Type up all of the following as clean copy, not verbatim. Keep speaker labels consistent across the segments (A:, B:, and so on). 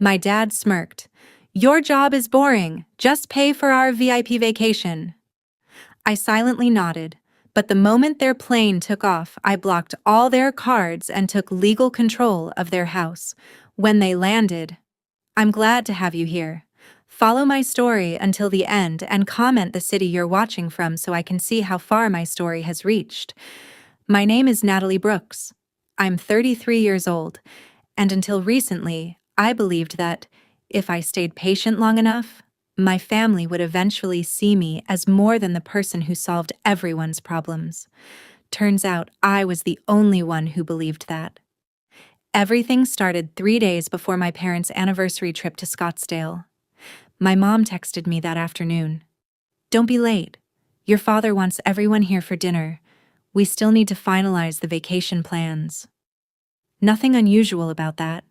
A: My dad smirked. "Your job is boring. Just pay for our VIP vacation." I silently nodded, but the moment their plane took off, I blocked all their cards and took legal control of their house. When they landed, "I'm glad to have you here. Follow my story until the end and comment the city you're watching from so I can see how far my story has reached. My name is Natalie Brooks. I'm 33 years old, and until recently, I believed that, if I stayed patient long enough, my family would eventually see me as more than the person who solved everyone's problems. Turns out I was the only one who believed that. Everything started 3 days before my parents' anniversary trip to Scottsdale. My mom texted me that afternoon. "Don't be late. Your father wants everyone here for dinner. We still need to finalize the vacation plans." Nothing unusual about that.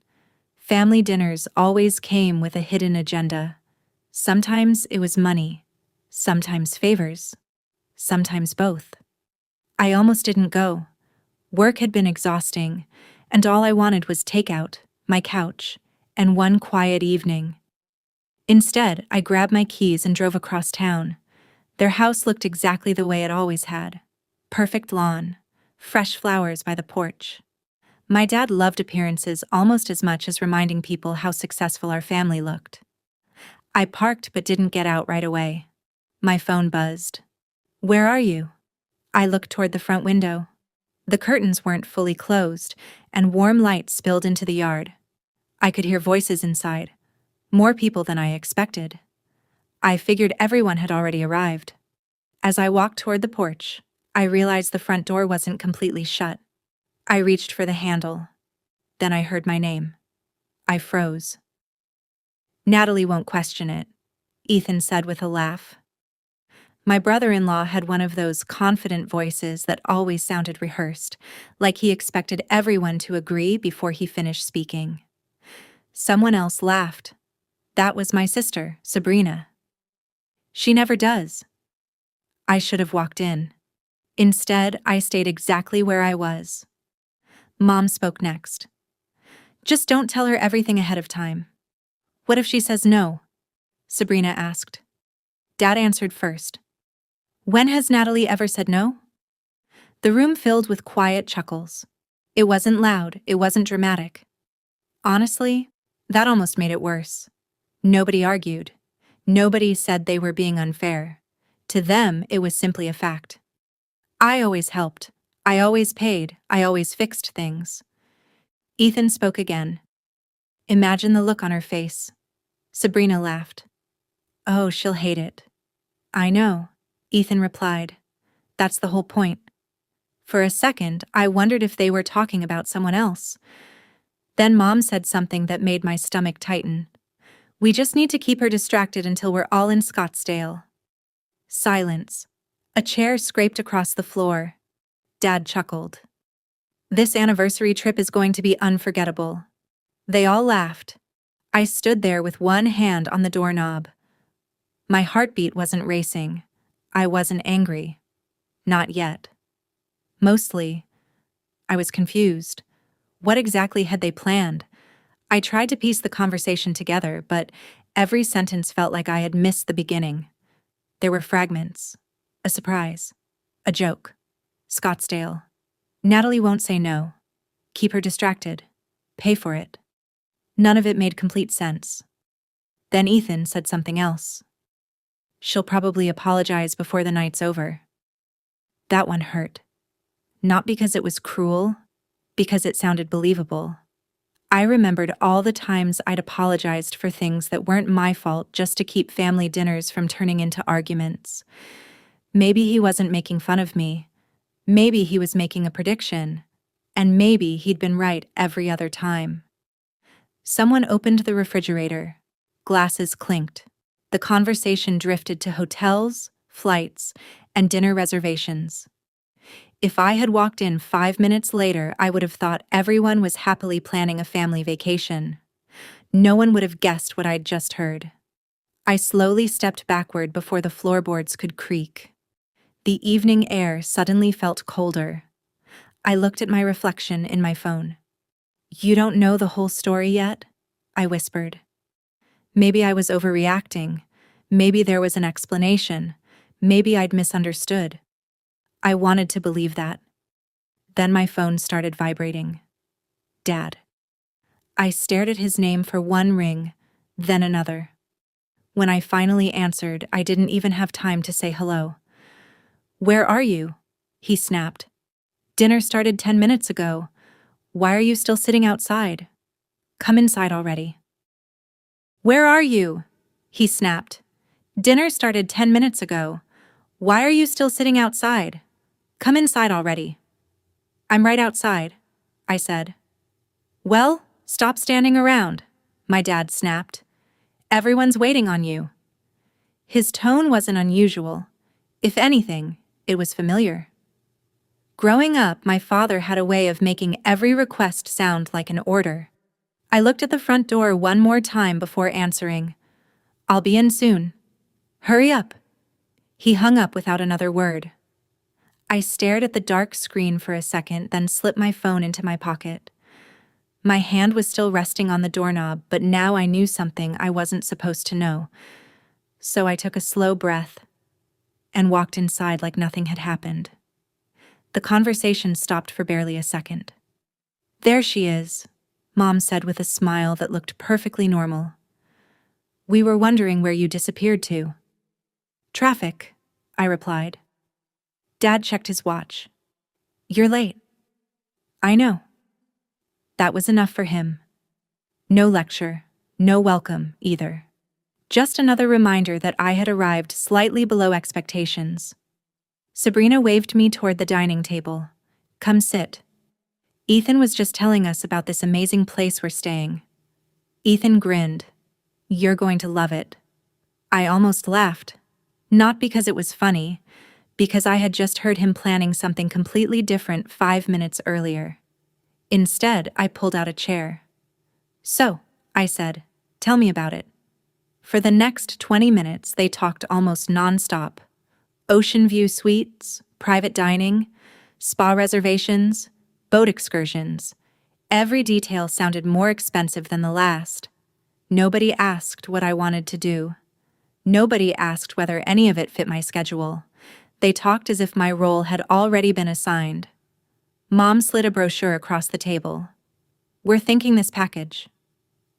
A: Family dinners always came with a hidden agenda. Sometimes it was money, sometimes favors, sometimes both. I almost didn't go. Work had been exhausting, and all I wanted was takeout, my couch, and one quiet evening. Instead, I grabbed my keys and drove across town. Their house looked exactly the way it always had. Perfect lawn, fresh flowers by the porch. My dad loved appearances almost as much as reminding people how successful our family looked. I parked but didn't get out right away. My phone buzzed. "Where are you?" I looked toward the front window. The curtains weren't fully closed, and warm light spilled into the yard. I could hear voices inside. More people than I expected. I figured everyone had already arrived. As I walked toward the porch, I realized the front door wasn't completely shut. I reached for the handle. Then I heard my name. I froze. "Natalie won't question it," Ethan said with a laugh. My brother-in-law had one of those confident voices that always sounded rehearsed, like he expected everyone to agree before he finished speaking. Someone else laughed. That was my sister, Sabrina. "She never does." I should have walked in. Instead, I stayed exactly where I was. Mom spoke next. "Just don't tell her everything ahead of time." "What if she says no?" Sabrina asked. Dad answered first. "When has Natalie ever said no?" The room filled with quiet chuckles. It wasn't loud, it wasn't dramatic. Honestly, that almost made it worse. Nobody argued. Nobody said they were being unfair. To them, it was simply a fact. I always helped. I always paid. I always fixed things. Ethan spoke again. Imagine the look on her face. Sabrina laughed. "Oh, she'll hate it." "I know," Ethan replied. "That's the whole point." For a second, I wondered if they were talking about someone else. Then Mom said something that made my stomach tighten. "We just need to keep her distracted until we're all in Scottsdale." Silence. A chair scraped across the floor. Dad chuckled. "This anniversary trip is going to be unforgettable." They all laughed. I stood there with one hand on the doorknob. My heartbeat wasn't racing. I wasn't angry. Not yet. Mostly, I was confused. What exactly had they planned? I tried to piece the conversation together, but every sentence felt like I had missed the beginning. There were fragments. A surprise. A joke. Scottsdale. Natalie won't say no. Keep her distracted. Pay for it. None of it made complete sense. Then Ethan said something else. "She'll probably apologize before the night's over." That one hurt. Not because it was cruel, because it sounded believable. I remembered all the times I'd apologized for things that weren't my fault just to keep family dinners from turning into arguments. Maybe he wasn't making fun of me. Maybe he was making a prediction. And maybe he'd been right every other time. Someone opened the refrigerator. Glasses clinked. The conversation drifted to hotels, flights, and dinner reservations. If I had walked in 5 minutes later, I would have thought everyone was happily planning a family vacation. No one would have guessed what I'd just heard. I slowly stepped backward before the floorboards could creak. The evening air suddenly felt colder. I looked at my reflection in my phone. "You don't know the whole story yet?" I whispered. Maybe I was overreacting. Maybe there was an explanation. Maybe I'd misunderstood. I wanted to believe that. Then my phone started vibrating. Dad. I stared at his name for one ring, then another. When I finally answered, I didn't even have time to say hello. "Where are you?" he snapped. "Dinner started 10 minutes ago. Why are you still sitting outside? Come inside already." "Where are you?" he snapped. "Dinner started 10 minutes ago. Why are you still sitting outside? Come inside already." "I'm right outside," I said. "Well, stop standing around," my dad snapped. "Everyone's waiting on you." His tone wasn't unusual. If anything, it was familiar. Growing up, my father had a way of making every request sound like an order. I looked at the front door one more time before answering. "I'll be in soon. Hurry up." He hung up without another word. I stared at the dark screen for a second, then slipped my phone into my pocket. My hand was still resting on the doorknob, but now I knew something I wasn't supposed to know. So I took a slow breath and walked inside like nothing had happened. The conversation stopped for barely a second. "There she is," Mom said with a smile that looked perfectly normal. "We were wondering where you disappeared to." "Traffic," I replied. Dad checked his watch. "You're late." "I know." That was enough for him. No lecture, no welcome either. Just another reminder that I had arrived slightly below expectations. Sabrina waved me toward the dining table. "Come sit. Ethan was just telling us about this amazing place we're staying." Ethan grinned. "You're going to love it." I almost laughed. Not because it was funny, because I had just heard him planning something completely different 5 minutes earlier. Instead, I pulled out a chair. "So," I said, "tell me about it." For the next 20 minutes, they talked almost nonstop. Ocean view suites, private dining, spa reservations, boat excursions. Every detail sounded more expensive than the last. Nobody asked what I wanted to do. Nobody asked whether any of it fit my schedule. They talked as if my role had already been assigned. Mom slid a brochure across the table. "We're thinking this package."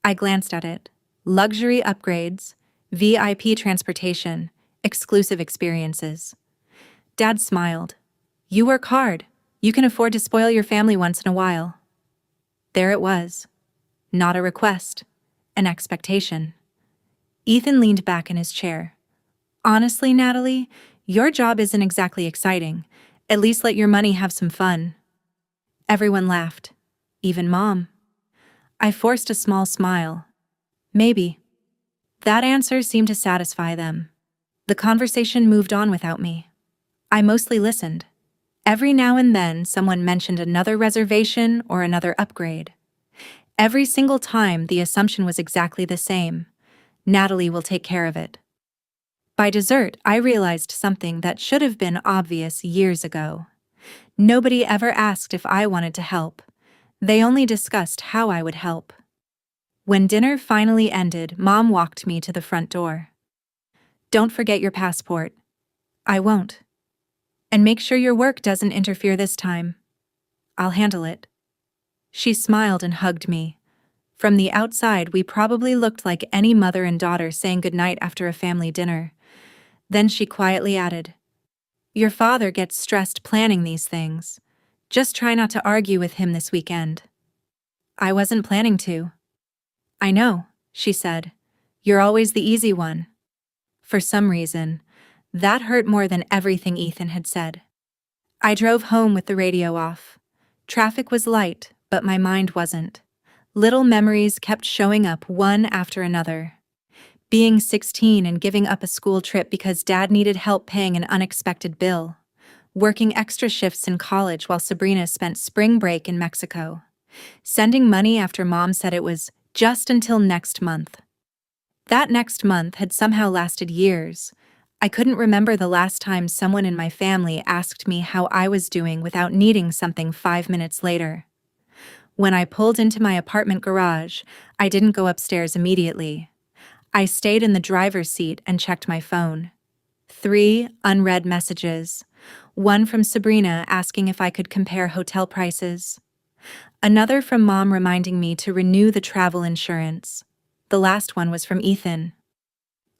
A: I glanced at it. Luxury upgrades, VIP transportation, exclusive experiences. Dad smiled. "You work hard. You can afford to spoil your family once in a while." There it was. Not a request, an expectation. Ethan leaned back in his chair. "Honestly, Natalie, your job isn't exactly exciting. At least let your money have some fun." Everyone laughed, even Mom. I forced a small smile. Maybe. That answer seemed to satisfy them. The conversation moved on without me. I mostly listened. Every now and then, someone mentioned another reservation or another upgrade. Every single time, the assumption was exactly the same. Natalie will take care of it. By dessert, I realized something that should have been obvious years ago. Nobody ever asked if I wanted to help. They only discussed how I would help. When dinner finally ended, Mom walked me to the front door. "Don't forget your passport." "I won't." "And make sure your work doesn't interfere this time." "I'll handle it." She smiled and hugged me. From the outside, we probably looked like any mother and daughter saying goodnight after a family dinner. Then she quietly added, "Your father gets stressed planning these things. Just try not to argue with him this weekend." I wasn't planning to. "I know," she said. "You're always the easy one." For some reason, that hurt more than everything Ethan had said. I drove home with the radio off. Traffic was light, but my mind wasn't. Little memories kept showing up one after another. Being 16 and giving up a school trip because Dad needed help paying an unexpected bill. Working extra shifts in college while Sabrina spent spring break in Mexico. Sending money after Mom said it was just until next month. That next month had somehow lasted years. I couldn't remember the last time someone in my family asked me how I was doing without needing something 5 minutes later. When I pulled into my apartment garage, I didn't go upstairs immediately. I stayed in the driver's seat and checked my phone. 3 unread messages. One from Sabrina asking if I could compare hotel prices. Another from Mom reminding me to renew the travel insurance. The last one was from Ethan.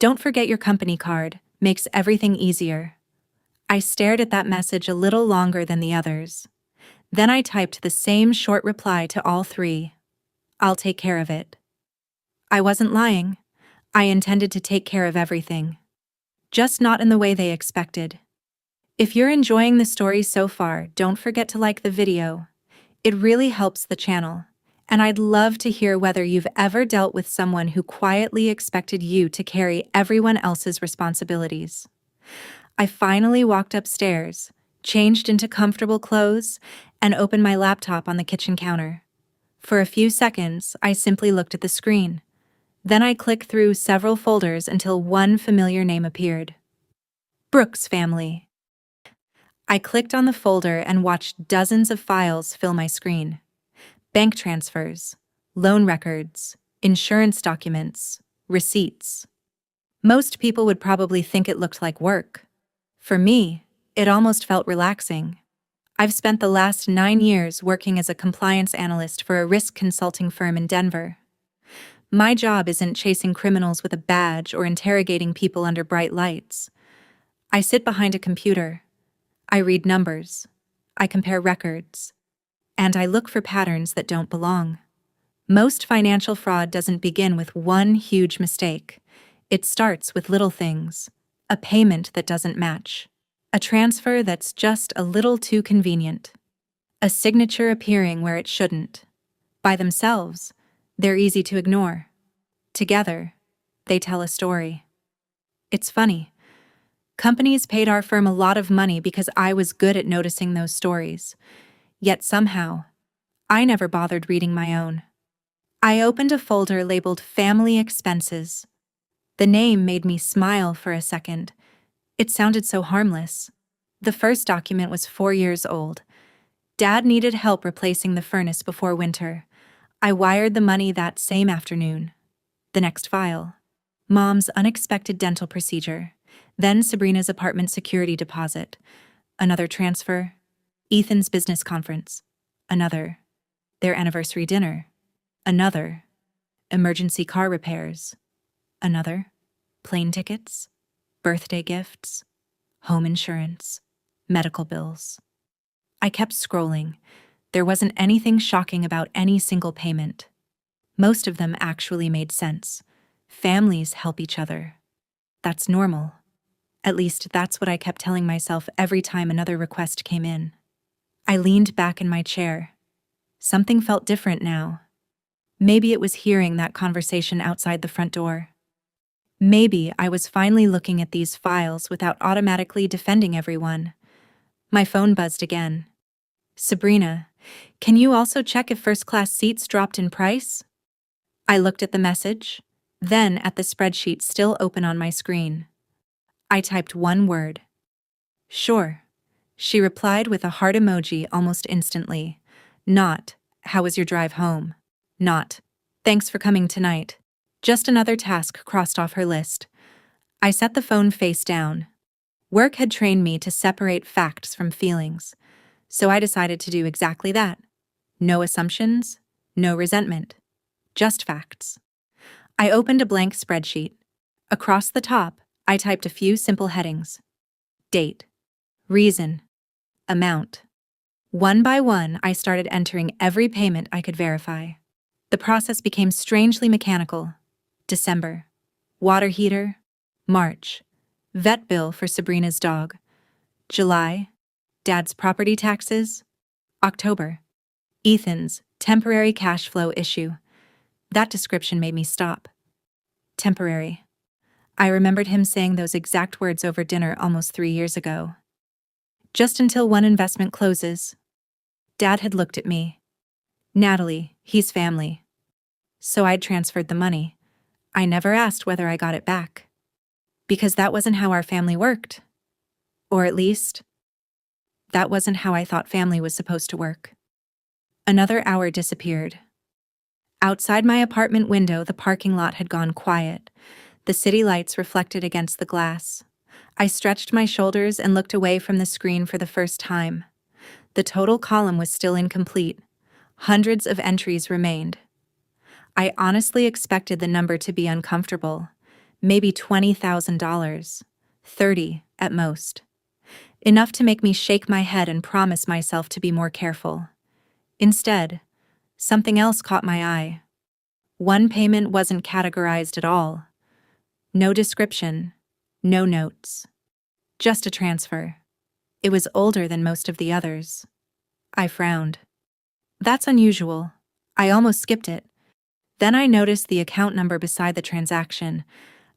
A: Don't forget your company card, makes everything easier. I stared at that message a little longer than the others. Then I typed the same short reply to all 3. I'll take care of it. I wasn't lying. I intended to take care of everything. Just not in the way they expected. If you're enjoying the story so far, don't forget to like the video. It really helps the channel. And I'd love to hear whether you've ever dealt with someone who quietly expected you to carry everyone else's responsibilities. I finally walked upstairs, changed into comfortable clothes, and opened my laptop on the kitchen counter. For a few seconds, I simply looked at the screen. Then I clicked through several folders until one familiar name appeared. Brooks family. I clicked on the folder and watched dozens of files fill my screen. Bank transfers, loan records, insurance documents, receipts. Most people would probably think it looked like work. For me, it almost felt relaxing. I've spent the last 9 years working as a compliance analyst for a risk consulting firm in Denver. My job isn't chasing criminals with a badge or interrogating people under bright lights. I sit behind a computer. I read numbers. I compare records. And I look for patterns that don't belong. Most financial fraud doesn't begin with one huge mistake. It starts with little things. A payment that doesn't match. A transfer that's just a little too convenient. A signature appearing where it shouldn't. By themselves, they're easy to ignore. Together, they tell a story. It's funny. Companies paid our firm a lot of money because I was good at noticing those stories. Yet somehow, I never bothered reading my own. I opened a folder labeled Family Expenses. The name made me smile for a second. It sounded so harmless. The first document was 4 years old. Dad needed help replacing the furnace before winter. I wired the money that same afternoon. The next file. Mom's unexpected dental procedure. Then Sabrina's apartment security deposit. Another transfer. Ethan's business conference. Another. Their anniversary dinner. Another. Emergency car repairs. Another. Plane tickets. Birthday gifts. Home insurance. Medical bills. I kept scrolling. There wasn't anything shocking about any single payment. Most of them actually made sense. Families help each other. That's normal. At least that's what I kept telling myself every time another request came in. I leaned back in my chair. Something felt different now. Maybe it was hearing that conversation outside the front door. Maybe I was finally looking at these files without automatically defending everyone. My phone buzzed again. Sabrina, can you also check if first-class seats dropped in price? I looked at the message, then at the spreadsheet still open on my screen. I typed one word. Sure. She replied with a heart emoji almost instantly. Not, how was your drive home? Not, thanks for coming tonight. Just another task crossed off her list. I set the phone face down. Work had trained me to separate facts from feelings, so I decided to do exactly that. No assumptions, no resentment, just facts. I opened a blank spreadsheet. Across the top, I typed a few simple headings. Date, reason, amount. One by one, I started entering every payment I could verify. The process became strangely mechanical. December, water heater. March, vet bill for Sabrina's dog. July, Dad's property taxes. October, Ethan's temporary cash flow issue. That description made me stop. Temporary. I remembered him saying those exact words over dinner almost 3 years ago. Just until one investment closes. Dad had looked at me. Natalie, he's family. So I'd transferred the money. I never asked whether I got it back. Because that wasn't how our family worked. Or at least, that wasn't how I thought family was supposed to work. Another hour disappeared. Outside my apartment window, the parking lot had gone quiet. The city lights reflected against the glass. I stretched my shoulders and looked away from the screen for the first time. The total column was still incomplete. Hundreds of entries remained. I honestly expected the number to be uncomfortable. Maybe $20,000. 30 at most. Enough to make me shake my head and promise myself to be more careful. Instead, something else caught my eye. One payment wasn't categorized at all. No description, no notes. Just a transfer. It was older than most of the others. I frowned. That's unusual. I almost skipped it. Then I noticed the account number beside the transaction.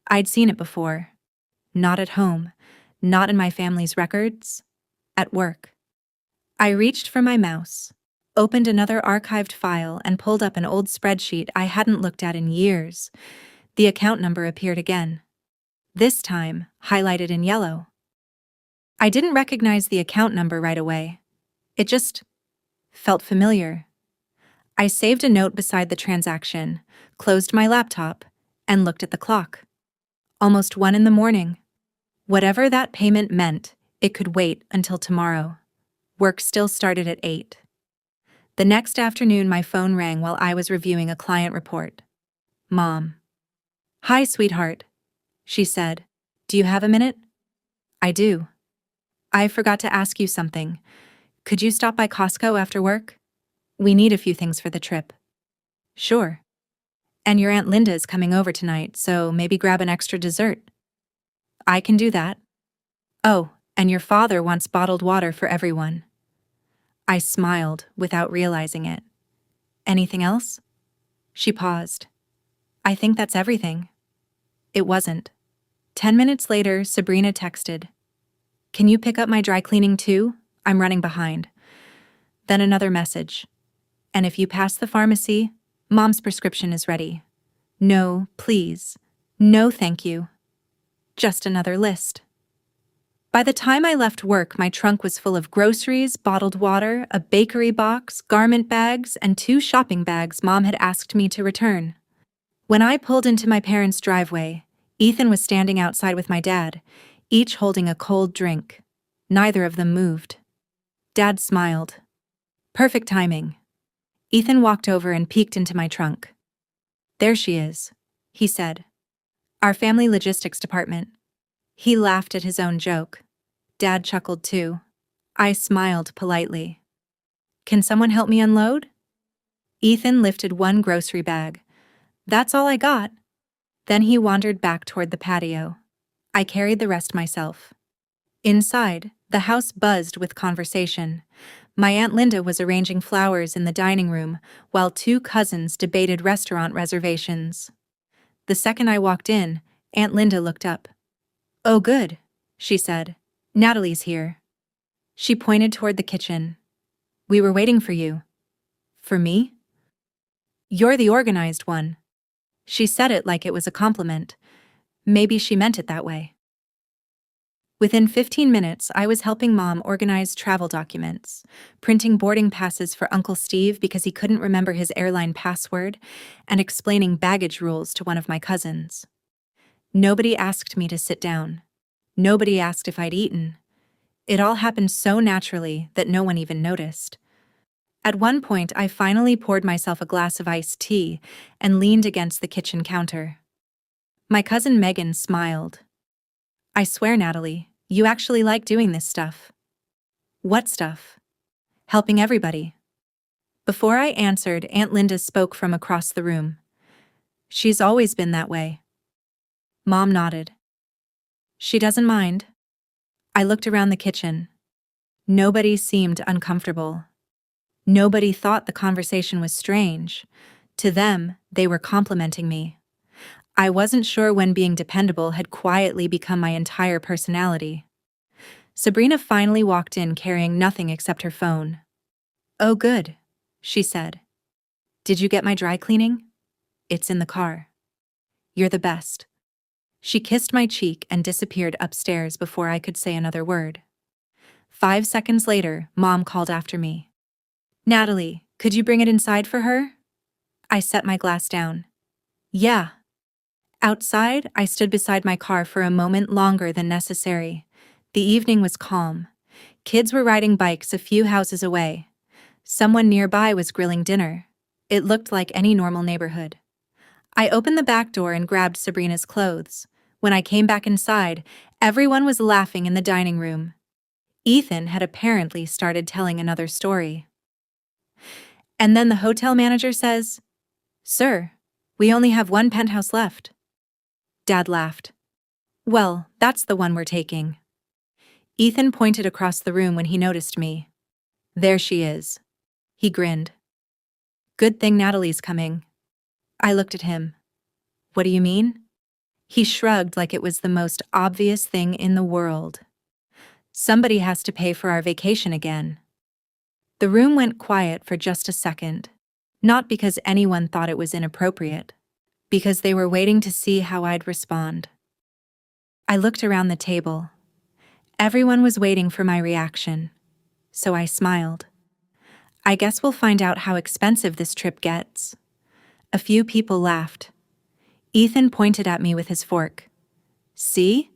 A: I'd seen it before. Not at home, not in my family's records, at work. I reached for my mouse, opened another archived file, and pulled up an old spreadsheet I hadn't looked at in years. The account number appeared again. This time, highlighted in yellow. I didn't recognize the account number right away. It just felt familiar. I saved a note beside the transaction, closed my laptop, and looked at the clock. Almost 1 a.m. Whatever that payment meant, it could wait until tomorrow. Work still started at 8. The next afternoon, my phone rang while I was reviewing a client report. Mom. "Hi, sweetheart," she said. "Do you have a minute?" "I do." "I forgot to ask you something. Could you stop by Costco after work? We need a few things for the trip." "Sure. And your Aunt Linda is coming over tonight, so maybe grab an extra dessert." "I can do that." "Oh, and your father wants bottled water for everyone." I smiled without realizing it. "Anything else?" She paused. "I think that's everything." It wasn't. 10 minutes later, Sabrina texted, "Can you pick up my dry cleaning too? I'm running behind." Then another message. "And if you pass the pharmacy, Mom's prescription is ready." No, please. No, thank you. Just another list. By the time I left work, my trunk was full of groceries, bottled water, a bakery box, garment bags, and 2 shopping bags Mom had asked me to return. When I pulled into my parents' driveway, Ethan was standing outside with my dad, each holding a cold drink. Neither of them moved. Dad smiled. Perfect timing. Ethan walked over and peeked into my trunk. "There she is," he said. "Our family logistics department." He laughed at his own joke. Dad chuckled too. I smiled politely. "Can someone help me unload?" Ethan lifted one grocery bag. "That's all I got." Then he wandered back toward the patio. I carried the rest myself. Inside, the house buzzed with conversation. My Aunt Linda was arranging flowers in the dining room, while 2 cousins debated restaurant reservations. The second I walked in, Aunt Linda looked up. "Oh, good," she said. "Natalie's here." She pointed toward the kitchen. "We were waiting for you." "For me?" "You're the organized one." She said it like it was a compliment. Maybe she meant it that way. Within 15 minutes, I was helping Mom organize travel documents, printing boarding passes for Uncle Steve because he couldn't remember his airline password, and explaining baggage rules to one of my cousins. Nobody asked me to sit down. Nobody asked if I'd eaten. It all happened so naturally that no one even noticed. At one point, I finally poured myself a glass of iced tea and leaned against the kitchen counter. My cousin Megan smiled. "I swear, Natalie, you actually like doing this stuff." "What stuff?" "Helping everybody." Before I answered, Aunt Linda spoke from across the room. "She's always been that way." Mom nodded. "She doesn't mind." I looked around the kitchen. Nobody seemed uncomfortable. Nobody thought the conversation was strange. To them, they were complimenting me. I wasn't sure when being dependable had quietly become my entire personality. Sabrina finally walked in carrying nothing except her phone. "Oh, good," she said. "Did you get my dry cleaning?" "It's in the car." "You're the best." She kissed my cheek and disappeared upstairs before I could say another word. 5 seconds later, Mom called after me. "Natalie, Could you bring it inside for her? I set my glass down. Yeah. Outside, I stood beside my car for a moment longer than necessary. The evening was calm. Kids were riding bikes a few houses away. Someone nearby was grilling dinner. It looked like any normal neighborhood. I opened the back door and grabbed Sabrina's clothes. When I came back inside, everyone was laughing in the dining room. Ethan had apparently started telling another story. And then the hotel manager says, "Sir, we only have one penthouse left." Dad laughed. "Well, that's the one we're taking." Ethan pointed across the room when he noticed me. "There she is." He grinned. "Good thing Natalie's coming." I looked at him. "What do you mean?" He shrugged like it was the most obvious thing in the world. "Somebody has to pay for our vacation again." The room went quiet for just a second. Not because anyone thought it was inappropriate, because they were waiting to see how I'd respond. I looked around the table. Everyone was waiting for my reaction, so I smiled. I guess we'll find out how expensive this trip gets. A few people laughed. Ethan pointed at me with his fork. "See?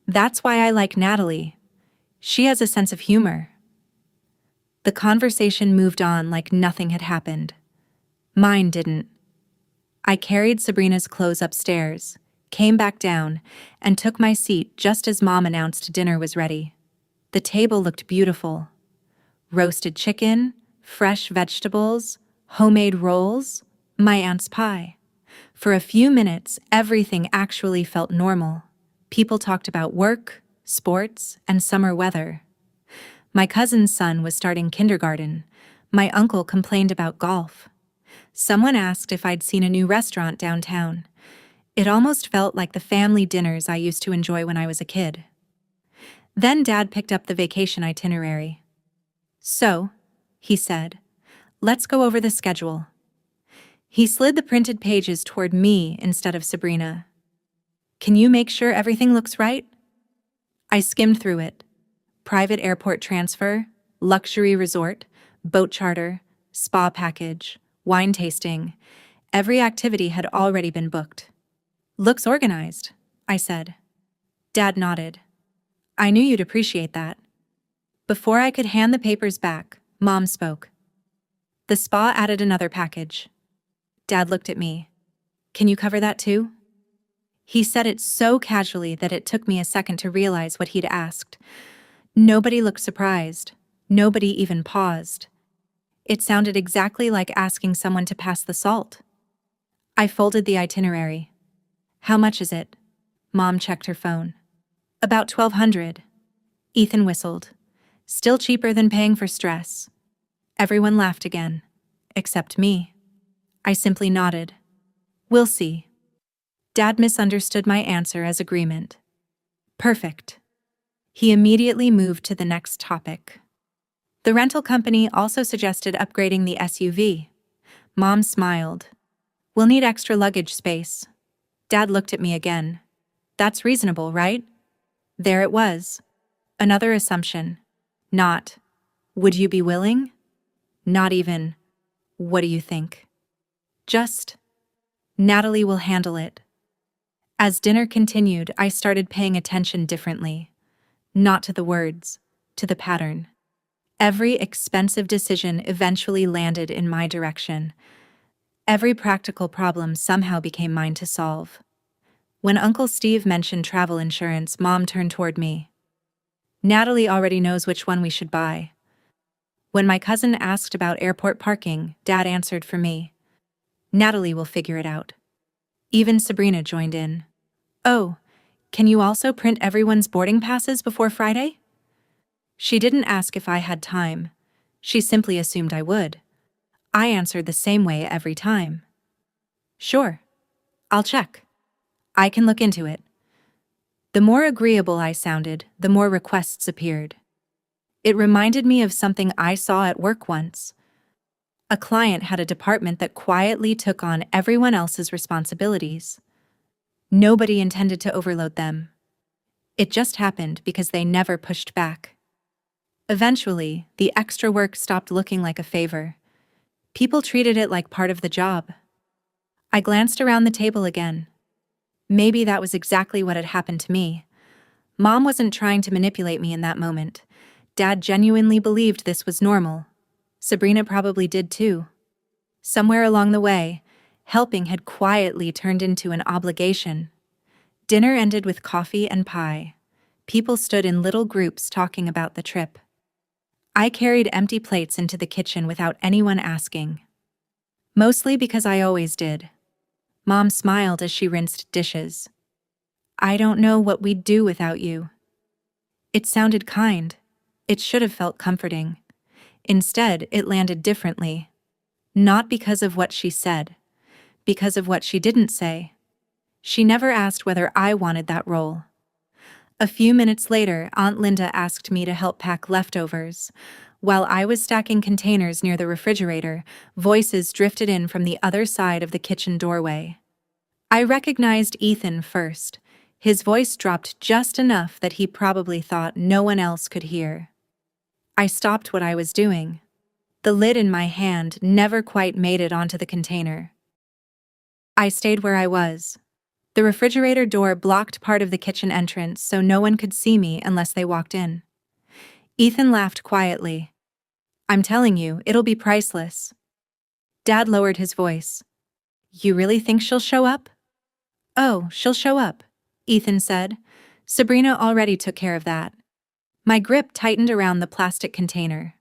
A: That's why I like Natalie. She has a sense of humor." The conversation moved on like nothing had happened. Mine didn't. I carried Sabrina's clothes upstairs, came back down, and took my seat just as Mom announced dinner was ready. The table looked beautiful. Roasted chicken, fresh vegetables, homemade rolls, my aunt's pie. For a few minutes, everything actually felt normal. People talked about work, sports, and summer weather. My cousin's son was starting kindergarten. My uncle complained about golf. Someone asked if I'd seen a new restaurant downtown. It almost felt like the family dinners I used to enjoy when I was a kid. Then Dad picked up the vacation itinerary. "So," he said, "let's go over the schedule." He slid the printed pages toward me instead of Sabrina. "Can you make sure everything looks right?" I skimmed through it. Private airport transfer, luxury resort, boat charter, spa package, wine tasting. Every activity had already been booked. "Looks organized," I said. Dad nodded. "I knew you'd appreciate that." Before I could hand the papers back, Mom spoke. "The spa added another package." Dad looked at me. "Can you cover that too?" He said it so casually that it took me a second to realize what he'd asked. Nobody looked surprised. Nobody even paused. It sounded exactly like asking someone to pass the salt. I folded the itinerary. "How much is it?" Mom checked her phone. "About $1,200. Ethan whistled. "Still cheaper than paying for stress." Everyone laughed again, except me. I simply nodded. "We'll see." Dad misunderstood my answer as agreement. "Perfect." He immediately moved to the next topic. The rental company also suggested upgrading the SUV. Mom smiled. "We'll need extra luggage space." Dad looked at me again. "That's reasonable, right?" There it was. Another assumption. Not, "Would you be willing?" Not even, "What do you think?" Just, "Natalie will handle it." As dinner continued, I started paying attention differently. Not to the words, to the pattern. Every expensive decision eventually landed in my direction. Every practical problem somehow became mine to solve. When Uncle Steve mentioned travel insurance, Mom turned toward me. "Natalie already knows which one we should buy." When my cousin asked about airport parking, Dad answered for me. "Natalie will figure it out." Even Sabrina joined in. "Oh, can you also print everyone's boarding passes before Friday?" She didn't ask if I had time. She simply assumed I would. I answered the same way every time. "Sure. I'll check. I can look into it." The more agreeable I sounded, the more requests appeared. It reminded me of something I saw at work once. A client had a department that quietly took on everyone else's responsibilities. Nobody intended to overload them. It just happened because they never pushed back. Eventually, the extra work stopped looking like a favor. People treated it like part of the job. I glanced around the table again. Maybe that was exactly what had happened to me. Mom wasn't trying to manipulate me in that moment. Dad genuinely believed this was normal. Sabrina probably did too. Somewhere along the way, helping had quietly turned into an obligation. Dinner ended with coffee and pie. People stood in little groups talking about the trip. I carried empty plates into the kitchen without anyone asking. Mostly because I always did. Mom smiled as she rinsed dishes. I don't know what we'd do without you. It sounded kind. It should have felt comforting. Instead, it landed differently. Not because of what she said, because of what she didn't say. She never asked whether I wanted that role. A few minutes later, Aunt Linda asked me to help pack leftovers. While I was stacking containers near the refrigerator, voices drifted in from the other side of the kitchen doorway. I recognized Ethan first. His voice dropped just enough that he probably thought no one else could hear. I stopped what I was doing. The lid in my hand never quite made it onto the container. I stayed where I was. The refrigerator door blocked part of the kitchen entrance so no one could see me unless they walked in. Ethan laughed quietly. I'm telling you, it'll be priceless. Dad lowered his voice. You really think she'll show up? Oh, she'll show up, Ethan said. Sabrina already took care of that. My grip tightened around the plastic container.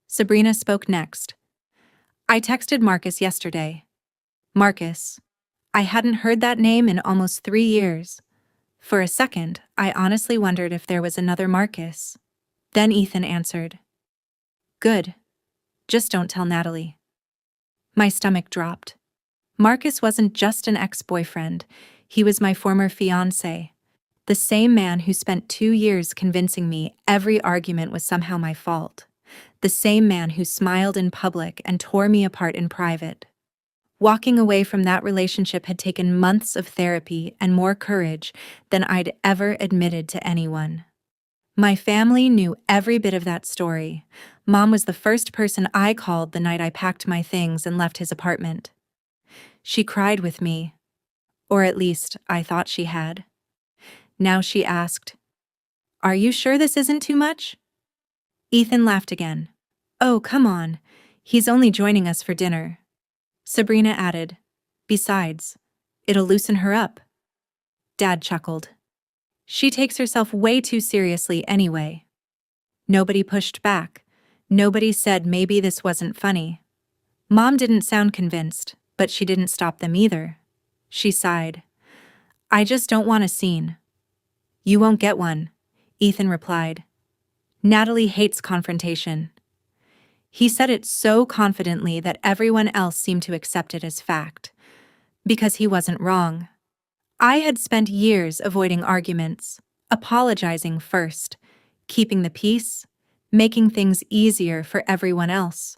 A: Sabrina spoke next. I texted Marcus yesterday. Marcus. I hadn't heard that name in almost 3 years. For a second, I honestly wondered if there was another Marcus. Then Ethan answered. Good. Just don't tell Natalie. My stomach dropped. Marcus wasn't just an ex-boyfriend. He was my former fiancé. The same man who spent 2 years convincing me every argument was somehow my fault. The same man who smiled in public and tore me apart in private. Walking away from that relationship had taken months of therapy and more courage than I'd ever admitted to anyone. My family knew every bit of that story. Mom was the first person I called the night I packed my things and left his apartment. She cried with me. Or at least, I thought she had. Now she asked, Are you sure this isn't too much? Ethan laughed again. Oh, come on. He's only joining us for dinner. Sabrina added, Besides, it'll loosen her up. Dad chuckled. She takes herself way too seriously anyway. Nobody pushed back. Nobody said maybe this wasn't funny. Mom didn't sound convinced, but she didn't stop them either. She sighed. I just don't want a scene. You won't get one, Ethan replied. Natalie hates confrontation. He said it so confidently that everyone else seemed to accept it as fact. Because he wasn't wrong. I had spent years avoiding arguments, apologizing first, keeping the peace, making things easier for everyone else.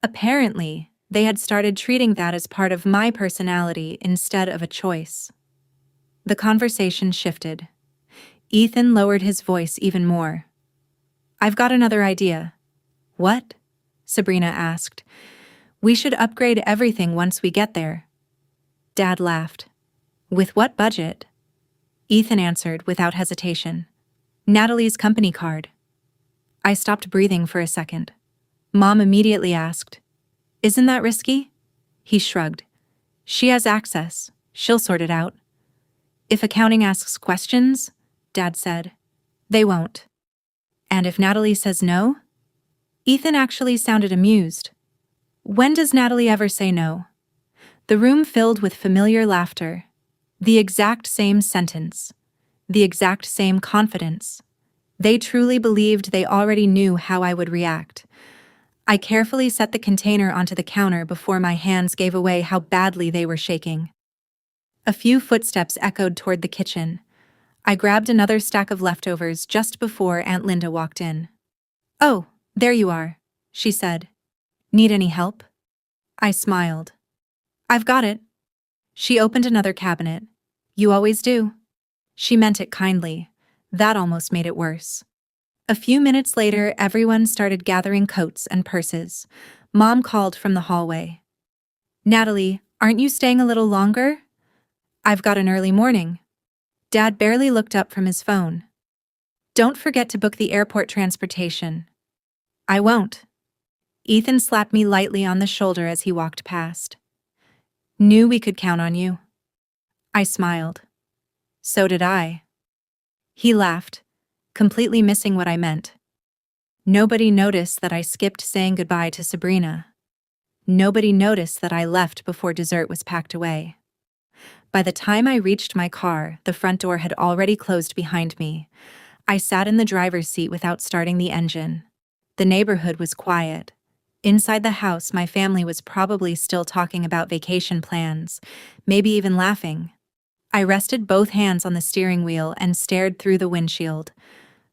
A: Apparently, they had started treating that as part of my personality instead of a choice. The conversation shifted. Ethan lowered his voice even more. I've got another idea. What? Sabrina asked. We should upgrade everything once we get there. Dad laughed. With what budget? Ethan answered without hesitation. Natalie's company card. I stopped breathing for a second. Mom immediately asked, Isn't that risky? He shrugged. She has access. She'll sort it out. If accounting asks questions, Dad said, they won't. And if Natalie says no? Ethan actually sounded amused. When does Natalie ever say no? The room filled with familiar laughter. The exact same sentence. The exact same confidence. They truly believed they already knew how I would react. I carefully set the container onto the counter before my hands gave away how badly they were shaking. A few footsteps echoed toward the kitchen. I grabbed another stack of leftovers just before Aunt Linda walked in. Oh, there you are, she said. Need any help? I smiled. I've got it. She opened another cabinet. You always do. She meant it kindly. That almost made it worse. A few minutes later, everyone started gathering coats and purses. Mom called from the hallway. Natalie, aren't you staying a little longer? I've got an early morning. Dad barely looked up from his phone. Don't forget to book the airport transportation. I won't. Ethan slapped me lightly on the shoulder as he walked past. Knew we could count on you. I smiled. So did I. He laughed, completely missing what I meant. Nobody noticed that I skipped saying goodbye to Sabrina. Nobody noticed that I left before dessert was packed away. By the time I reached my car, the front door had already closed behind me. I sat in the driver's seat without starting the engine. The neighborhood was quiet. Inside the house, my family was probably still talking about vacation plans, maybe even laughing. I rested both hands on the steering wheel and stared through the windshield.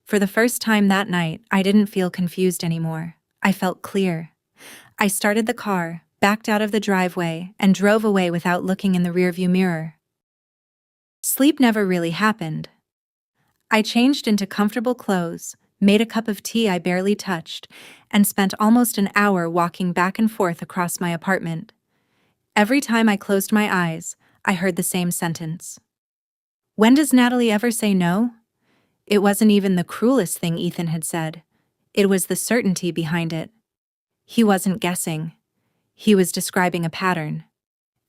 A: For the first time that night, I didn't feel confused anymore. I felt clear. I started the car, backed out of the driveway, and drove away without looking in the rearview mirror. Sleep never really happened. I changed into comfortable clothes, made a cup of tea I barely touched, and spent almost an hour walking back and forth across my apartment. Every time I closed my eyes, I heard the same sentence. When does Natalie ever say no? It wasn't even the cruelest thing Ethan had said. It was the certainty behind it. He wasn't guessing. He was describing a pattern.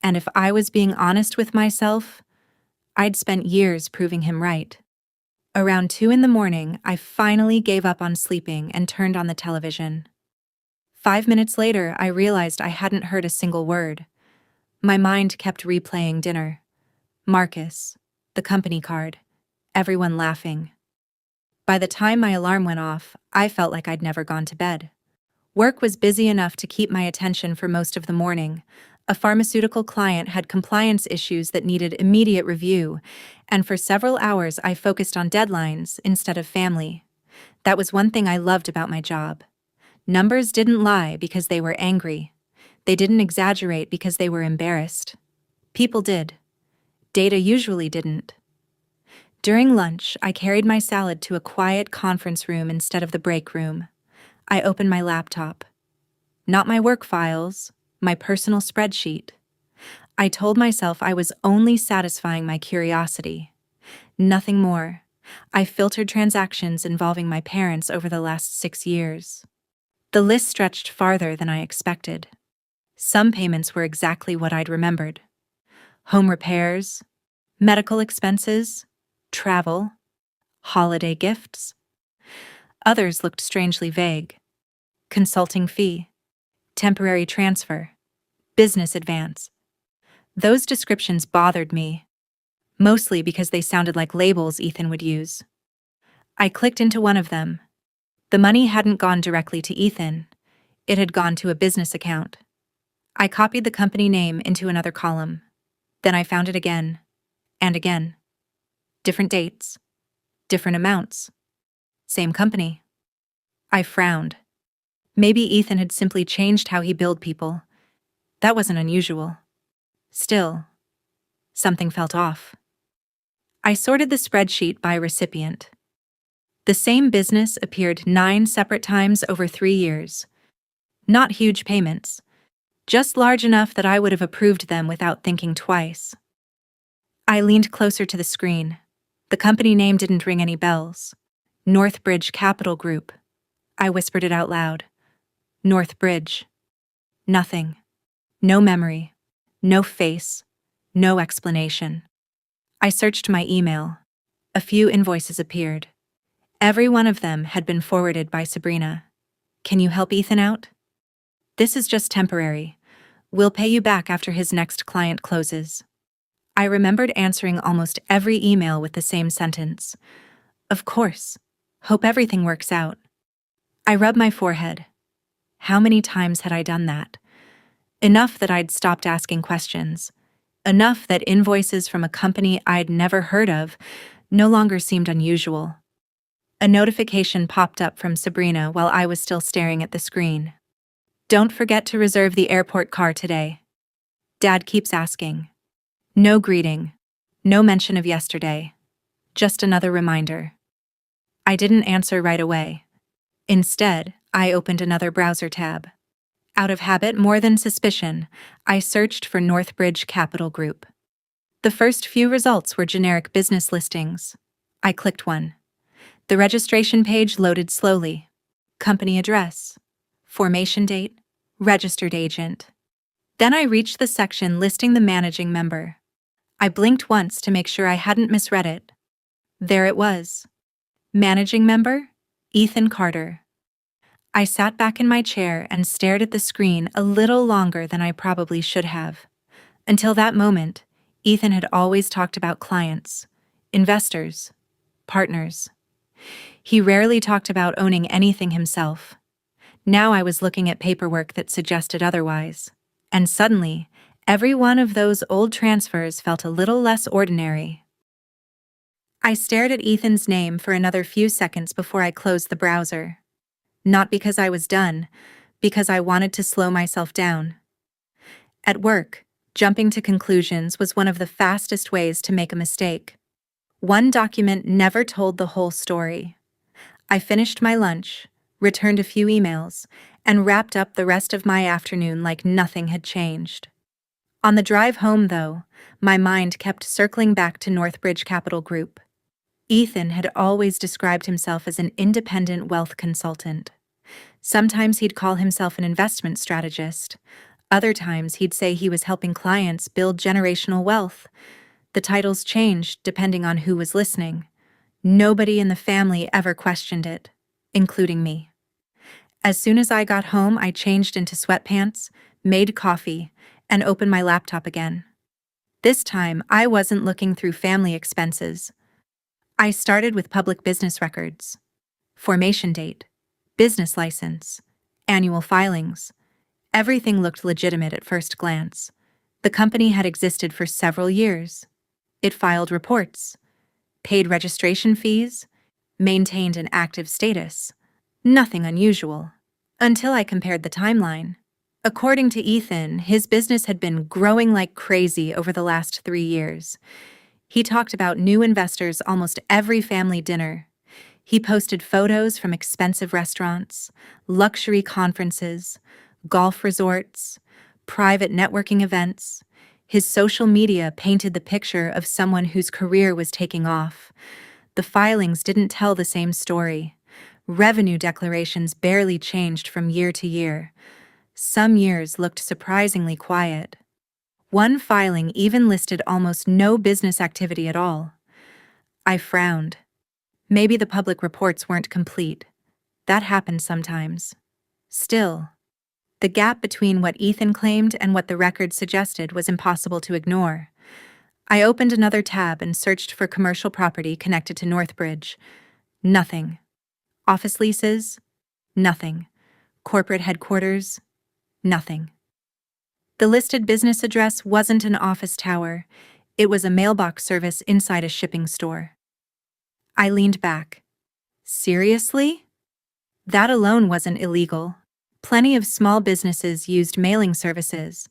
A: And if I was being honest with myself, I'd spent years proving him right. Around 2 a.m, I finally gave up on sleeping and turned on the television. 5 minutes later, I realized I hadn't heard a single word. My mind kept replaying dinner. Marcus, the company card, everyone laughing. By the time my alarm went off, I felt like I'd never gone to bed. Work was busy enough to keep my attention for most of the morning. A pharmaceutical client had compliance issues that needed immediate review, and for several hours I focused on deadlines instead of family. That was one thing I loved about my job. Numbers didn't lie because they were angry. They didn't exaggerate because they were embarrassed. People did. Data usually didn't. During lunch, I carried my salad to a quiet conference room instead of the break room. I opened my laptop. Not my work files, my personal spreadsheet. I told myself I was only satisfying my curiosity. Nothing more. I filtered transactions involving my parents over the last 6 years. The list stretched farther than I expected. Some payments were exactly what I'd remembered. Home repairs, medical expenses, travel, holiday gifts. Others looked strangely vague. Consulting fee, temporary transfer, business advance. Those descriptions bothered me, mostly because they sounded like labels Ethan would use. I clicked into one of them. The money hadn't gone directly to Ethan. It had gone to a business account. I copied the company name into another column. Then I found it again, and again. Different dates, different amounts, same company. I frowned. Maybe Ethan had simply changed how he billed people. That wasn't unusual. Still, something felt off. I sorted the spreadsheet by recipient. The same business appeared 9 separate times over 3 years. Not huge payments, just large enough that I would have approved them without thinking twice. I leaned closer to the screen. The company name didn't ring any bells. Northbridge Capital Group. I whispered it out loud. Northbridge. Nothing. No memory. No face. No explanation. I searched my email. A few invoices appeared. Every one of them had been forwarded by Sabrina. Can you help Ethan out? This is just temporary. We'll pay you back after his next client closes. I remembered answering almost every email with the same sentence. Of course. Hope everything works out. I rubbed my forehead. How many times had I done that? Enough that I'd stopped asking questions. Enough that invoices from a company I'd never heard of no longer seemed unusual. A notification popped up from Sabrina while I was still staring at the screen. Don't forget to reserve the airport car today. Dad keeps asking. No greeting. No mention of yesterday. Just another reminder. I didn't answer right away. Instead, I opened another browser tab. Out of habit more than suspicion, I searched for Northbridge Capital Group. The first few results were generic business listings. I clicked one. The registration page loaded slowly. Company address, formation date, registered agent. Then I reached the section listing the managing member. I blinked once to make sure I hadn't misread it. There it was. Managing member, Ethan Carter. I sat back in my chair and stared at the screen a little longer than I probably should have. Until that moment, Ethan had always talked about clients, investors, partners. He rarely talked about owning anything himself. Now I was looking at paperwork that suggested otherwise. And suddenly, every one of those old transfers felt a little less ordinary. I stared at Ethan's name for another few seconds before I closed the browser. Not because I was done, because I wanted to slow myself down. At work, jumping to conclusions was one of the fastest ways to make a mistake. One document never told the whole story. I finished my lunch, returned a few emails, and wrapped up the rest of my afternoon like nothing had changed. On the drive home, though, my mind kept circling back to Northbridge Capital Group. Ethan had always described himself as an independent wealth consultant. Sometimes he'd call himself an investment strategist. Other times he'd say he was helping clients build generational wealth. The titles changed depending on who was listening. Nobody in the family ever questioned it, including me. As soon as I got home, I changed into sweatpants, made coffee, and opened my laptop again. This time, I wasn't looking through family expenses. I started with public business records, formation date, business license, annual filings. Everything looked legitimate at first glance. The company had existed for several years. It filed reports, paid registration fees, maintained an active status. Nothing unusual. Until I compared the timeline. According to Ethan, his business had been growing like crazy over the last 3 years. He talked about new investors almost every family dinner. He posted photos from expensive restaurants, luxury conferences, golf resorts, private networking events. His social media painted the picture of someone whose career was taking off. The filings didn't tell the same story. Revenue declarations barely changed from year to year. Some years looked surprisingly quiet. One filing even listed almost no business activity at all. I frowned. Maybe the public reports weren't complete. That happened sometimes. Still, the gap between what Ethan claimed and what the record suggested was impossible to ignore. I opened another tab and searched for commercial property connected to Northbridge. Nothing. Office leases? Nothing. Corporate headquarters? Nothing. The listed business address wasn't an office tower. It was a mailbox service inside a shipping store. I leaned back. Seriously? That alone wasn't illegal. Plenty of small businesses used mailing services,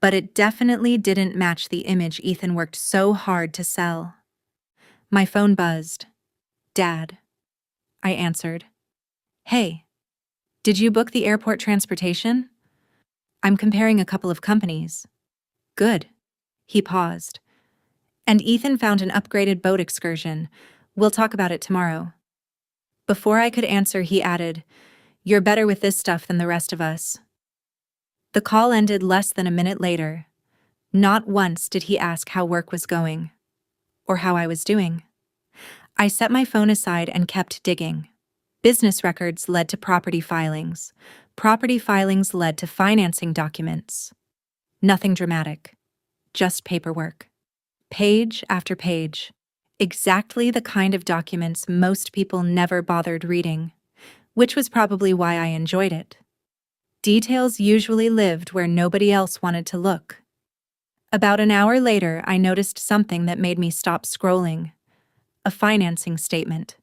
A: but it definitely didn't match the image Ethan worked so hard to sell. My phone buzzed. Dad. I answered. Hey, did you book the airport transportation? I'm comparing a couple of companies. Good. He paused. And Ethan found an upgraded boat excursion. We'll talk about it tomorrow. Before I could answer, he added, You're better with this stuff than the rest of us. The call ended less than a minute later. Not once did he ask how work was going, or how I was doing. I set my phone aside and kept digging. Business records led to property filings. Property filings led to financing documents. Nothing dramatic, just paperwork. Page after page. Exactly the kind of documents most people never bothered reading, which was probably why I enjoyed it. Details usually lived where nobody else wanted to look. About an hour later, I noticed something that made me stop scrolling. A financing statement.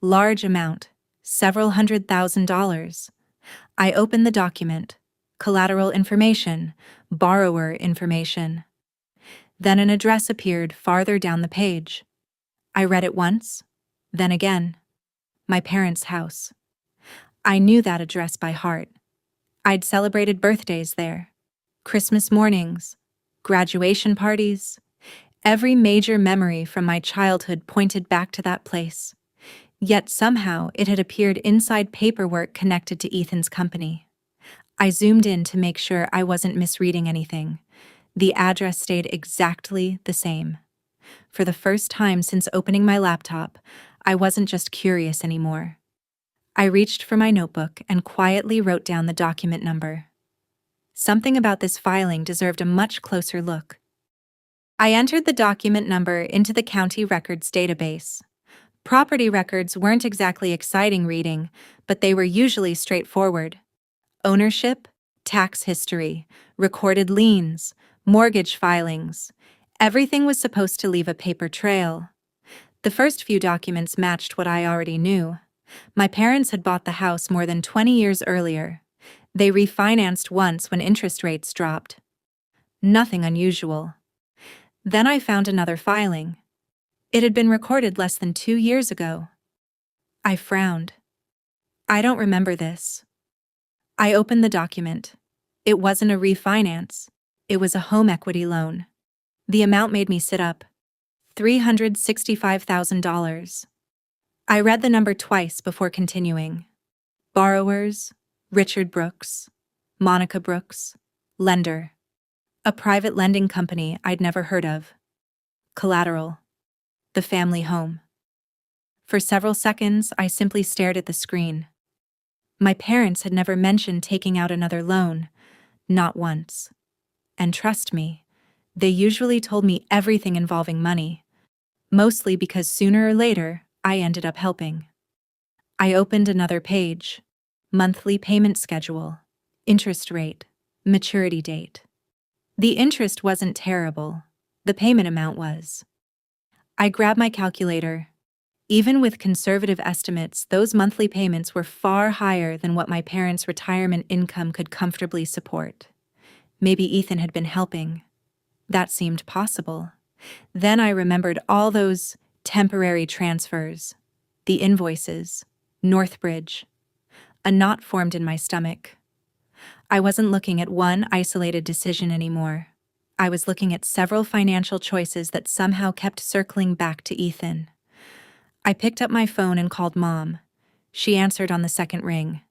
A: Large amount, several $100,000. I opened the document. Collateral information, borrower information. Then an address appeared farther down the page. I read it once, then again. My parents' house. I knew that address by heart. I'd celebrated birthdays there, Christmas mornings, graduation parties. Every major memory from my childhood pointed back to that place. Yet somehow it had appeared inside paperwork connected to Ethan's company. I zoomed in to make sure I wasn't misreading anything. The address stayed exactly the same. For the first time since opening my laptop, I wasn't just curious anymore. I reached for my notebook and quietly wrote down the document number. Something about this filing deserved a much closer look. I entered the document number into the county records database. Property records weren't exactly exciting reading, but they were usually straightforward. Ownership, tax history, recorded liens, mortgage filings. Everything was supposed to leave a paper trail. The first few documents matched what I already knew. My parents had bought the house more than 20 years earlier. They refinanced once when interest rates dropped. Nothing unusual. Then I found another filing. It had been recorded less than 2 years ago. I frowned. I don't remember this. I opened the document. It wasn't a refinance. It was a home equity loan. The amount made me sit up. $365,000. I read the number twice before continuing. Borrowers, Richard Brooks, Monica Brooks, lender. A private lending company I'd never heard of. Collateral. The family home. For several seconds, I simply stared at the screen. My parents had never mentioned taking out another loan, not once. And trust me, they usually told me everything involving money, mostly because sooner or later, I ended up helping. I opened another page. Monthly payment schedule, interest rate, maturity date. The interest wasn't terrible. The payment amount was. I grabbed my calculator. Even with conservative estimates, those monthly payments were far higher than what my parents' retirement income could comfortably support. Maybe Ethan had been helping. That seemed possible. Then I remembered all those temporary transfers, the invoices, Northbridge. A knot formed in my stomach. I wasn't looking at one isolated decision anymore. I was looking at several financial choices that somehow kept circling back to Ethan. I picked up my phone and called Mom. She answered on the second ring.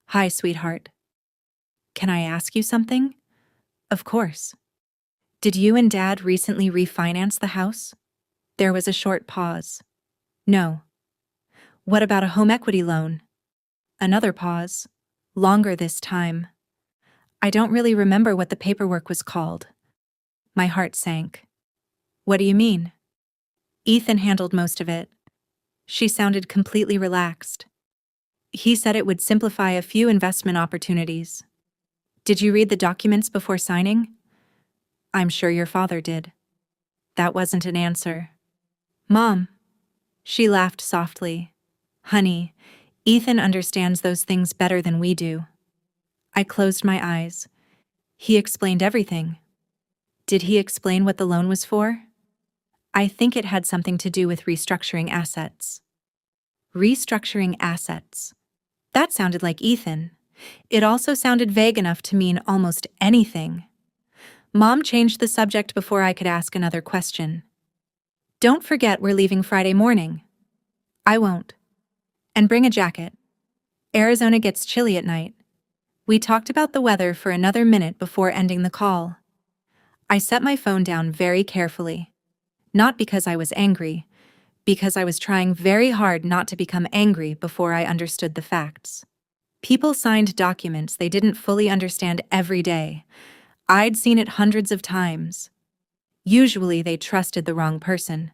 A: "Hi, sweetheart. Can I ask you something?" "Of course." "Did you and Dad recently refinance the house?" There was a short pause. "No." "What about a home equity loan?" Another pause. Longer this time. "I don't really remember what the paperwork was called." My heart sank. "What do you mean?" "Ethan handled most of it." She sounded completely relaxed. "He said it would simplify a few investment opportunities." "Did you read the documents before signing?" "I'm sure your father did." That wasn't an answer. "Mom." She laughed softly. "Honey, Ethan understands those things better than we do." I closed my eyes. He explained everything. Did he explain what the loan was for? I think it had something to do with restructuring assets. Restructuring assets. That sounded like Ethan. It also sounded vague enough to mean almost anything. Mom changed the subject before I could ask another question. "Don't forget we're leaving Friday morning." "I won't." "And bring a jacket. Arizona gets chilly at night." We talked about the weather for another minute before ending the call. I set my phone down very carefully. Not because I was angry, because I was trying very hard not to become angry before I understood the facts. People signed documents they didn't fully understand every day. I'd seen it hundreds of times. Usually they trusted the wrong person.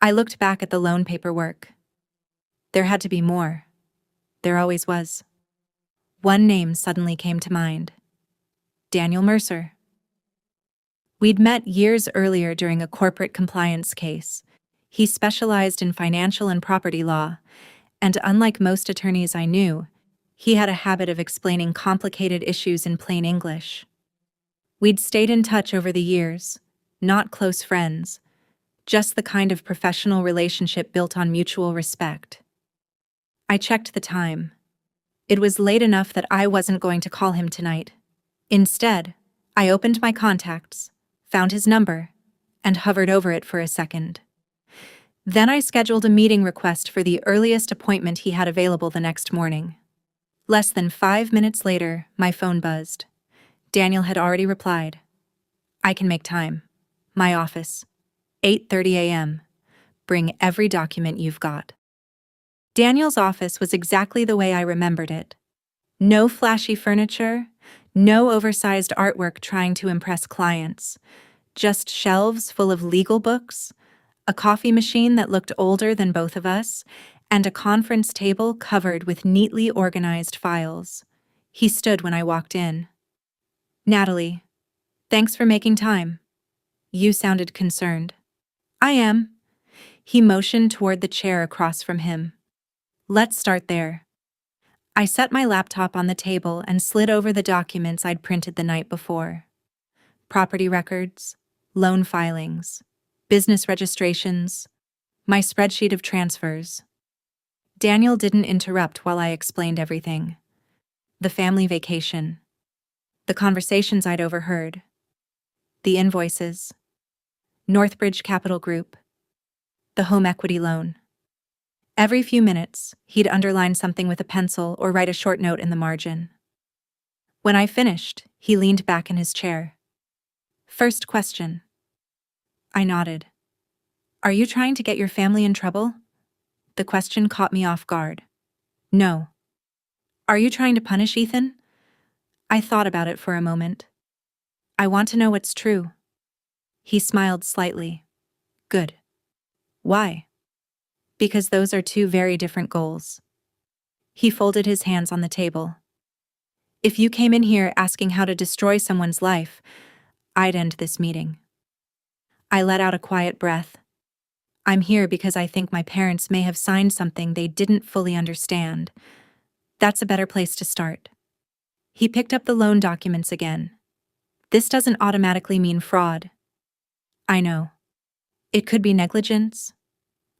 A: I looked back at the loan paperwork. There had to be more. There always was. One name suddenly came to mind. Daniel Mercer. We'd met years earlier during a corporate compliance case. He specialized in financial and property law, and unlike most attorneys I knew, he had a habit of explaining complicated issues in plain English. We'd stayed in touch over the years, not close friends, just the kind of professional relationship built on mutual respect. I checked the time. It was late enough that I wasn't going to call him tonight. Instead, I opened my contacts, found his number, and hovered over it for a second. Then I scheduled a meeting request for the earliest appointment he had available the next morning. Less than 5 minutes later, my phone buzzed. Daniel had already replied. I can make time. My office. 8:30 a.m. Bring every document you've got. Daniel's office was exactly the way I remembered it. No flashy furniture, no oversized artwork trying to impress clients, just shelves full of legal books, a coffee machine that looked older than both of us, and a conference table covered with neatly organized files. He stood when I walked in. Natalie, thanks for making time. You sounded concerned. I am. He motioned toward the chair across from him. Let's start there. I set my laptop on the table and slid over the documents I'd printed the night before. Property records, loan filings, business registrations, my spreadsheet of transfers. Daniel didn't interrupt while I explained everything. The family vacation, the conversations I'd overheard, the invoices, Northbridge Capital Group, the home equity loan. Every few minutes, he'd underline something with a pencil or write a short note in the margin. When I finished, he leaned back in his chair. First question. I nodded. Are you trying to get your family in trouble? The question caught me off guard. No. Are you trying to punish Ethan? I thought about it for a moment. I want to know what's true. He smiled slightly. Good. Why? Because those are two very different goals. He folded his hands on the table. If you came in here asking how to destroy someone's life, I'd end this meeting. I let out a quiet breath. I'm here because I think my parents may have signed something they didn't fully understand. That's a better place to start. He picked up the loan documents again. This doesn't automatically mean fraud. I know. It could be negligence.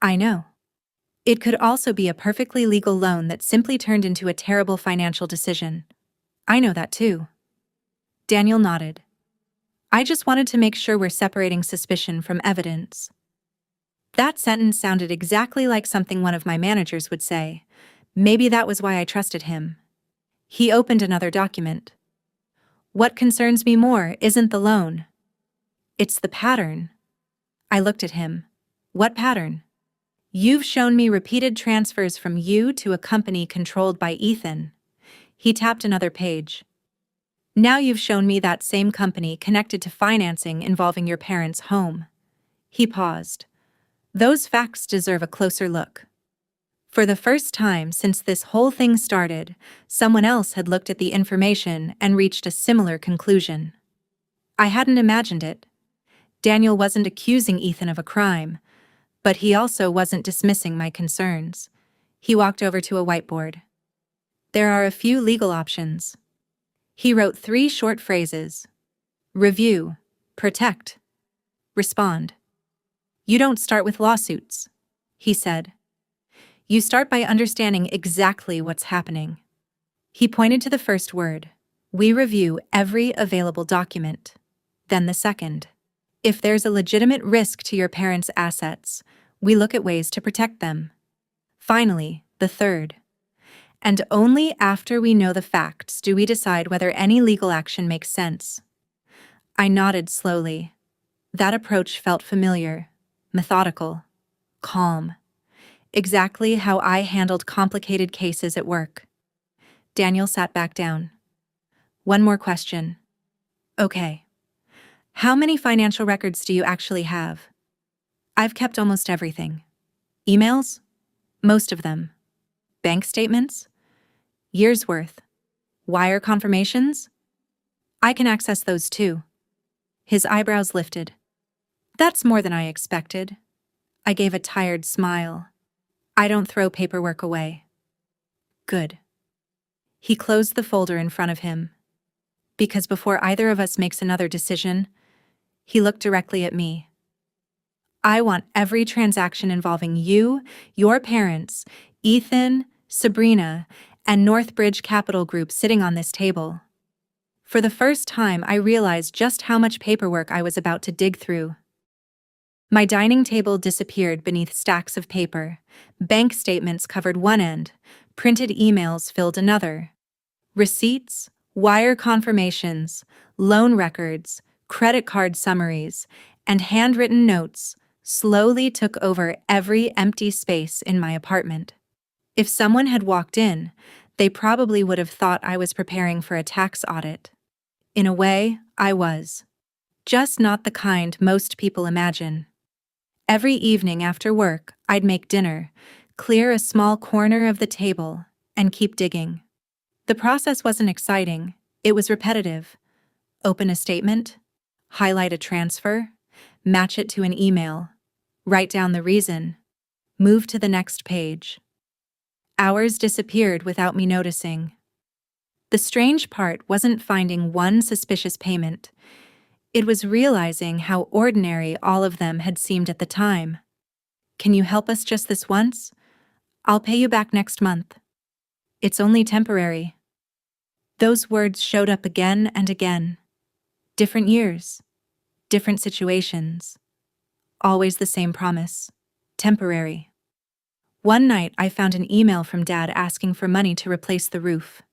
A: I know. It could also be a perfectly legal loan that simply turned into a terrible financial decision. I know that too. Daniel nodded. I just wanted to make sure we're separating suspicion from evidence. That sentence sounded exactly like something one of my managers would say. Maybe that was why I trusted him. He opened another document. What concerns me more isn't the loan. It's the pattern. I looked at him. What pattern? You've shown me repeated transfers from you to a company controlled by Ethan. He tapped another page. Now you've shown me that same company connected to financing involving your parents' home. He paused. Those facts deserve a closer look. For the first time since this whole thing started, someone else had looked at the information and reached a similar conclusion. I hadn't imagined it. Daniel wasn't accusing Ethan of a crime, but he also wasn't dismissing my concerns. He walked over to a whiteboard. There are a few legal options. He wrote 3 short phrases. Review, protect, respond. You don't start with lawsuits, he said. You start by understanding exactly what's happening. He pointed to the first word. We review every available document. Then the second. If there's a legitimate risk to your parents' assets, we look at ways to protect them. Finally, the third. And only after we know the facts do we decide whether any legal action makes sense. I nodded slowly. That approach felt familiar, methodical, calm. Exactly how I handled complicated cases at work. Daniel sat back down. One more question. Okay. How many financial records do you actually have? I've kept almost everything. Emails? Most of them. Bank statements? Years' worth. Wire confirmations? I can access those too. His eyebrows lifted. That's more than I expected. I gave a tired smile. I don't throw paperwork away. Good. He closed the folder in front of him. Because before either of us makes another decision, he looked directly at me. I want every transaction involving you, your parents, Ethan, Sabrina, and Northbridge Capital Group sitting on this table. For the first time, I realized just how much paperwork I was about to dig through. My dining table disappeared beneath stacks of paper. Bank statements covered one end, printed emails filled another. Receipts, wire confirmations, loan records, credit card summaries, and handwritten notes slowly took over every empty space in my apartment. If someone had walked in, they probably would have thought I was preparing for a tax audit. In a way, I was. Just not the kind most people imagine. Every evening after work, I'd make dinner, clear a small corner of the table, and keep digging. The process wasn't exciting, it was repetitive. Open a statement, highlight a transfer, match it to an email, write down the reason, move to the next page. Hours disappeared without me noticing. The strange part wasn't finding one suspicious payment. It was realizing how ordinary all of them had seemed at the time. "Can you help us just this once? I'll pay you back next month. It's only temporary." Those words showed up again and again. Different years, different situations. Always the same promise. Temporary. One night, I found an email from Dad asking for money to replace the roof.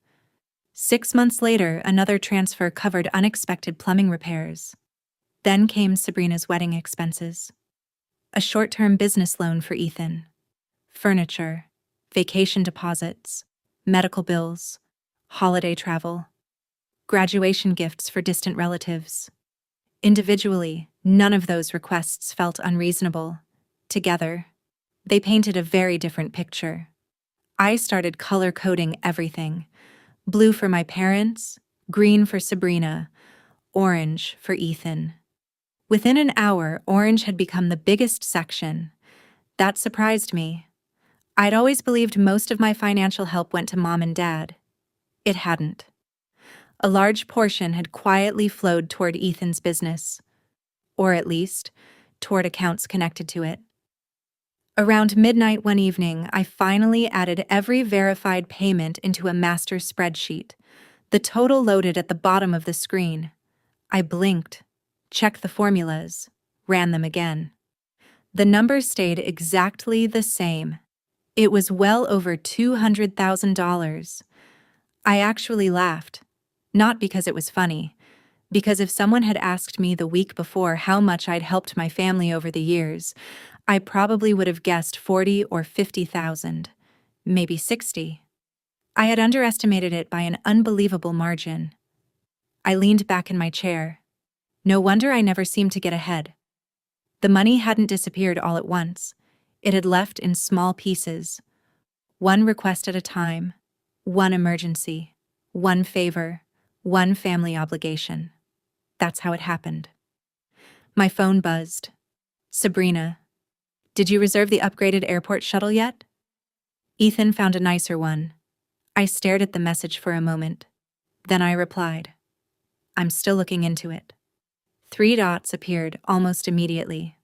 A: 6 months later, another transfer covered unexpected plumbing repairs. Then came Sabrina's wedding expenses. A short-term business loan for Ethan. Furniture, vacation deposits, medical bills, holiday travel, graduation gifts for distant relatives. Individually, none of those requests felt unreasonable. Together, they painted a very different picture. I started color-coding everything. Blue for my parents, green for Sabrina, orange for Ethan. Within an hour, orange had become the biggest section. That surprised me. I'd always believed most of my financial help went to Mom and Dad. It hadn't. A large portion had quietly flowed toward Ethan's business, or at least, toward accounts connected to it. Around midnight one evening, I finally added every verified payment into a master spreadsheet. The total loaded at the bottom of the screen. I blinked, checked the formulas, ran them again. The numbers stayed exactly the same. It was well over $200,000. I actually laughed, not because it was funny, because if someone had asked me the week before how much I'd helped my family over the years, I probably would have guessed 40 or 50,000, maybe 60. I had underestimated it by an unbelievable margin. I leaned back in my chair. No wonder I never seemed to get ahead. The money hadn't disappeared all at once. It had left in small pieces. One request at a time, one emergency, one favor, one family obligation. That's how it happened. My phone buzzed. "Sabrina, did you reserve the upgraded airport shuttle yet?" Ethan found a nicer one. I stared at the message for a moment. Then I replied, "I'm still looking into it." 3 dots appeared almost immediately,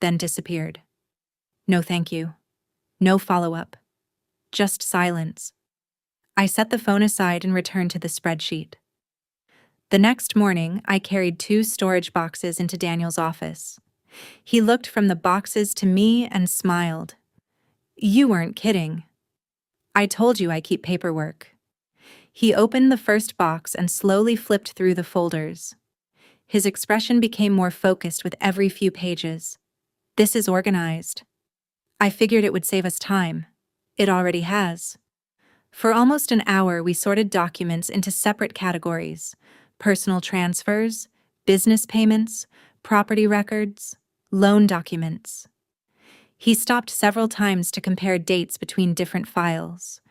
A: then disappeared. No thank you. No follow-up. Just silence. I set the phone aside and returned to the spreadsheet. The next morning, I carried 2 storage boxes into Daniel's office. He looked from the boxes to me and smiled. "You weren't kidding. I told you I keep paperwork." He opened the first box and slowly flipped through the folders. His expression became more focused with every few pages. "This is organized. I figured it would save us time. It already has." For almost an hour, we sorted documents into separate categories: personal transfers, business payments, property records, loan documents. He stopped several times to compare dates between different files.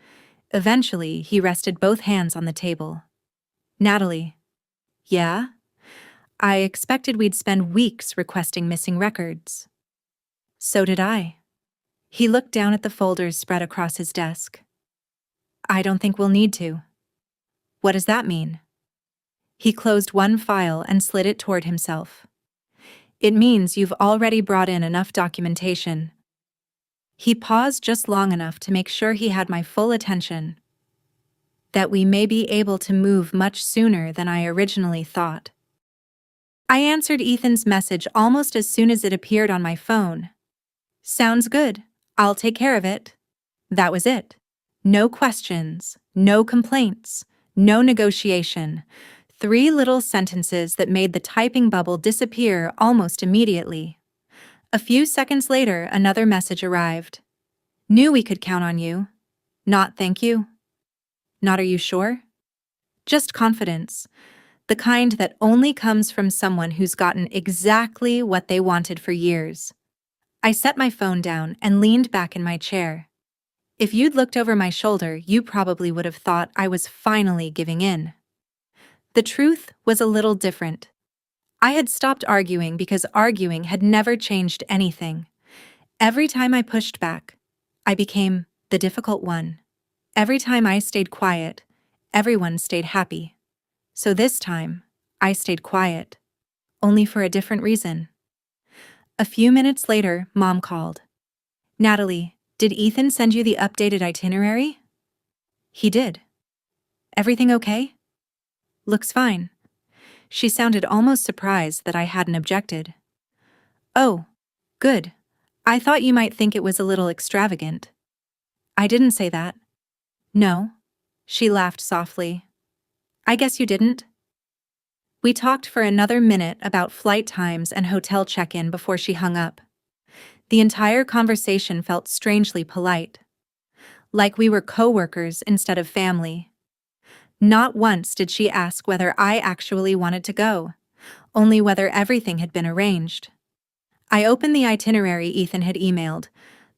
A: Eventually, he rested both hands on the table. "Natalie." "Yeah?" "I expected we'd spend weeks requesting missing records." "So did I." He looked down at the folders spread across his desk. "I don't think we'll need to." "What does that mean?" He closed one file and slid it toward himself. "It means you've already brought in enough documentation." He paused just long enough to make sure he had my full attention. that we may be able to move much sooner than I originally thought. I answered Ethan's message almost as soon as it appeared on my phone. Sounds good. I'll take care of it. That was it. No questions, no complaints, no negotiation. 3 little sentences that made the typing bubble disappear almost immediately. A few seconds later, another message arrived. Knew we could count on you. Not thank you. Not are you sure? Just confidence. The kind that only comes from someone who's gotten exactly what they wanted for years. I set my phone down and leaned back in my chair. If you'd looked over my shoulder, you probably would have thought I was finally giving in. The truth was a little different. I had stopped arguing because arguing had never changed anything. Every time I pushed back, I became the difficult one. Every time I stayed quiet, everyone stayed happy. So this time, I stayed quiet, only for a different reason. A few minutes later, Mom called. Natalie, did Ethan send you the updated itinerary? He did. Everything okay? Looks fine. She sounded almost surprised that I hadn't objected. Oh, good. I thought you might think it was a little extravagant. I didn't say that. No. She laughed softly. I guess you didn't. We talked for another minute about flight times and hotel check-in before she hung up. The entire conversation felt strangely polite. Like we were co-workers instead of family. Not once did she ask whether I actually wanted to go, only whether everything had been arranged. I opened the itinerary Ethan had emailed.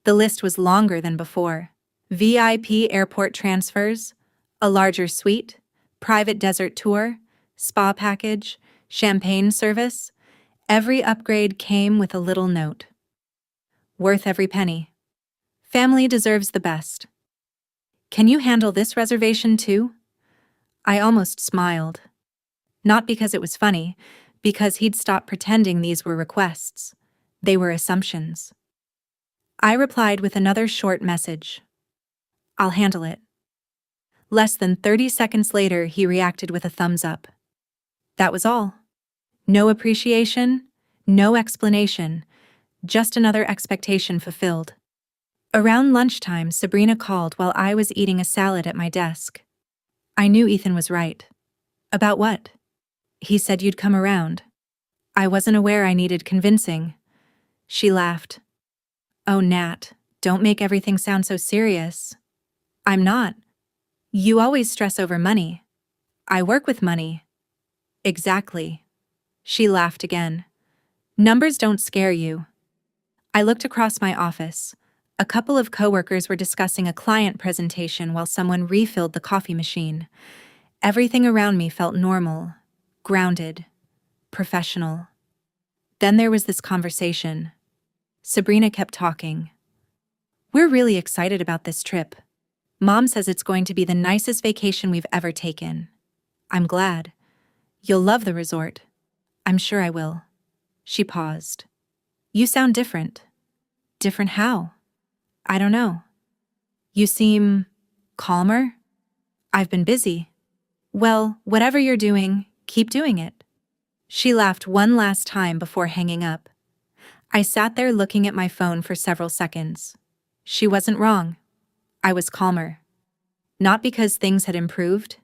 A: The list was longer than before. VIP airport transfers, a larger suite, private desert tour, spa package, champagne service. Every upgrade came with a little note. Worth every penny. Family deserves the best. Can you handle this reservation too? I almost smiled. Not because it was funny, because he'd stopped pretending these were requests. They were assumptions. I replied with another short message. I'll handle it. Less than 30 seconds later, he reacted with a thumbs up. That was all. No appreciation, no explanation, just another expectation fulfilled. Around lunchtime, Sabrina called while I was eating a salad at my desk. I knew Ethan was right. About what? He said you'd come around. I wasn't aware I needed convincing. She laughed. Oh, Nat, don't make everything sound so serious. I'm not. You always stress over money. I work with money. Exactly. She laughed again. Numbers don't scare you. I looked across my office. A couple of coworkers were discussing a client presentation while someone refilled the coffee machine. Everything around me felt normal, grounded, professional. Then there was this conversation. Sabrina kept talking. We're really excited about this trip. Mom says it's going to be the nicest vacation we've ever taken. I'm glad. You'll love the resort. I'm sure I will. She paused. You sound different. Different how? I don't know. You seem calmer? I've been busy. Well, whatever you're doing, keep doing it. She laughed one last time before hanging up. I sat there looking at my phone for several seconds. She wasn't wrong. I was calmer. Not because things had improved,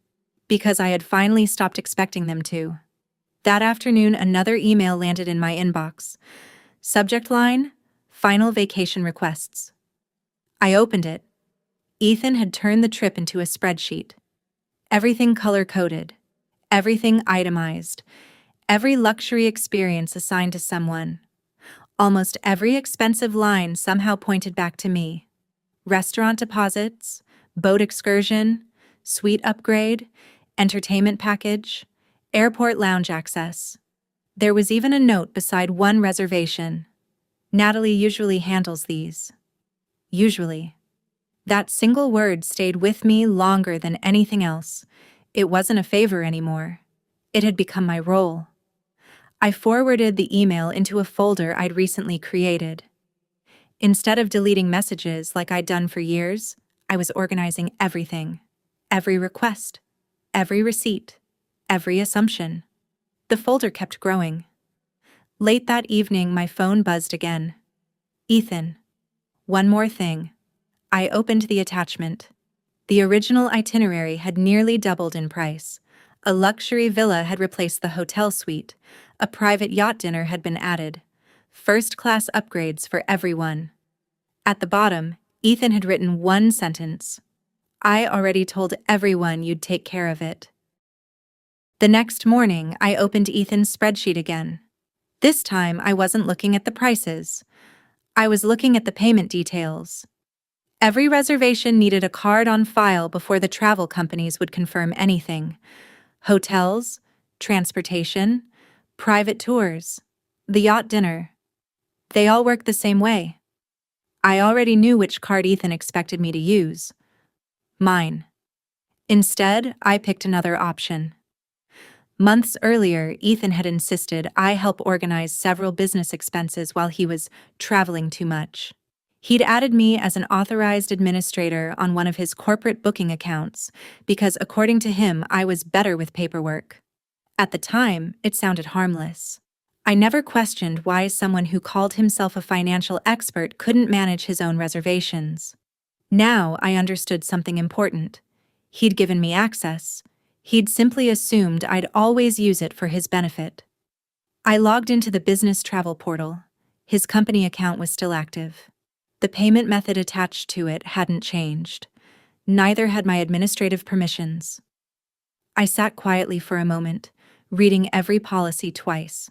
A: because I had finally stopped expecting them to. That afternoon, another email landed in my inbox. Subject line, final vacation requests. I opened it. Ethan had turned the trip into a spreadsheet. Everything color-coded, everything itemized, every luxury experience assigned to someone. Almost every expensive line somehow pointed back to me. Restaurant deposits, boat excursion, suite upgrade, entertainment package, airport lounge access. There was even a note beside one reservation. Natalie usually handles these. Usually. That single word stayed with me longer than anything else. It wasn't a favor anymore. It had become my role. I forwarded the email into a folder I'd recently created. Instead of deleting messages like I'd done for years, I was organizing everything. Every request, every receipt, every assumption. The folder kept growing. Late that evening, my phone buzzed again. Ethan. One more thing. I opened the attachment. The original itinerary had nearly doubled in price. A luxury villa had replaced the hotel suite. A private yacht dinner had been added. First-class upgrades for everyone. At the bottom, Ethan had written one sentence. I already told everyone you'd take care of it. The next morning, I opened Ethan's spreadsheet again. This time, I wasn't looking at the prices. I was looking at the payment details. Every reservation needed a card on file before the travel companies would confirm anything. Hotels, transportation, private tours, the yacht dinner. They all work the same way. I already knew which card Ethan expected me to use. Mine. Instead, I picked another option. Months earlier, Ethan had insisted I help organize several business expenses while he was traveling too much. He'd added me as an authorized administrator on one of his corporate booking accounts because, according to him, I was better with paperwork. At the time, it sounded harmless. I never questioned why someone who called himself a financial expert couldn't manage his own reservations. Now I understood something important. He'd given me access. He'd simply assumed I'd always use it for his benefit. I logged into the business travel portal. His company account was still active. The payment method attached to it hadn't changed. Neither had my administrative permissions. I sat quietly for a moment, reading every policy twice.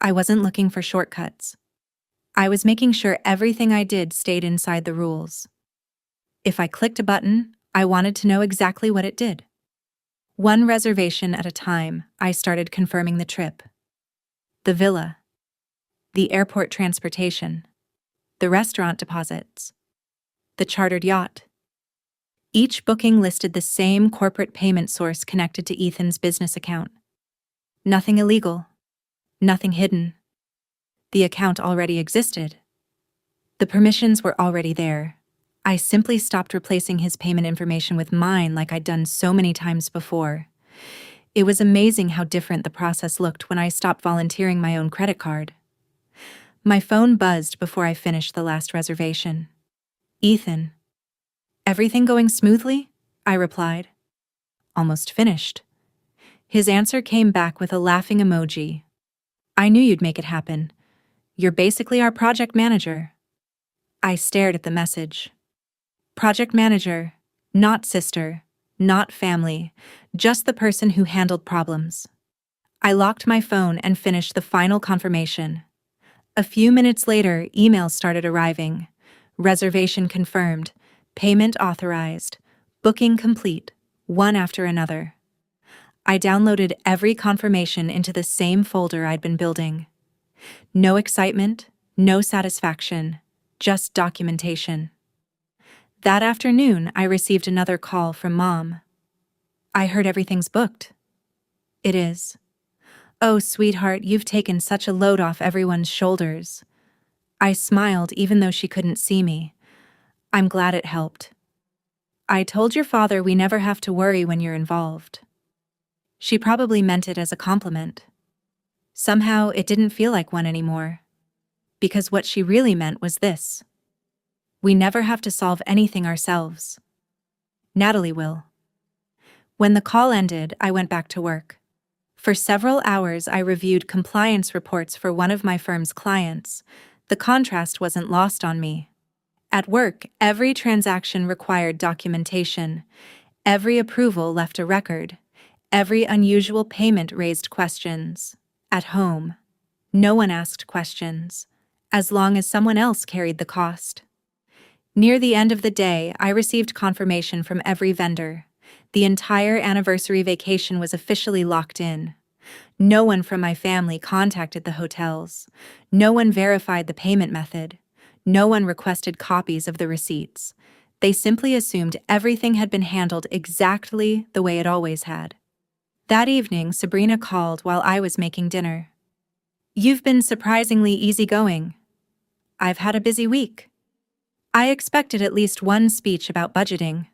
A: I wasn't looking for shortcuts. I was making sure everything I did stayed inside the rules. If I clicked a button, I wanted to know exactly what it did. One reservation at a time, I started confirming the trip. The villa. The airport transportation. The restaurant deposits. The chartered yacht. Each booking listed the same corporate payment source connected to Ethan's business account. Nothing illegal. Nothing hidden. The account already existed. The permissions were already there. I simply stopped replacing his payment information with mine like I'd done so many times before. It was amazing how different the process looked when I stopped volunteering my own credit card. My phone buzzed before I finished the last reservation. Ethan. Everything going smoothly? I replied. Almost finished. His answer came back with a laughing emoji. I knew you'd make it happen. You're basically our project manager. I stared at the message. Project manager, not sister, not family, just the person who handled problems. I locked my phone and finished the final confirmation. A few minutes later, emails started arriving. Reservation confirmed, payment authorized, booking complete, one after another. I downloaded every confirmation into the same folder I'd been building. No excitement, no satisfaction, just documentation. That afternoon, I received another call from Mom. I heard everything's booked. It is. Oh, sweetheart, you've taken such a load off everyone's shoulders. I smiled even though she couldn't see me. I'm glad it helped. I told your father we never have to worry when you're involved. She probably meant it as a compliment. Somehow, it didn't feel like one anymore. Because what she really meant was this. We never have to solve anything ourselves. Natalie will. When the call ended, I went back to work. For several hours, I reviewed compliance reports for one of my firm's clients. The contrast wasn't lost on me. At work, every transaction required documentation. Every approval left a record. Every unusual payment raised questions. At home, no one asked questions, as long as someone else carried the cost. Near the end of the day, I received confirmation from every vendor. The entire anniversary vacation was officially locked in. No one from my family contacted the hotels. No one verified the payment method. No one requested copies of the receipts. They simply assumed everything had been handled exactly the way it always had. That evening, Sabrina called while I was making dinner. You've been surprisingly easygoing. I've had a busy week. I expected at least one speech about budgeting.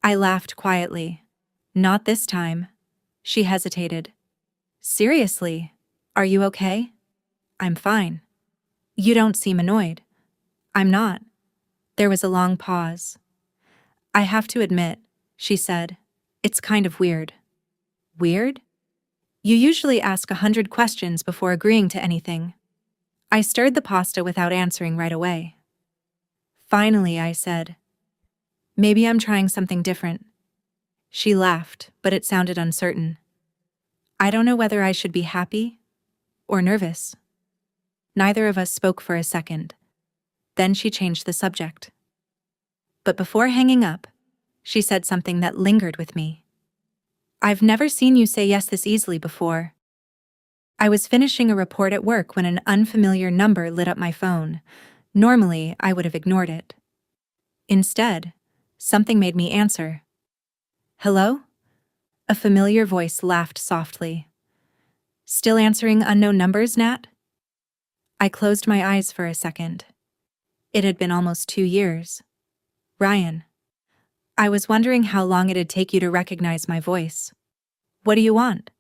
A: I laughed quietly. Not this time. She hesitated. Seriously, are you okay? I'm fine. You don't seem annoyed. I'm not. There was a long pause. I have to admit, she said, it's kind of weird. Weird? You usually ask 100 questions before agreeing to anything. I stirred the pasta without answering right away. Finally, I said, maybe I'm trying something different. She laughed, but it sounded uncertain. I don't know whether I should be happy or nervous. Neither of us spoke for a second. Then she changed the subject. But before hanging up, she said something that lingered with me. I've never seen you say yes this easily before. I was finishing a report at work when an unfamiliar number lit up my phone. Normally, I would have ignored it. Instead, something made me answer. Hello? A familiar voice laughed softly. Still answering unknown numbers, Nat? I closed my eyes for a second. It had been almost 2 years. Ryan. I was wondering how long it'd take you to recognize my voice. What do you want?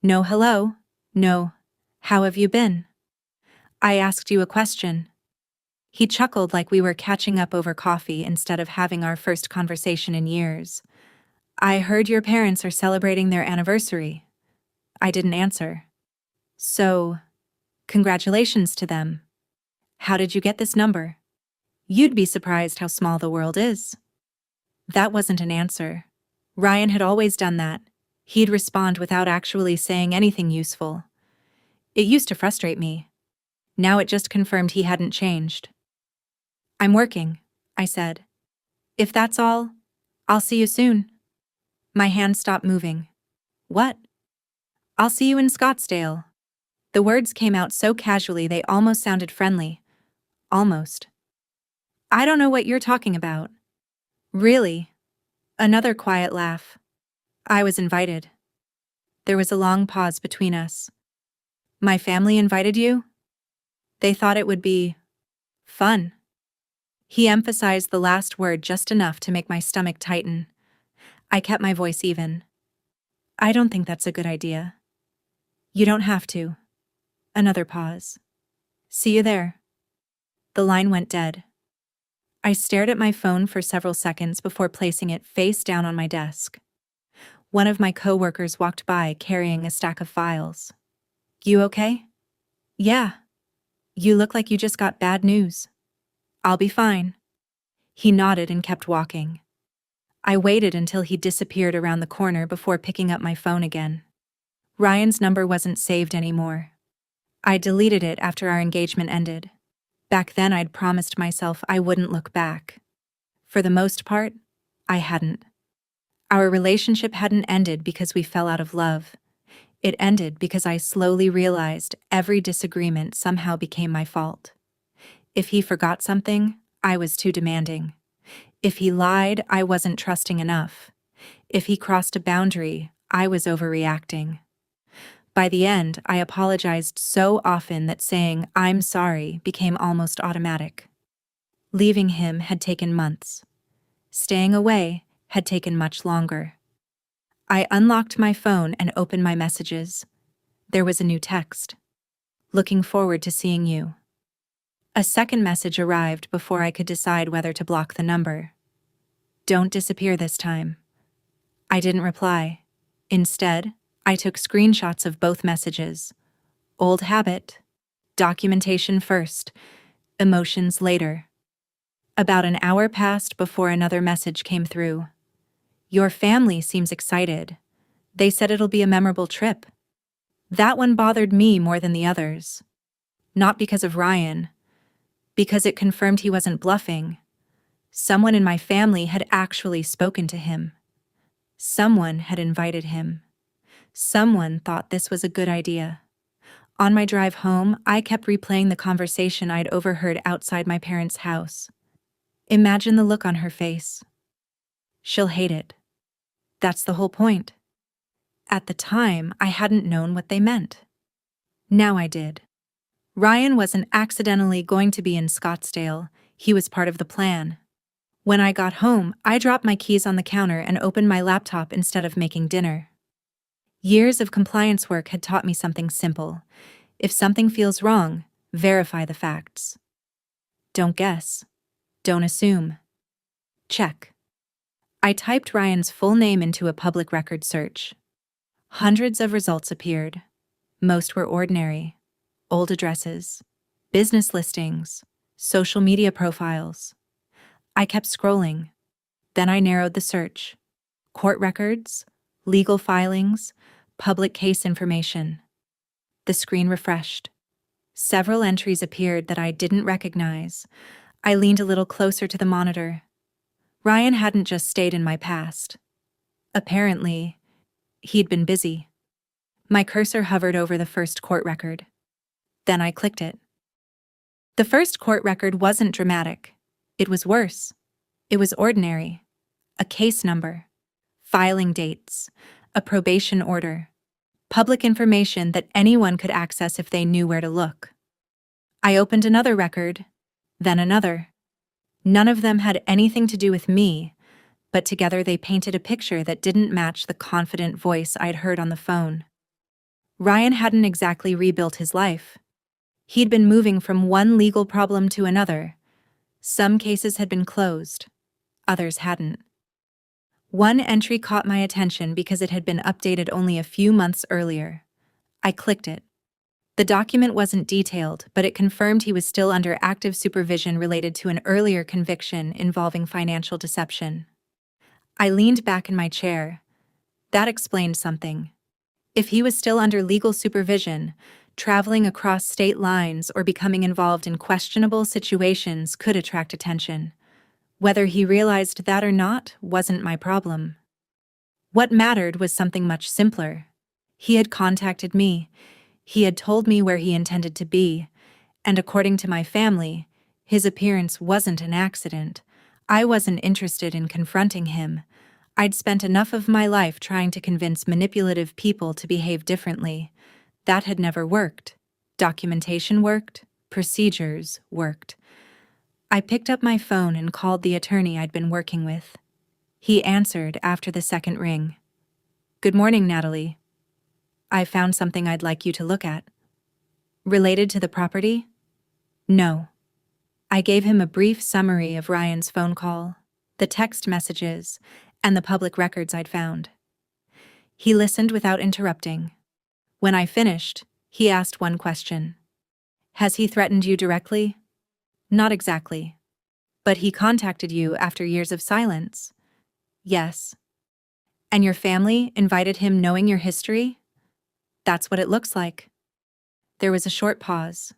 A: No hello. No. How have you been? I asked you a question. He chuckled like we were catching up over coffee instead of having our first conversation in years. I heard your parents are celebrating their anniversary. I didn't answer. So, congratulations to them. How did you get this number? You'd be surprised how small the world is. That wasn't an answer. Ryan had always done that. He'd respond without actually saying anything useful. It used to frustrate me. Now it just confirmed he hadn't changed. I'm working, I said. If that's all, I'll see you soon. My hand stopped moving. What? I'll see you in Scottsdale. The words came out so casually they almost sounded friendly. Almost. I don't know what you're talking about. Really? Another quiet laugh. I was invited. There was a long pause between us. My family invited you? They thought it would be fun. He emphasized the last word just enough to make my stomach tighten. I kept my voice even. I don't think that's a good idea. You don't have to. Another pause. See you there. The line went dead. I stared at my phone for several seconds before placing it face down on my desk. One of my coworkers walked by carrying a stack of files. You okay? Yeah. You look like you just got bad news. I'll be fine. He nodded and kept walking. I waited until he disappeared around the corner before picking up my phone again. Ryan's number wasn't saved anymore. I deleted it after our engagement ended. Back then I'd promised myself I wouldn't look back. For the most part, I hadn't. Our relationship hadn't ended because we fell out of love. It ended because I slowly realized every disagreement somehow became my fault. If he forgot something, I was too demanding. If he lied, I wasn't trusting enough. If he crossed a boundary, I was overreacting. By the end, I apologized so often that saying "I'm sorry" became almost automatic. Leaving him had taken months. Staying away had taken much longer. I unlocked my phone and opened my messages. There was a new text. Looking forward to seeing you. A second message arrived before I could decide whether to block the number. Don't disappear this time. I didn't reply. Instead, I took screenshots of both messages. Old habit. Documentation first. Emotions later. About an hour passed before another message came through. Your family seems excited. They said it'll be a memorable trip. That one bothered me more than the others. Not because of Ryan. Because it confirmed he wasn't bluffing. Someone in my family had actually spoken to him. Someone had invited him. Someone thought this was a good idea. On my drive home, I kept replaying the conversation I'd overheard outside my parents' house. Imagine the look on her face. She'll hate it. That's the whole point. At the time, I hadn't known what they meant. Now I did. Ryan wasn't accidentally going to be in Scottsdale. He was part of the plan. When I got home, I dropped my keys on the counter and opened my laptop instead of making dinner. Years of compliance work had taught me something simple. If something feels wrong, verify the facts. Don't guess. Don't assume. Check. I typed Ryan's full name into a public record search. Hundreds of results appeared. Most were ordinary. Old addresses, business listings, social media profiles. I kept scrolling. Then I narrowed the search. Court records, legal filings, public case information. The screen refreshed. Several entries appeared that I didn't recognize. I leaned a little closer to the monitor. Ryan hadn't just stayed in my past. Apparently, he'd been busy. My cursor hovered over the first court record. Then I clicked it. The first court record wasn't dramatic. It was worse. It was ordinary. A case number, filing dates, a probation order, public information that anyone could access if they knew where to look. I opened another record, then another. None of them had anything to do with me, but together they painted a picture that didn't match the confident voice I'd heard on the phone. Ryan hadn't exactly rebuilt his life. He'd been moving from one legal problem to another. Some cases had been closed, others hadn't. One entry caught my attention because it had been updated only a few months earlier. I clicked it. The document wasn't detailed, but it confirmed he was still under active supervision related to an earlier conviction involving financial deception. I leaned back in my chair. That explained something. If he was still under legal supervision, traveling across state lines or becoming involved in questionable situations could attract attention. Whether he realized that or not wasn't my problem. What mattered was something much simpler. He had contacted me. He had told me where he intended to be, and according to my family, his appearance wasn't an accident. I wasn't interested in confronting him. I'd spent enough of my life trying to convince manipulative people to behave differently. That had never worked. Documentation worked. Procedures worked. I picked up my phone and called the attorney I'd been working with. He answered after the second ring. "Good morning, Natalie. I found something I'd like you to look at." "Related to the property?" "No." I gave him a brief summary of Ryan's phone call, the text messages, and the public records I'd found. He listened without interrupting. When I finished, he asked one question. "Has he threatened you directly?" "Not exactly." "But he contacted you after years of silence?" "Yes." "And your family invited him knowing your history?" "That's what it looks like." There was a short pause.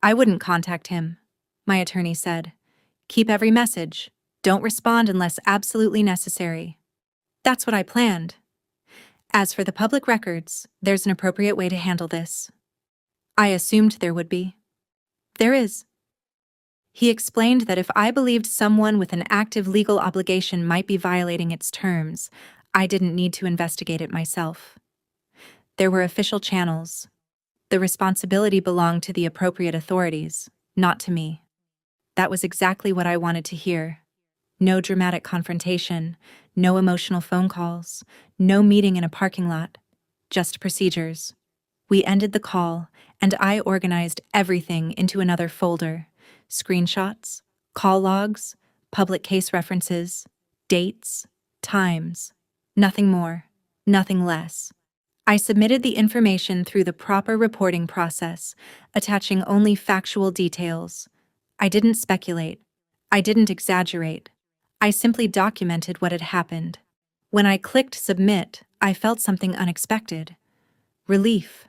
A: "I wouldn't contact him," my attorney said. "Keep every message. Don't respond unless absolutely necessary." That's what I planned. As for the public records, there's an appropriate way to handle this. I assumed there would be. There is. He explained that if I believed someone with an active legal obligation might be violating its terms, I didn't need to investigate it myself. There were official channels. The responsibility belonged to the appropriate authorities, not to me. That was exactly what I wanted to hear. No dramatic confrontation, no emotional phone calls, no meeting in a parking lot, just procedures. We ended the call, and I organized everything into another folder. Screenshots, call logs, public case references, dates, times. Nothing more, nothing less. I submitted the information through the proper reporting process, attaching only factual details. I didn't speculate. I didn't exaggerate. I simply documented what had happened. When I clicked submit, I felt something unexpected. Relief.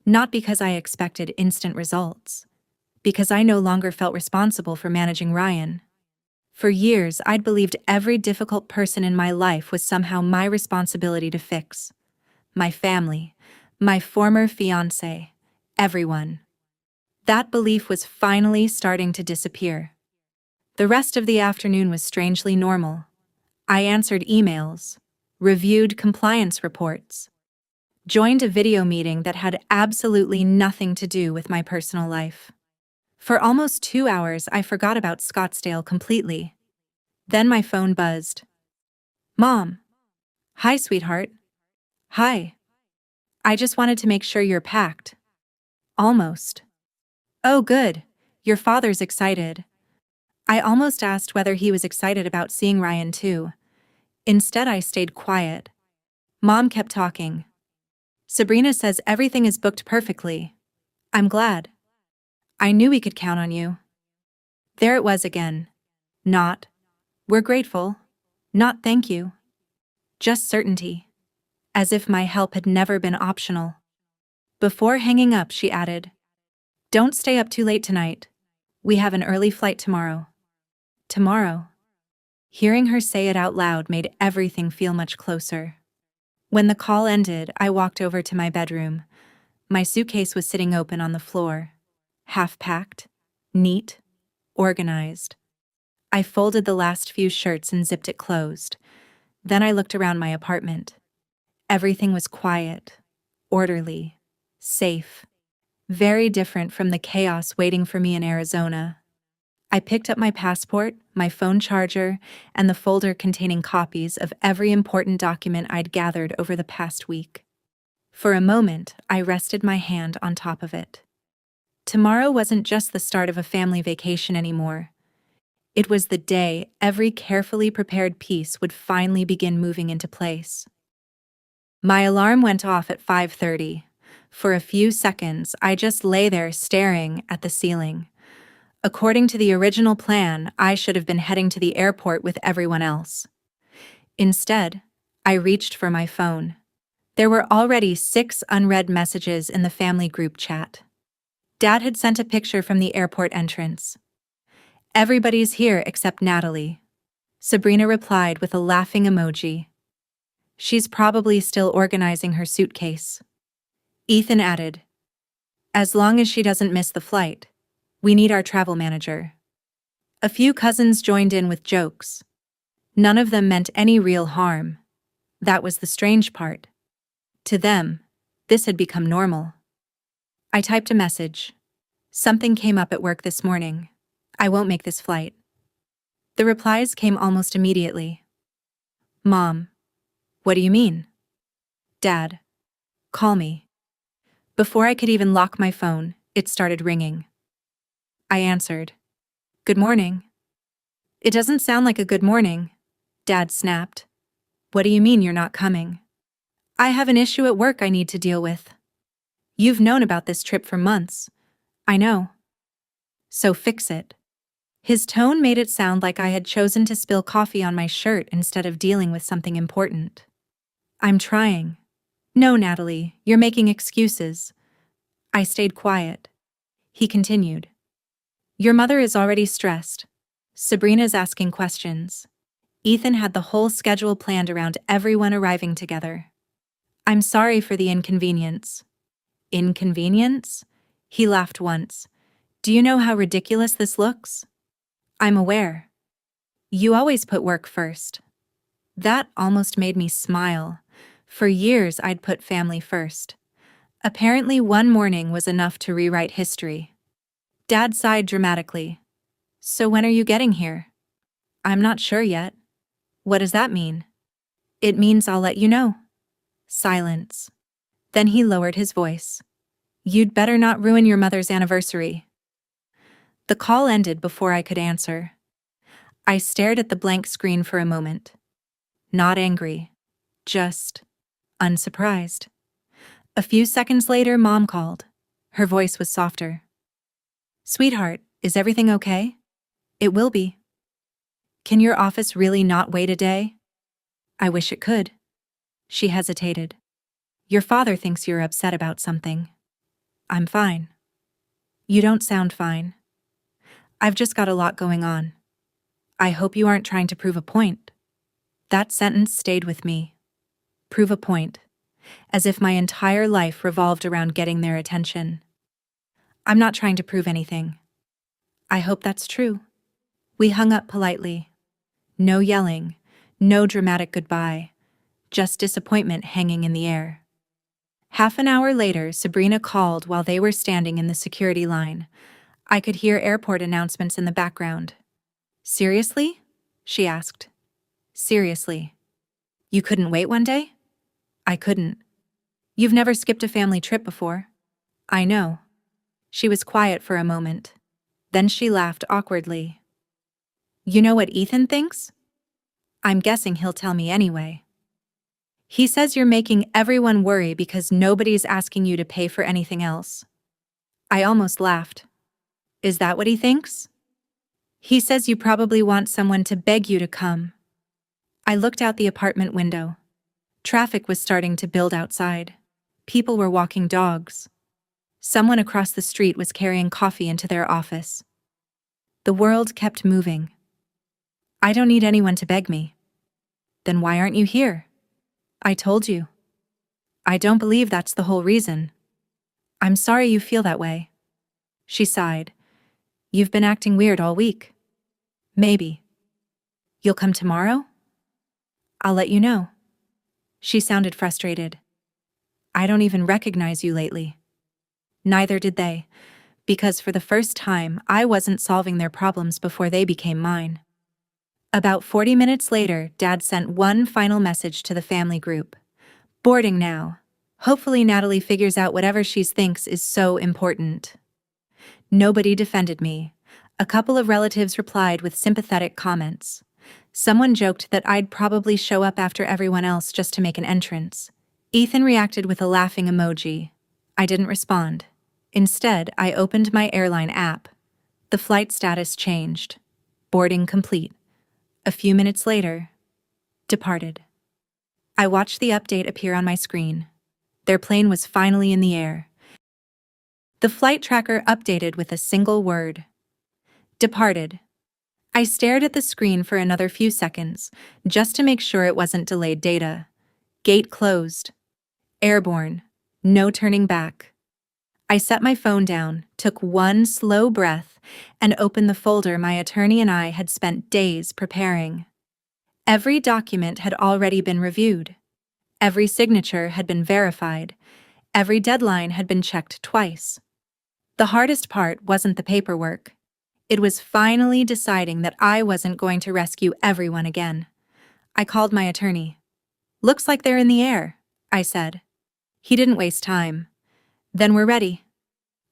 A: Not because I expected instant results. Because I no longer felt responsible for managing Ryan. For years, I'd believed every difficult person in my life was somehow my responsibility to fix. My family, my former fiancé, everyone. That belief was finally starting to disappear. The rest of the afternoon was strangely normal. I answered emails, reviewed compliance reports, joined a video meeting that had absolutely nothing to do with my personal life. For almost 2 hours, I forgot about Scottsdale completely. Then my phone buzzed. Mom. Hi, sweetheart. Hi. I just wanted to make sure you're packed. Almost. Oh, good. Your father's excited. I almost asked whether he was excited about seeing Ryan too. Instead, I stayed quiet. Mom kept talking. Sabrina says everything is booked perfectly. I'm glad. I knew we could count on you. There it was again. Not, we're grateful. Not thank you. Just certainty. As if my help had never been optional. Before hanging up, she added, Don't stay up too late tonight. We have an early flight tomorrow. Tomorrow. Hearing her say it out loud made everything feel much closer. When the call ended, I walked over to my bedroom. My suitcase was sitting open on the floor. Half-packed, neat, organized. I folded the last few shirts and zipped it closed. Then I looked around my apartment. Everything was quiet, orderly, safe. Very different from the chaos waiting for me in Arizona. I picked up my passport, my phone charger, and the folder containing copies of every important document I'd gathered over the past week. For a moment, I rested my hand on top of it. Tomorrow wasn't just the start of a family vacation anymore. It was the day every carefully prepared piece would finally begin moving into place. My alarm went off at 5:30. For a few seconds, I just lay there staring at the ceiling. According to the original plan, I should have been heading to the airport with everyone else. Instead, I reached for my phone. There were already 6 unread messages in the family group chat. Dad had sent a picture from the airport entrance. Everybody's here except Natalie. Sabrina replied with a laughing emoji. She's probably still organizing her suitcase. Ethan added, As long as she doesn't miss the flight. We need our travel manager. A few cousins joined in with jokes. None of them meant any real harm. That was the strange part. To them, this had become normal. I typed a message. Something came up at work this morning. I won't make this flight. The replies came almost immediately. Mom. What do you mean? Dad. Call me. Before I could even lock my phone, it started ringing. I answered. Good morning. It doesn't sound like a good morning, Dad snapped. What do you mean you're not coming? I have an issue at work I need to deal with. You've known about this trip for months. I know. So fix it. His tone made it sound like I had chosen to spill coffee on my shirt instead of dealing with something important. I'm trying. No, Natalie, you're making excuses. I stayed quiet. He continued. Your mother is already stressed. Sabrina's asking questions. Ethan had the whole schedule planned around everyone arriving together. I'm sorry for the inconvenience. Inconvenience? He laughed once. Do you know how ridiculous this looks? I'm aware. You always put work first. That almost made me smile. For years I'd put family first. Apparently one morning was enough to rewrite history. Dad sighed dramatically. So when are you getting here? I'm not sure yet. What does that mean? It means I'll let you know. Silence. Then he lowered his voice. You'd better not ruin your mother's anniversary. The call ended before I could answer. I stared at the blank screen for a moment. Not angry. Just unsurprised. A few seconds later, Mom called. Her voice was softer. Sweetheart, is everything okay? It will be. Can your office really not wait a day? I wish it could. She hesitated. Your father thinks you're upset about something. I'm fine. You don't sound fine. I've just got a lot going on. I hope you aren't trying to prove a point. That sentence stayed with me. Prove a point. As if my entire life revolved around getting their attention. I'm not trying to prove anything. I hope that's true. We hung up politely. No yelling, no dramatic goodbye, just disappointment hanging in the air. Half an hour later, Sabrina called while they were standing in the security line. I could hear airport announcements in the background. Seriously? she asked. Seriously. You couldn't wait one day? I couldn't. You've never skipped a family trip before. I know. She was quiet for a moment. Then she laughed awkwardly. You know what Ethan thinks? I'm guessing he'll tell me anyway. He says you're making everyone worry because nobody's asking you to pay for anything else. I almost laughed. Is that what he thinks? He says you probably want someone to beg you to come. I looked out the apartment window. Traffic was starting to build outside. People were walking dogs. Someone across the street was carrying coffee into their office. The world kept moving. I don't need anyone to beg me. Then why aren't you here? I told you. I don't believe that's the whole reason. I'm sorry you feel that way. She sighed. You've been acting weird all week. Maybe. You'll come tomorrow? I'll let you know. She sounded frustrated. I don't even recognize you lately. Neither did they, because for the first time I wasn't solving their problems before they became mine. About 40 minutes later, Dad sent one final message to the family group. Boarding now. Hopefully Natalie figures out whatever she thinks is so important. Nobody defended me. A couple of relatives replied with sympathetic comments. Someone joked that I'd probably show up after everyone else just to make an entrance. Ethan reacted with a laughing emoji. I didn't respond. Instead, I opened my airline app. The flight status changed. Boarding complete. A few minutes later, departed. I watched the update appear on my screen. Their plane was finally in the air. The flight tracker updated with a single word. Departed. I stared at the screen for another few seconds, just to make sure it wasn't delayed data. Gate closed. Airborne. No turning back. I set my phone down, took one slow breath, and opened the folder my attorney and I had spent days preparing. Every document had already been reviewed. Every signature had been verified. Every deadline had been checked twice. The hardest part wasn't the paperwork. It was finally deciding that I wasn't going to rescue everyone again. I called my attorney. Looks like they're in the air, I said. He didn't waste time. Then we're ready.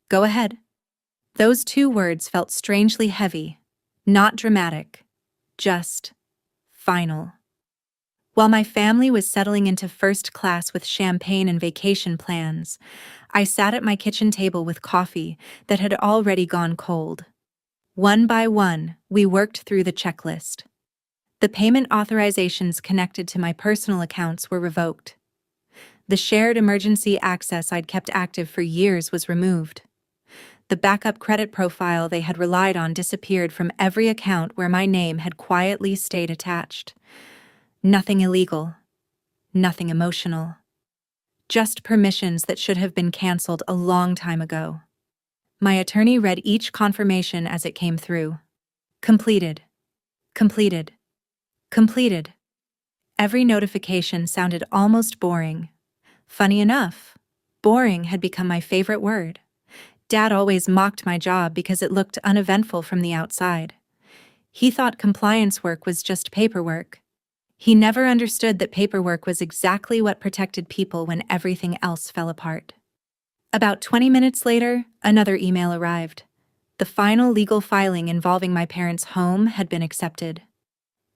A: Go ahead. Those two words felt strangely heavy, not dramatic, just final. While my family was settling into first class with champagne and vacation plans, I sat at my kitchen table with coffee that had already gone cold. One by one, we worked through the checklist. The payment authorizations connected to my personal accounts were revoked. The shared emergency access I'd kept active for years was removed. The backup credit profile they had relied on disappeared from every account where my name had quietly stayed attached. Nothing illegal. Nothing emotional. Just permissions that should have been canceled a long time ago. My attorney read each confirmation as it came through. Completed. Completed. Completed. Every notification sounded almost boring. Funny enough, boring had become my favorite word. Dad always mocked my job because it looked uneventful from the outside. He thought compliance work was just paperwork. He never understood that paperwork was exactly what protected people when everything else fell apart. About 20 minutes later, another email arrived. The final legal filing involving my parents' home had been accepted.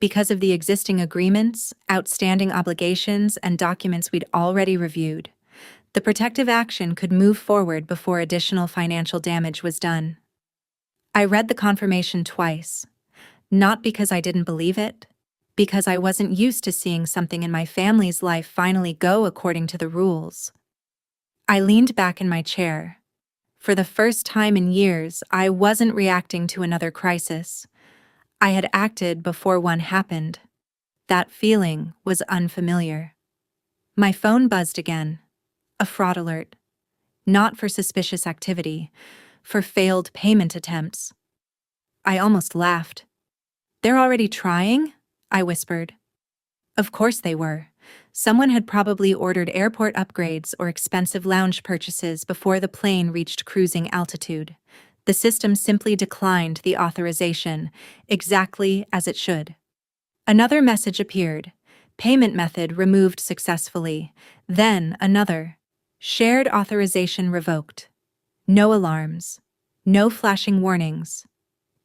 A: Because of the existing agreements, outstanding obligations, and documents we'd already reviewed, the protective action could move forward before additional financial damage was done. I read the confirmation twice, not because I didn't believe it, because I wasn't used to seeing something in my family's life finally go according to the rules. I leaned back in my chair. For the first time in years, I wasn't reacting to another crisis. I had acted before one happened. That feeling was unfamiliar. My phone buzzed again. A fraud alert. Not for suspicious activity, for failed payment attempts. I almost laughed. They're already trying? I whispered. Of course they were. Someone had probably ordered airport upgrades or expensive lounge purchases before the plane reached cruising altitude. The system simply declined the authorization, exactly as it should. Another message appeared. Payment method removed successfully. Then another. Shared authorization revoked. No alarms. No flashing warnings.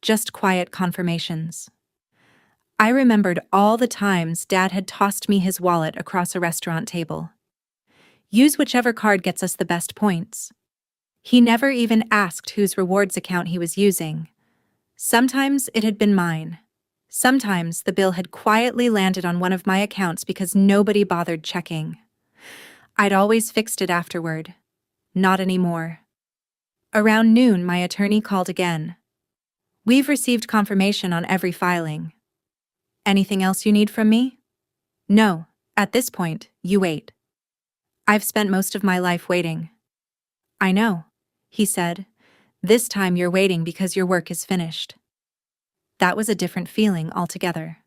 A: Just quiet confirmations. I remembered all the times Dad had tossed me his wallet across a restaurant table. Use whichever card gets us the best points. He never even asked whose rewards account he was using. Sometimes it had been mine. Sometimes the bill had quietly landed on one of my accounts because nobody bothered checking. I'd always fixed it afterward. Not anymore. Around noon, my attorney called again. We've received confirmation on every filing. Anything else you need from me? No, at this point, you wait. I've spent most of my life waiting. I know, he said. This time you're waiting because your work is finished. That was a different feeling altogether.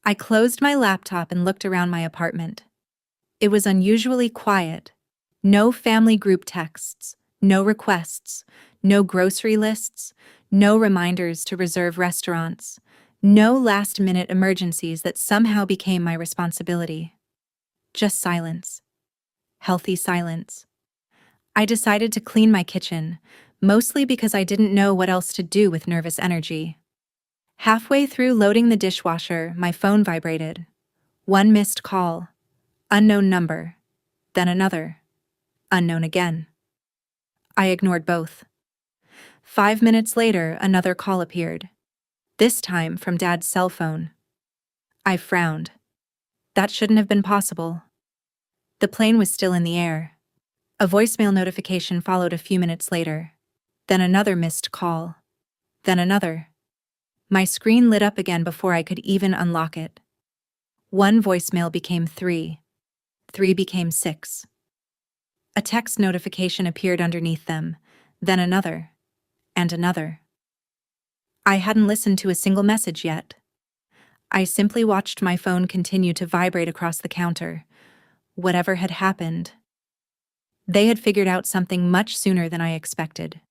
A: I closed my laptop and looked around my apartment. It was unusually quiet. No family group texts, no requests, no grocery lists, no reminders to reserve restaurants, no last-minute emergencies that somehow became my responsibility. Just silence. Healthy silence. I decided to clean my kitchen, mostly because I didn't know what else to do with nervous energy. Halfway through loading the dishwasher, my phone vibrated. One missed call. Unknown number. Then another. Unknown again. I ignored both. 5 minutes later, another call appeared. This time from Dad's cell phone. I frowned. That shouldn't have been possible. The plane was still in the air. A voicemail notification followed a few minutes later. Then another missed call. Then another. My screen lit up again before I could even unlock it. One voicemail became 3. 3 became 6. A text notification appeared underneath them, then another, and another. I hadn't listened to a single message yet. I simply watched my phone continue to vibrate across the counter. Whatever had happened. They had figured out something much sooner than I expected.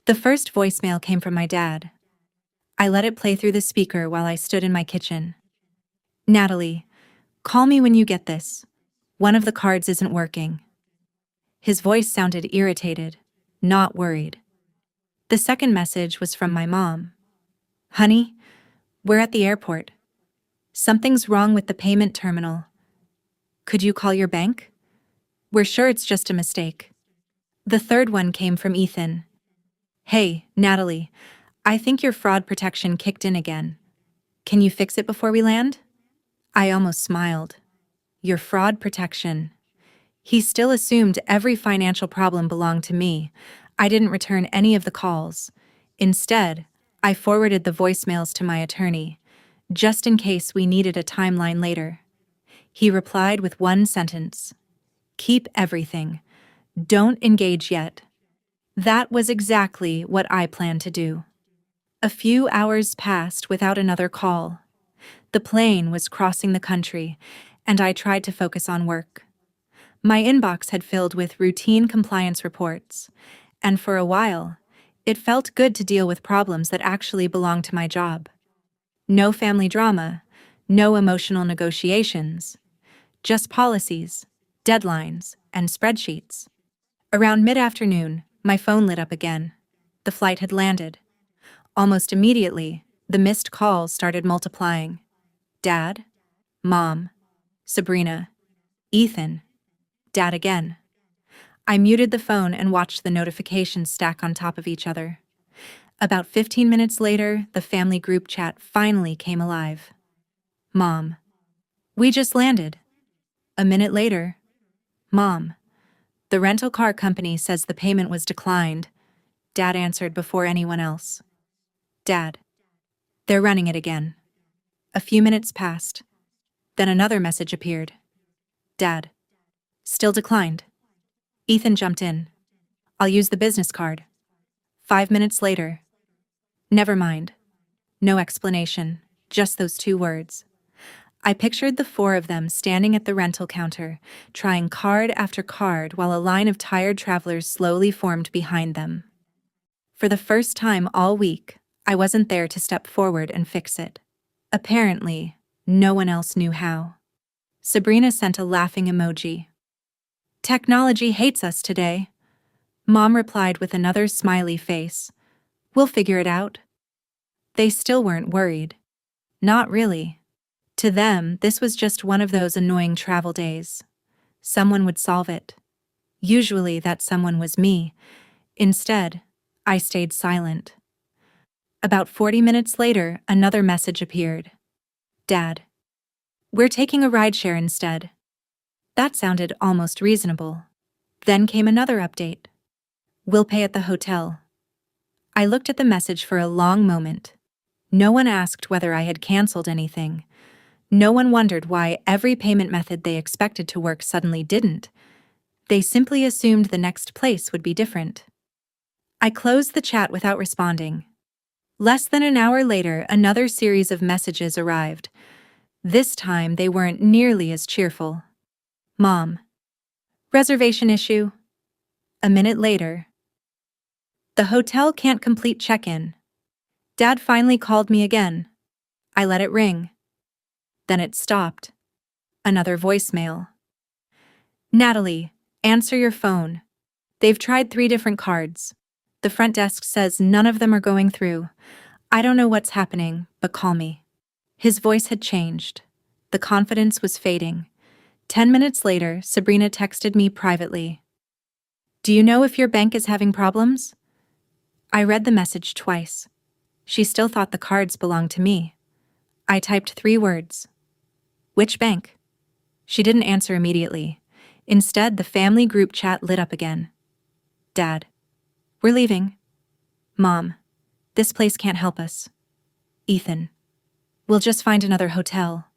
A: The first voicemail came from my dad. I let it play through the speaker while I stood in my kitchen. Natalie, call me when you get this. One of the cards isn't working. His voice sounded irritated, not worried. The second message was from my mom. Honey, we're at the airport. Something's wrong with the payment terminal. Could you call your bank? We're sure it's just a mistake. The third one came from Ethan. Hey, Natalie, I think your fraud protection kicked in again. Can you fix it before we land? I almost smiled. Your fraud protection. He still assumed every financial problem belonged to me. I didn't return any of the calls. Instead, I forwarded the voicemails to my attorney, just in case we needed a timeline later. He replied with one sentence. Keep everything. Don't engage yet. That was exactly what I planned to do. A few hours passed without another call. The plane was crossing the country, and I tried to focus on work. My inbox had filled with routine compliance reports, and for a while, it felt good to deal with problems that actually belonged to my job. No family drama, no emotional negotiations, just policies, deadlines, and spreadsheets. Around mid-afternoon, my phone lit up again. The flight had landed. Almost immediately, the missed calls started multiplying. Dad, Mom, Sabrina, Ethan, Dad again. I muted the phone and watched the notifications stack on top of each other. About 15 minutes later, the family group chat finally came alive. Mom, we just landed. A minute later, Mom, the rental car company says the payment was declined. Dad answered before anyone else. Dad, they're running it again. A few minutes passed. Then another message appeared. Dad, still declined. Ethan jumped in. I'll use the business card. 5 minutes later. Never mind. No explanation, just those 2 words. I pictured the 4 of them standing at the rental counter, trying card after card while a line of tired travelers slowly formed behind them. For the first time all week, I wasn't there to step forward and fix it. Apparently, no one else knew how. Sabrina sent a laughing emoji. Technology hates us today. Mom replied with another smiley face. We'll figure it out. They still weren't worried. Not really. To them, this was just one of those annoying travel days. Someone would solve it. Usually that someone was me. Instead, I stayed silent. About 40 minutes later, another message appeared. Dad. We're taking a rideshare instead. That sounded almost reasonable. Then came another update. We'll pay at the hotel. I looked at the message for a long moment. No one asked whether I had canceled anything. No one wondered why every payment method they expected to work suddenly didn't. They simply assumed the next place would be different. I closed the chat without responding. Less than an hour later, another series of messages arrived. This time, they weren't nearly as cheerful. Mom. Reservation issue. A minute later. The hotel can't complete check-in. Dad finally called me again. I let it ring. Then it stopped. Another voicemail. Natalie, answer your phone. They've tried 3 different cards. The front desk says none of them are going through. I don't know what's happening, but call me. His voice had changed. The confidence was fading. 10 minutes later, Sabrina texted me privately. Do you know if your bank is having problems? I read the message twice. She still thought the cards belonged to me. I typed 3 words. Which bank? She didn't answer immediately. Instead, the family group chat lit up again. Dad. We're leaving. Mom. This place can't help us. Ethan. We'll just find another hotel.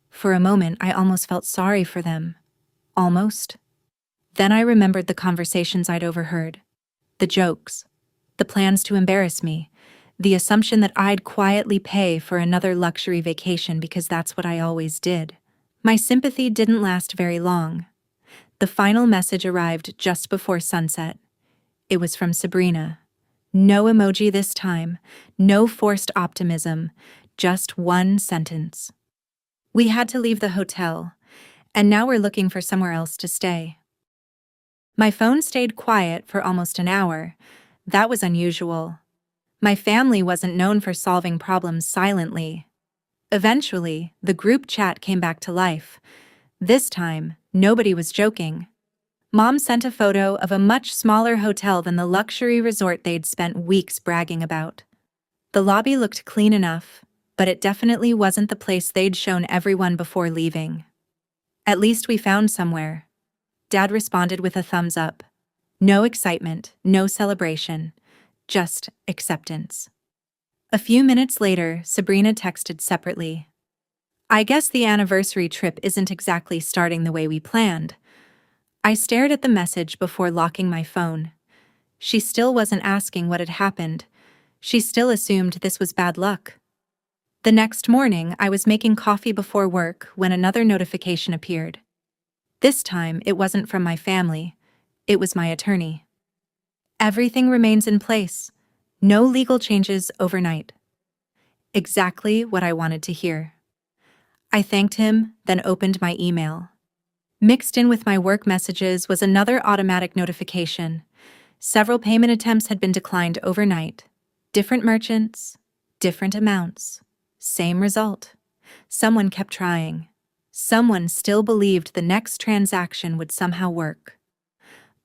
A: For a moment, I almost felt sorry for them. Almost. Then I remembered the conversations I'd overheard. The jokes. The plans to embarrass me. The assumption that I'd quietly pay for another luxury vacation because that's what I always did. My sympathy didn't last very long. The final message arrived just before sunset. It was from Sabrina. No emoji this time, no forced optimism, just one sentence. We had to leave the hotel, and now we're looking for somewhere else to stay. My phone stayed quiet for almost an hour. That was unusual. My family wasn't known for solving problems silently. Eventually, the group chat came back to life. This time, nobody was joking. Mom sent a photo of a much smaller hotel than the luxury resort they'd spent weeks bragging about. The lobby looked clean enough, but it definitely wasn't the place they'd shown everyone before leaving. At least we found somewhere. Dad responded with a thumbs up. No excitement, no celebration, just acceptance. A few minutes later, Sabrina texted separately. I guess the anniversary trip isn't exactly starting the way we planned. I stared at the message before locking my phone. She still wasn't asking what had happened. She still assumed this was bad luck. The next morning, I was making coffee before work when another notification appeared. This time, it wasn't from my family. It was my attorney. Everything remains in place. No legal changes overnight. Exactly what I wanted to hear. I thanked him, then opened my email. Mixed in with my work messages was another automatic notification. Several payment attempts had been declined overnight. Different merchants, different amounts. Same result. Someone kept trying. Someone still believed the next transaction would somehow work.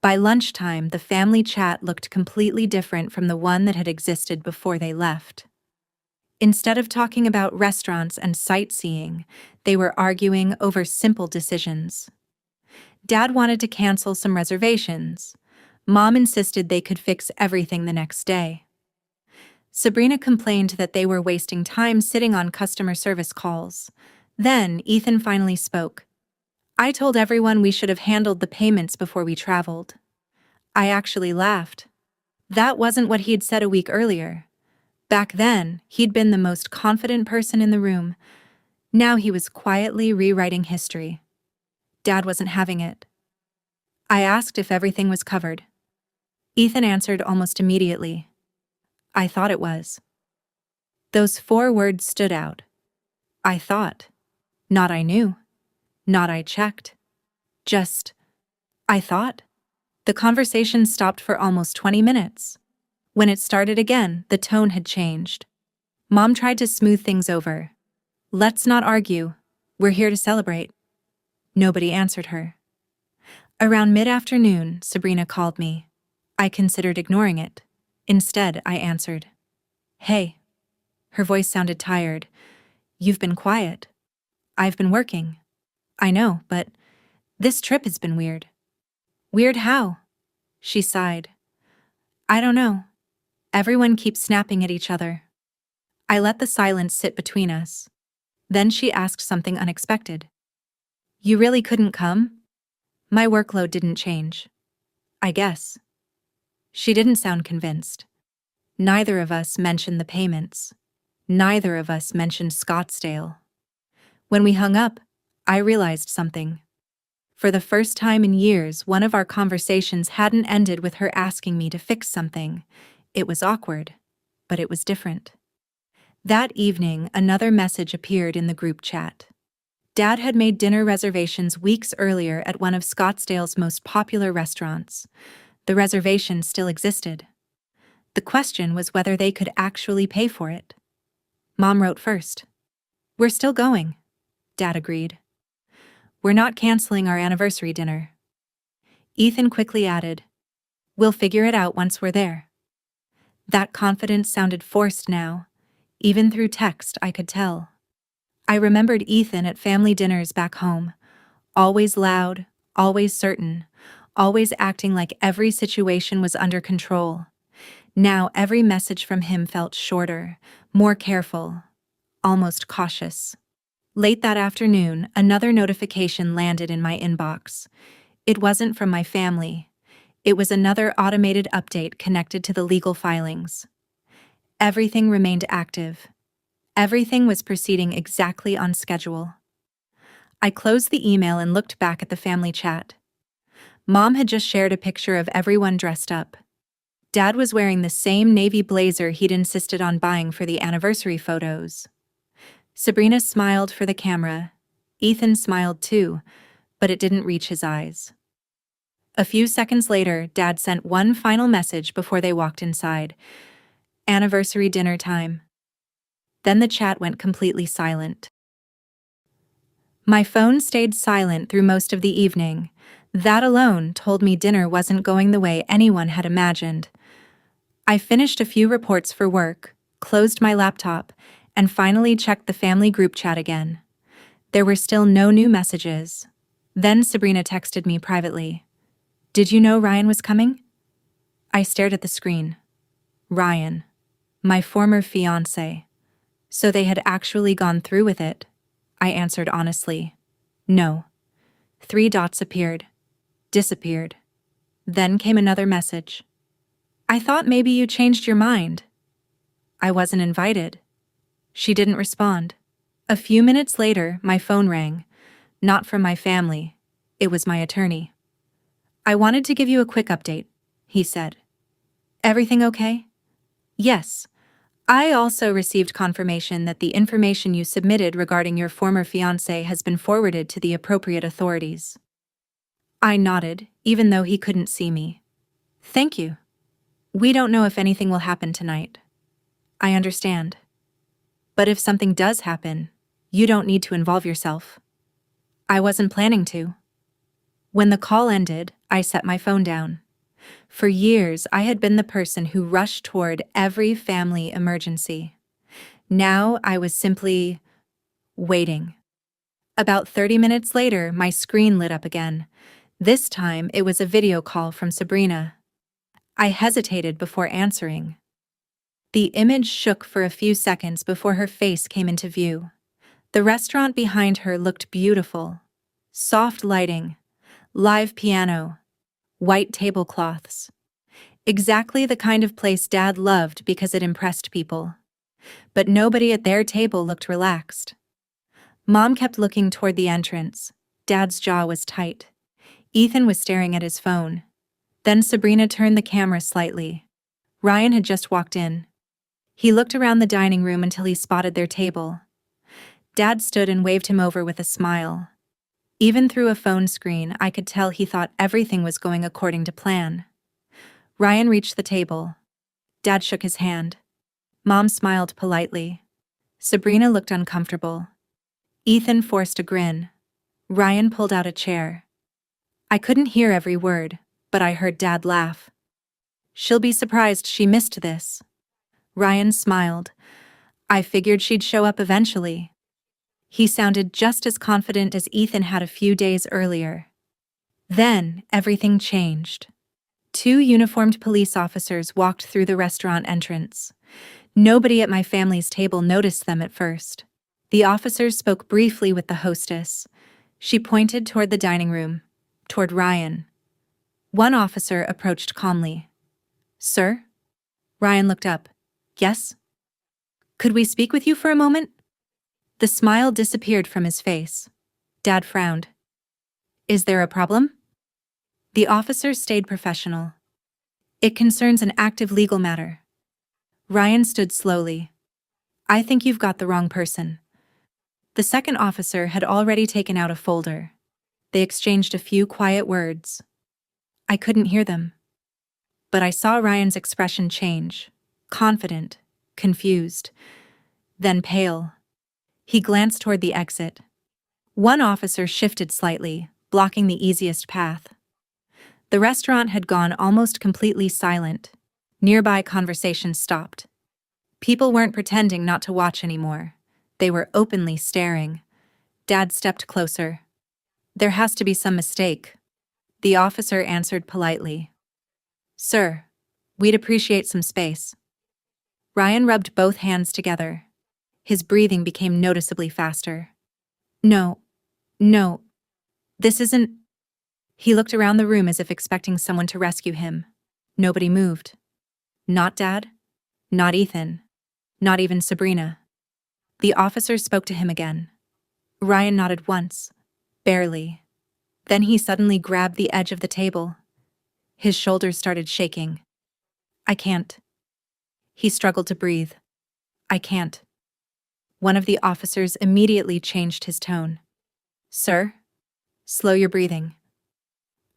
A: By lunchtime, the family chat looked completely different from the one that had existed before they left. Instead of talking about restaurants and sightseeing, they were arguing over simple decisions. Dad wanted to cancel some reservations. Mom insisted they could fix everything the next day. Sabrina complained that they were wasting time sitting on customer service calls. Then Ethan finally spoke. I told everyone we should have handled the payments before we traveled. I actually laughed. That wasn't what he'd said a week earlier. Back then, he'd been the most confident person in the room. Now he was quietly rewriting history. Dad wasn't having it. I asked if everything was covered. Ethan answered almost immediately. I thought it was. Those 4 words stood out. I thought. Not I knew. Not I checked. Just, I thought. The conversation stopped for almost 20 minutes. When it started again, the tone had changed. Mom tried to smooth things over. Let's not argue. We're here to celebrate. Nobody answered her. Around mid-afternoon, Sabrina called me. I considered ignoring it. Instead, I answered. Hey. Her voice sounded tired. You've been quiet. I've been working. I know, but this trip has been weird. Weird how? She sighed. I don't know. Everyone keeps snapping at each other. I let the silence sit between us. Then she asked something unexpected. You really couldn't come? My workload didn't change. I guess. She didn't sound convinced. Neither of us mentioned the payments. Neither of us mentioned Scottsdale. When we hung up, I realized something. For the first time in years, one of our conversations hadn't ended with her asking me to fix something. It was awkward, but it was different. That evening, another message appeared in the group chat. Dad had made dinner reservations weeks earlier at one of Scottsdale's most popular restaurants. The reservation still existed. The question was whether they could actually pay for it. Mom wrote first. We're still going, Dad agreed. We're not canceling our anniversary dinner. Ethan quickly added, we'll figure it out once we're there. That confidence sounded forced now. Even through text, I could tell. I remembered Ethan at family dinners back home. Always loud, always certain, always acting like every situation was under control. Now every message from him felt shorter, more careful, almost cautious. Late that afternoon, another notification landed in my inbox. It wasn't from my family. It was another automated update connected to the legal filings. Everything remained active. Everything was proceeding exactly on schedule. I closed the email and looked back at the family chat. Mom had just shared a picture of everyone dressed up. Dad was wearing the same navy blazer he'd insisted on buying for the anniversary photos. Sabrina smiled for the camera. Ethan smiled too, but it didn't reach his eyes. A few seconds later, Dad sent one final message before they walked inside. Anniversary dinner time. Then the chat went completely silent. My phone stayed silent through most of the evening. That alone told me dinner wasn't going the way anyone had imagined. I finished a few reports for work, closed my laptop, and finally checked the family group chat again. There were still no new messages. Then Sabrina texted me privately. Did you know Ryan was coming? I stared at the screen. Ryan. My former fiancé. So they had actually gone through with it? I answered honestly. No. 3 dots appeared. Disappeared. Then came another message. I thought maybe you changed your mind. I wasn't invited. She didn't respond. A few minutes later, my phone rang. Not from my family. It was my attorney. I wanted to give you a quick update, he said. Everything okay? Yes. I also received confirmation that the information you submitted regarding your former fiancé has been forwarded to the appropriate authorities. I nodded, even though he couldn't see me. Thank you. We don't know if anything will happen tonight. I understand. But if something does happen, you don't need to involve yourself. I wasn't planning to. When the call ended, I set my phone down. For years, I had been the person who rushed toward every family emergency. Now I was simply waiting. About 30 minutes later, my screen lit up again. This time, it was a video call from Sabrina. I hesitated before answering. The image shook for a few seconds before her face came into view. The restaurant behind her looked beautiful. Soft lighting, live piano, white tablecloths. Exactly the kind of place Dad loved because it impressed people. But nobody at their table looked relaxed. Mom kept looking toward the entrance. Dad's jaw was tight. Ethan was staring at his phone. Then Sabrina turned the camera slightly. Ryan had just walked in. He looked around the dining room until he spotted their table. Dad stood and waved him over with a smile. Even through a phone screen, I could tell he thought everything was going according to plan. Ryan reached the table. Dad shook his hand. Mom smiled politely. Sabrina looked uncomfortable. Ethan forced a grin. Ryan pulled out a chair. I couldn't hear every word, but I heard Dad laugh. She'll be surprised she missed this. Ryan smiled. I figured she'd show up eventually. He sounded just as confident as Ethan had a few days earlier. Then, everything changed. 2 uniformed police officers walked through the restaurant entrance. Nobody at my family's table noticed them at first. The officers spoke briefly with the hostess. She pointed toward the dining room, toward Ryan. One officer approached calmly. "Sir?" Ryan looked up. "Yes?" "Could we speak with you for a moment?" The smile disappeared from his face. Dad frowned. "Is there a problem?" The officer stayed professional. "It concerns an active legal matter." Ryan stood slowly. "I think you've got the wrong person." The second officer had already taken out a folder. They exchanged a few quiet words. I couldn't hear them. But I saw Ryan's expression change. Confident, confused, then pale. He glanced toward the exit. One officer shifted slightly, blocking the easiest path. The restaurant had gone almost completely silent. Nearby conversation stopped. People weren't pretending not to watch anymore. They were openly staring. Dad stepped closer. "There has to be some mistake." The officer answered politely. "Sir, we'd appreciate some space." Ryan rubbed both hands together. His breathing became noticeably faster. No, this isn't." He looked around the room as if expecting someone to rescue him. Nobody moved. Not Dad, not Ethan, not even Sabrina. The officer spoke to him again. Ryan nodded once, barely. Then he suddenly grabbed the edge of the table. His shoulders started shaking. "I can't." He struggled to breathe. "I can't." One of the officers immediately changed his tone. "Sir, slow your breathing."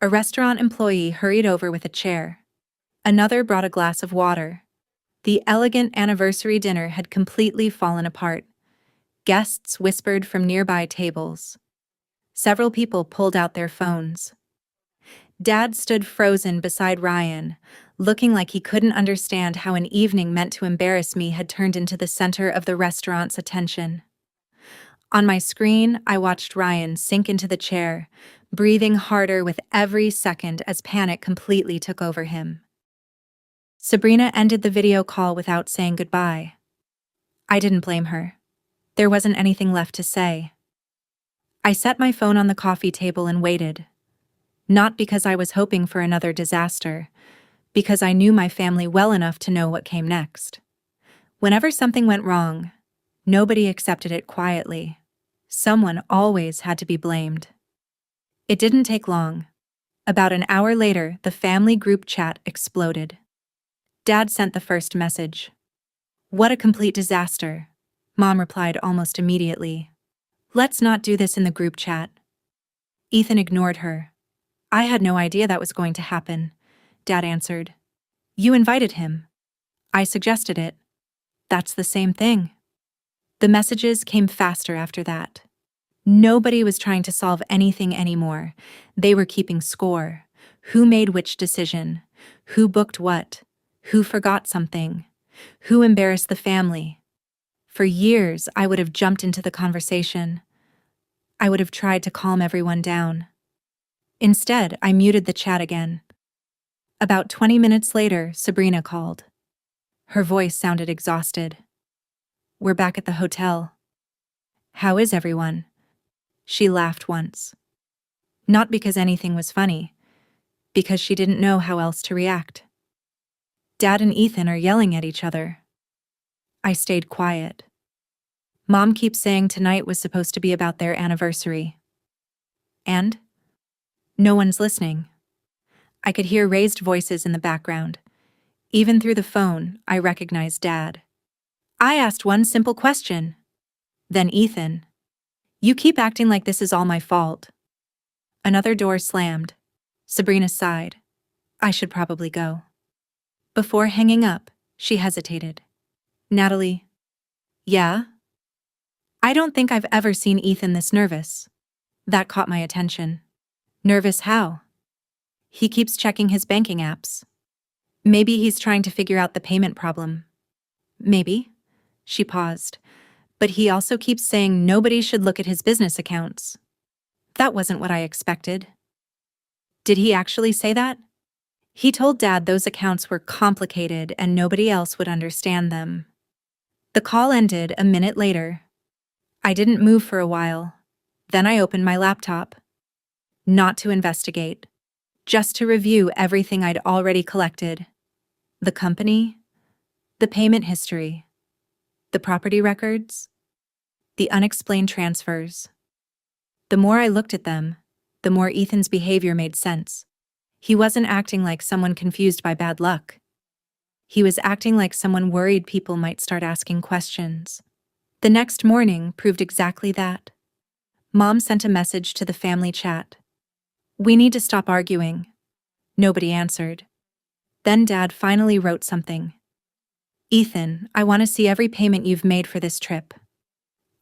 A: A restaurant employee hurried over with a chair. Another brought a glass of water. The elegant anniversary dinner had completely fallen apart. Guests whispered from nearby tables. Several people pulled out their phones. Dad stood frozen beside Ryan, looking like he couldn't understand how an evening meant to embarrass me had turned into the center of the restaurant's attention. On my screen, I watched Ryan sink into the chair, breathing harder with every second as panic completely took over him. Sabrina ended the video call without saying goodbye. I didn't blame her. There wasn't anything left to say. I set my phone on the coffee table and waited. Not because I was hoping for another disaster, because I knew my family well enough to know what came next. Whenever something went wrong, nobody accepted it quietly. Someone always had to be blamed. It didn't take long. About an hour later, the family group chat exploded. Dad sent the first message. "What a complete disaster." Mom replied almost immediately. "Let's not do this in the group chat." Ethan ignored her. "I had no idea that was going to happen," Dad answered. "You invited him." "I suggested it." "That's the same thing." The messages came faster after that. Nobody was trying to solve anything anymore. They were keeping score. Who made which decision? Who booked what? Who forgot something? Who embarrassed the family? For years, I would have jumped into the conversation. I would have tried to calm everyone down. Instead, I muted the chat again. About 20 minutes later, Sabrina called. Her voice sounded exhausted. "We're back at the hotel." "How is everyone?" She laughed once. Not because anything was funny, because she didn't know how else to react. "Dad and Ethan are yelling at each other." I stayed quiet. "Mom keeps saying tonight was supposed to be about their anniversary." "And?" "No one's listening." I could hear raised voices in the background. Even through the phone, I recognized Dad. "I asked one simple question." Then Ethan, You keep acting like this is all my fault. Another door slammed. Sabrina sighed. I should probably go. Before hanging up, she hesitated. Natalie. Yeah? I don't think I've ever seen Ethan this nervous. That caught my attention. Nervous how? He keeps checking his banking apps. Maybe he's trying to figure out the payment problem. Maybe. She paused. But he also keeps saying nobody should look at his business accounts. That wasn't what I expected. Did he actually say that? He told Dad those accounts were complicated and nobody else would understand them. The call ended a minute later. I didn't move for a while. Then I opened my laptop. Not to investigate. Just to review everything I'd already collected. The company, the payment history, the property records, the unexplained transfers. The more I looked at them, the more Ethan's behavior made sense. He wasn't acting like someone confused by bad luck. He was acting like someone worried people might start asking questions. The next morning proved exactly that. Mom sent a message to the family chat. We need to stop arguing. Nobody answered. Then Dad finally wrote something. Ethan, I want to see every payment you've made for this trip.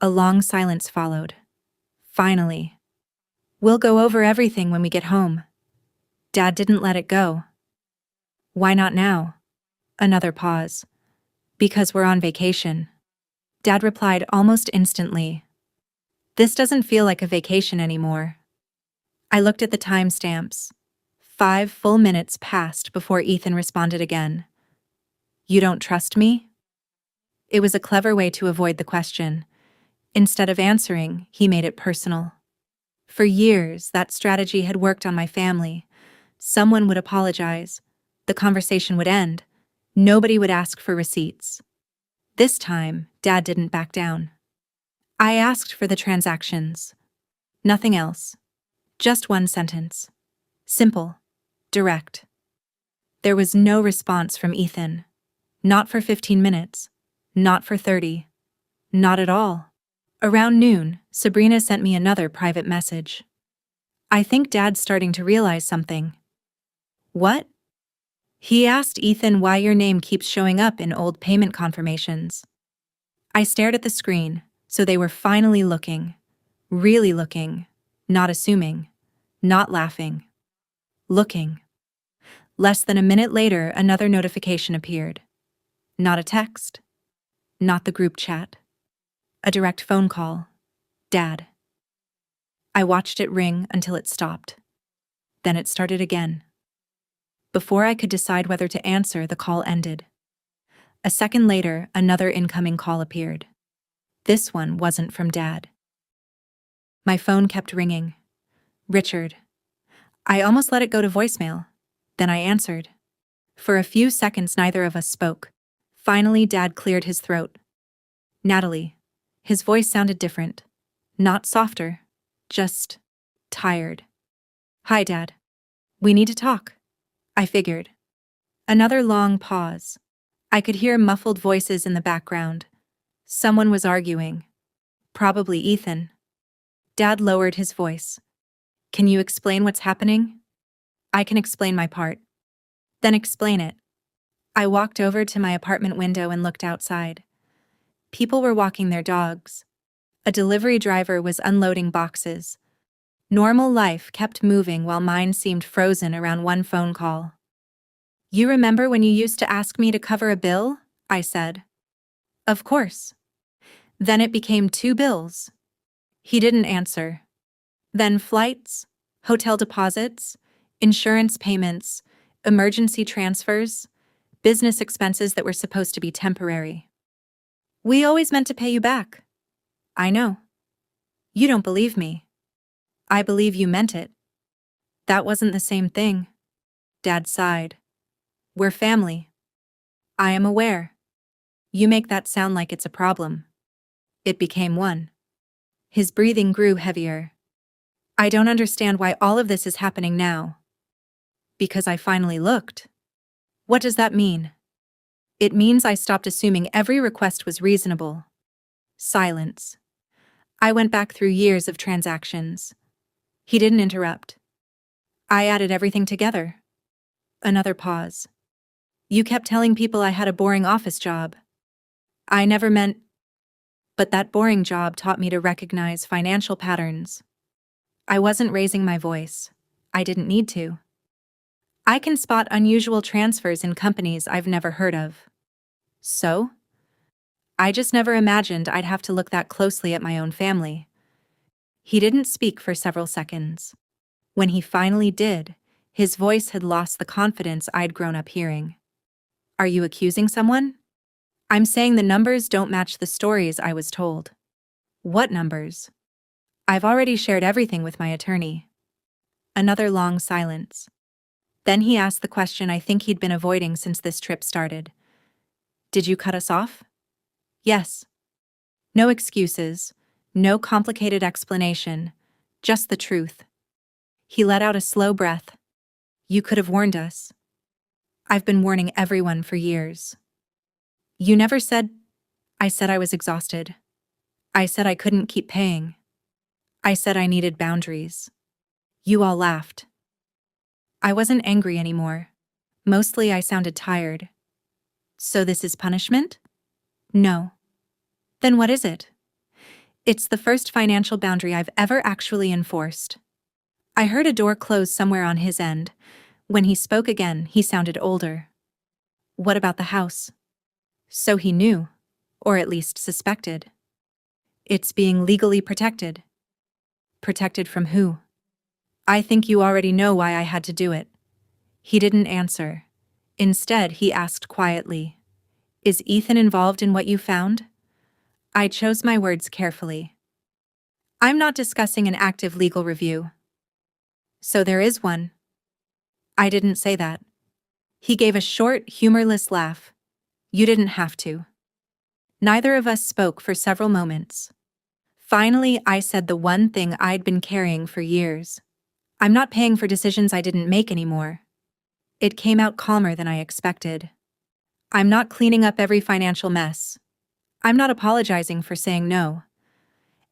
A: A long silence followed. Finally. We'll go over everything when we get home. Dad didn't let it go. Why not now? Another pause. Because we're on vacation. Dad replied almost instantly. This doesn't feel like a vacation anymore. I looked at the timestamps. 5 full minutes passed before Ethan responded again. You don't trust me? It was a clever way to avoid the question. Instead of answering, he made it personal. For years, that strategy had worked on my family. Someone would apologize. The conversation would end. Nobody would ask for receipts. This time, Dad didn't back down. I asked for the transactions. Nothing else. Just one sentence. Simple. Direct. There was no response from Ethan. Not for 15 minutes. Not for 30. Not at all. Around noon, Sabrina sent me another private message. I think Dad's starting to realize something. What? He asked Ethan why your name keeps showing up in old payment confirmations. I stared at the screen, so they were finally looking. Really looking. Not assuming. Not laughing. Looking. Less than a minute later, another notification appeared. Not a text. Not the group chat. A direct phone call. Dad. I watched it ring until it stopped. Then it started again. Before I could decide whether to answer, the call ended. A second later, another incoming call appeared. This one wasn't from Dad. My phone kept ringing. Richard. I almost let it go to voicemail. Then I answered. For a few seconds, neither of us spoke. Finally, Dad cleared his throat. Natalie. His voice sounded different. Not softer. Just tired. Hi, Dad. We need to talk. I figured. Another long pause. I could hear muffled voices in the background. Someone was arguing. Probably Ethan. Dad lowered his voice. Can you explain what's happening? I can explain my part. Then explain it. I walked over to my apartment window and looked outside. People were walking their dogs. A delivery driver was unloading boxes. Normal life kept moving while mine seemed frozen around one phone call. You remember when you used to ask me to cover a bill? I said. Of course. Then it became 2 bills. He didn't answer. Then flights, hotel deposits, insurance payments, emergency transfers, business expenses that were supposed to be temporary. We always meant to pay you back. I know. You don't believe me. I believe you meant it. That wasn't the same thing. Dad sighed. We're family. I am aware. You make that sound like it's a problem. It became one. His breathing grew heavier. I don't understand why all of this is happening now. Because I finally looked. What does that mean? It means I stopped assuming every request was reasonable. Silence. I went back through years of transactions. He didn't interrupt. I added everything together. Another pause. You kept telling people I had a boring office job. I never meant, but that boring job taught me to recognize financial patterns. I wasn't raising my voice. I didn't need to. I can spot unusual transfers in companies I've never heard of. So? I just never imagined I'd have to look that closely at my own family. He didn't speak for several seconds. When he finally did, his voice had lost the confidence I'd grown up hearing. Are you accusing someone? I'm saying the numbers don't match the stories I was told. What numbers? I've already shared everything with my attorney. Another long silence. Then he asked the question I think he'd been avoiding since this trip started. Did you cut us off? Yes. No excuses, no complicated explanation, just the truth. He let out a slow breath. You could have warned us. I've been warning everyone for years. You never said. I said I was exhausted. I said I couldn't keep paying. I said I needed boundaries. You all laughed. I wasn't angry anymore. Mostly I sounded tired. So this is punishment? No. Then what is it? It's the first financial boundary I've ever actually enforced. I heard a door close somewhere on his end. When he spoke again, he sounded older. What about the house? So he knew, or at least suspected. It's being legally protected. Protected from who? I think you already know why I had to do it. He didn't answer. Instead, he asked quietly, Is Ethan involved in what you found? I chose my words carefully. I'm not discussing an active legal review. So there is one. I didn't say that. He gave a short, humorless laugh. You didn't have to. Neither of us spoke for several moments. Finally, I said the one thing I'd been carrying for years. I'm not paying for decisions I didn't make anymore. It came out calmer than I expected. I'm not cleaning up every financial mess. I'm not apologizing for saying no.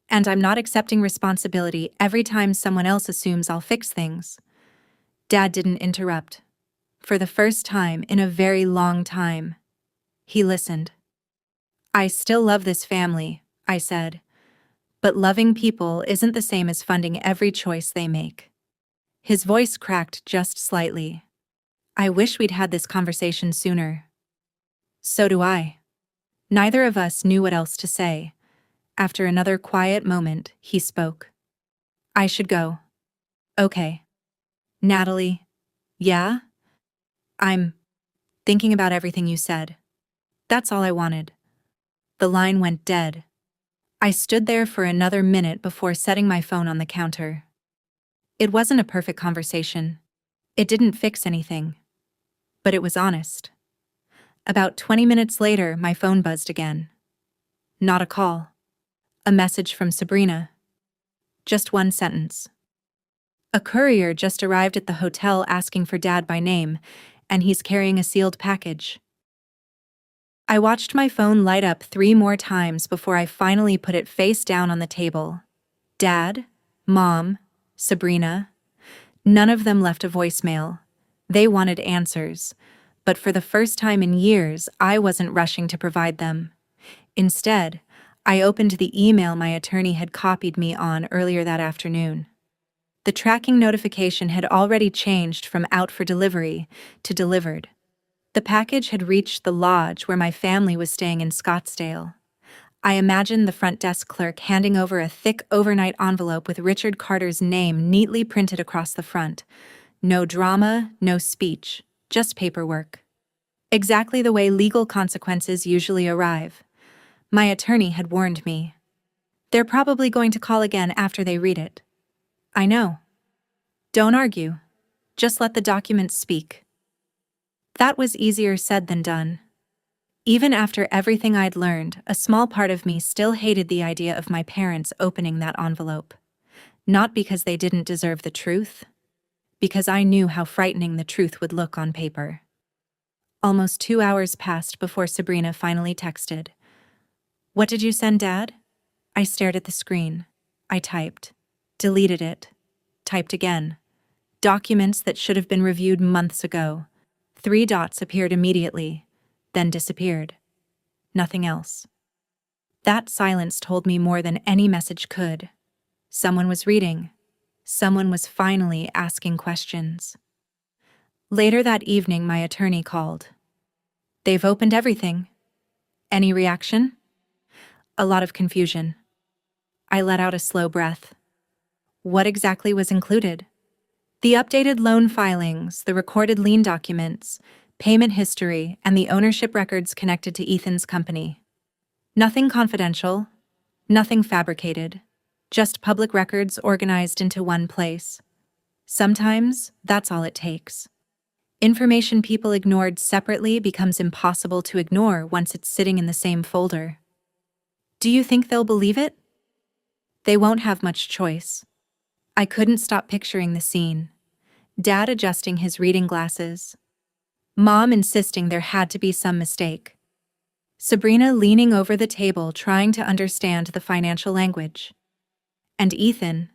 A: And I'm not accepting responsibility every time someone else assumes I'll fix things. Dad didn't interrupt. For the first time in a very long time. He listened. I still love this family, I said. But loving people isn't the same as funding every choice they make. His voice cracked just slightly. I wish we'd had this conversation sooner. So do I. Neither of us knew what else to say. After another quiet moment, he spoke. I should go. Okay. Natalie. Yeah? I'm thinking about everything you said. That's all I wanted. The line went dead. I stood there for another minute before setting my phone on the counter. It wasn't a perfect conversation. It didn't fix anything. But it was honest. About 20 minutes later, my phone buzzed again. Not a call. A message from Sabrina. Just one sentence. A courier just arrived at the hotel asking for Dad by name, and he's carrying a sealed package. I watched my phone light up 3 more times before I finally put it face down on the table. Dad, Mom, Sabrina. None of them left a voicemail. They wanted answers, but for the first time in years, I wasn't rushing to provide them. Instead, I opened the email my attorney had copied me on earlier that afternoon. The tracking notification had already changed from out for delivery to delivered. The package had reached the lodge where my family was staying in Scottsdale. I imagined the front desk clerk handing over a thick overnight envelope with Richard Carter's name neatly printed across the front. No drama, no speech, just paperwork. Exactly the way legal consequences usually arrive. My attorney had warned me. They're probably going to call again after they read it. I know. Don't argue. Just let the documents speak. That was easier said than done. Even after everything I'd learned, a small part of me still hated the idea of my parents opening that envelope. Not because they didn't deserve the truth, because I knew how frightening the truth would look on paper. Almost 2 hours passed before Sabrina finally texted. What did you send, Dad? I stared at the screen. I typed. Deleted it. Typed again. Documents that should have been reviewed months ago. 3 dots appeared immediately, then disappeared. Nothing else. That silence told me more than any message could. Someone was reading. Someone was finally asking questions. Later that evening, my attorney called. "They've opened everything. Any reaction?" A lot of confusion. I let out a slow breath. What exactly was included? The updated loan filings, the recorded lien documents, payment history, and the ownership records connected to Ethan's company. Nothing confidential, nothing fabricated, just public records organized into one place. Sometimes that's all it takes. Information people ignored separately becomes impossible to ignore once it's sitting in the same folder. Do you think they'll believe it? They won't have much choice. I couldn't stop picturing the scene. Dad adjusting his reading glasses. Mom insisting there had to be some mistake. Sabrina leaning over the table trying to understand the financial language. And Ethan.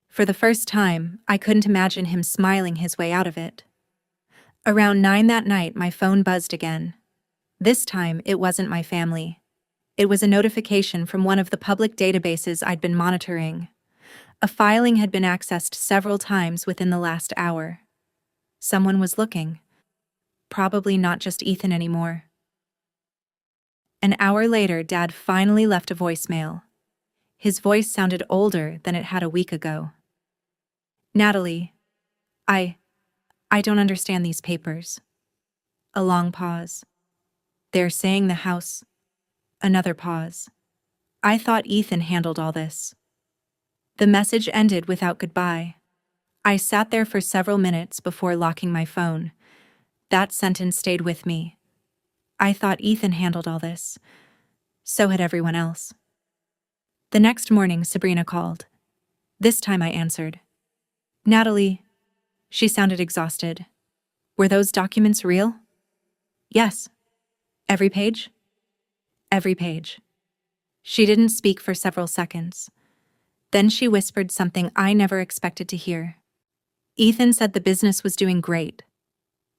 A: For the first time, I couldn't imagine him smiling his way out of it. Around 9 that night, my phone buzzed again. This time, it wasn't my family. It was a notification from one of the public databases I'd been monitoring. A filing had been accessed several times within the last hour. Someone was looking. Probably not just Ethan anymore. An hour later, Dad finally left a voicemail. His voice sounded older than it had a week ago. "Natalie, I don't understand these papers." A long pause. "They're saying the house..." Another pause. "I thought Ethan handled all this." The message ended without goodbye. I sat there for several minutes before locking my phone. That sentence stayed with me. I thought Ethan handled all this. So had everyone else. The next morning, Sabrina called. This time I answered. "Natalie." She sounded exhausted. "Were those documents real?" "Yes." "Every page?" "Every page." She didn't speak for several seconds. Then she whispered something I never expected to hear. "Ethan said the business was doing great."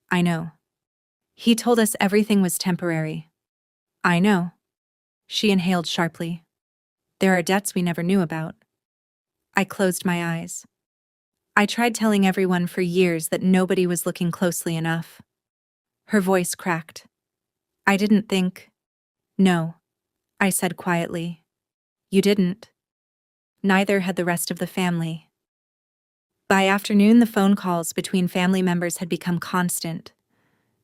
A: "I know." "He told us everything was temporary." "I know." She inhaled sharply. "There are debts we never knew about." I closed my eyes. I tried telling everyone for years that nobody was looking closely enough. Her voice cracked. "I didn't think..." "No," I said quietly. "You didn't." Neither had the rest of the family. By afternoon, the phone calls between family members had become constant.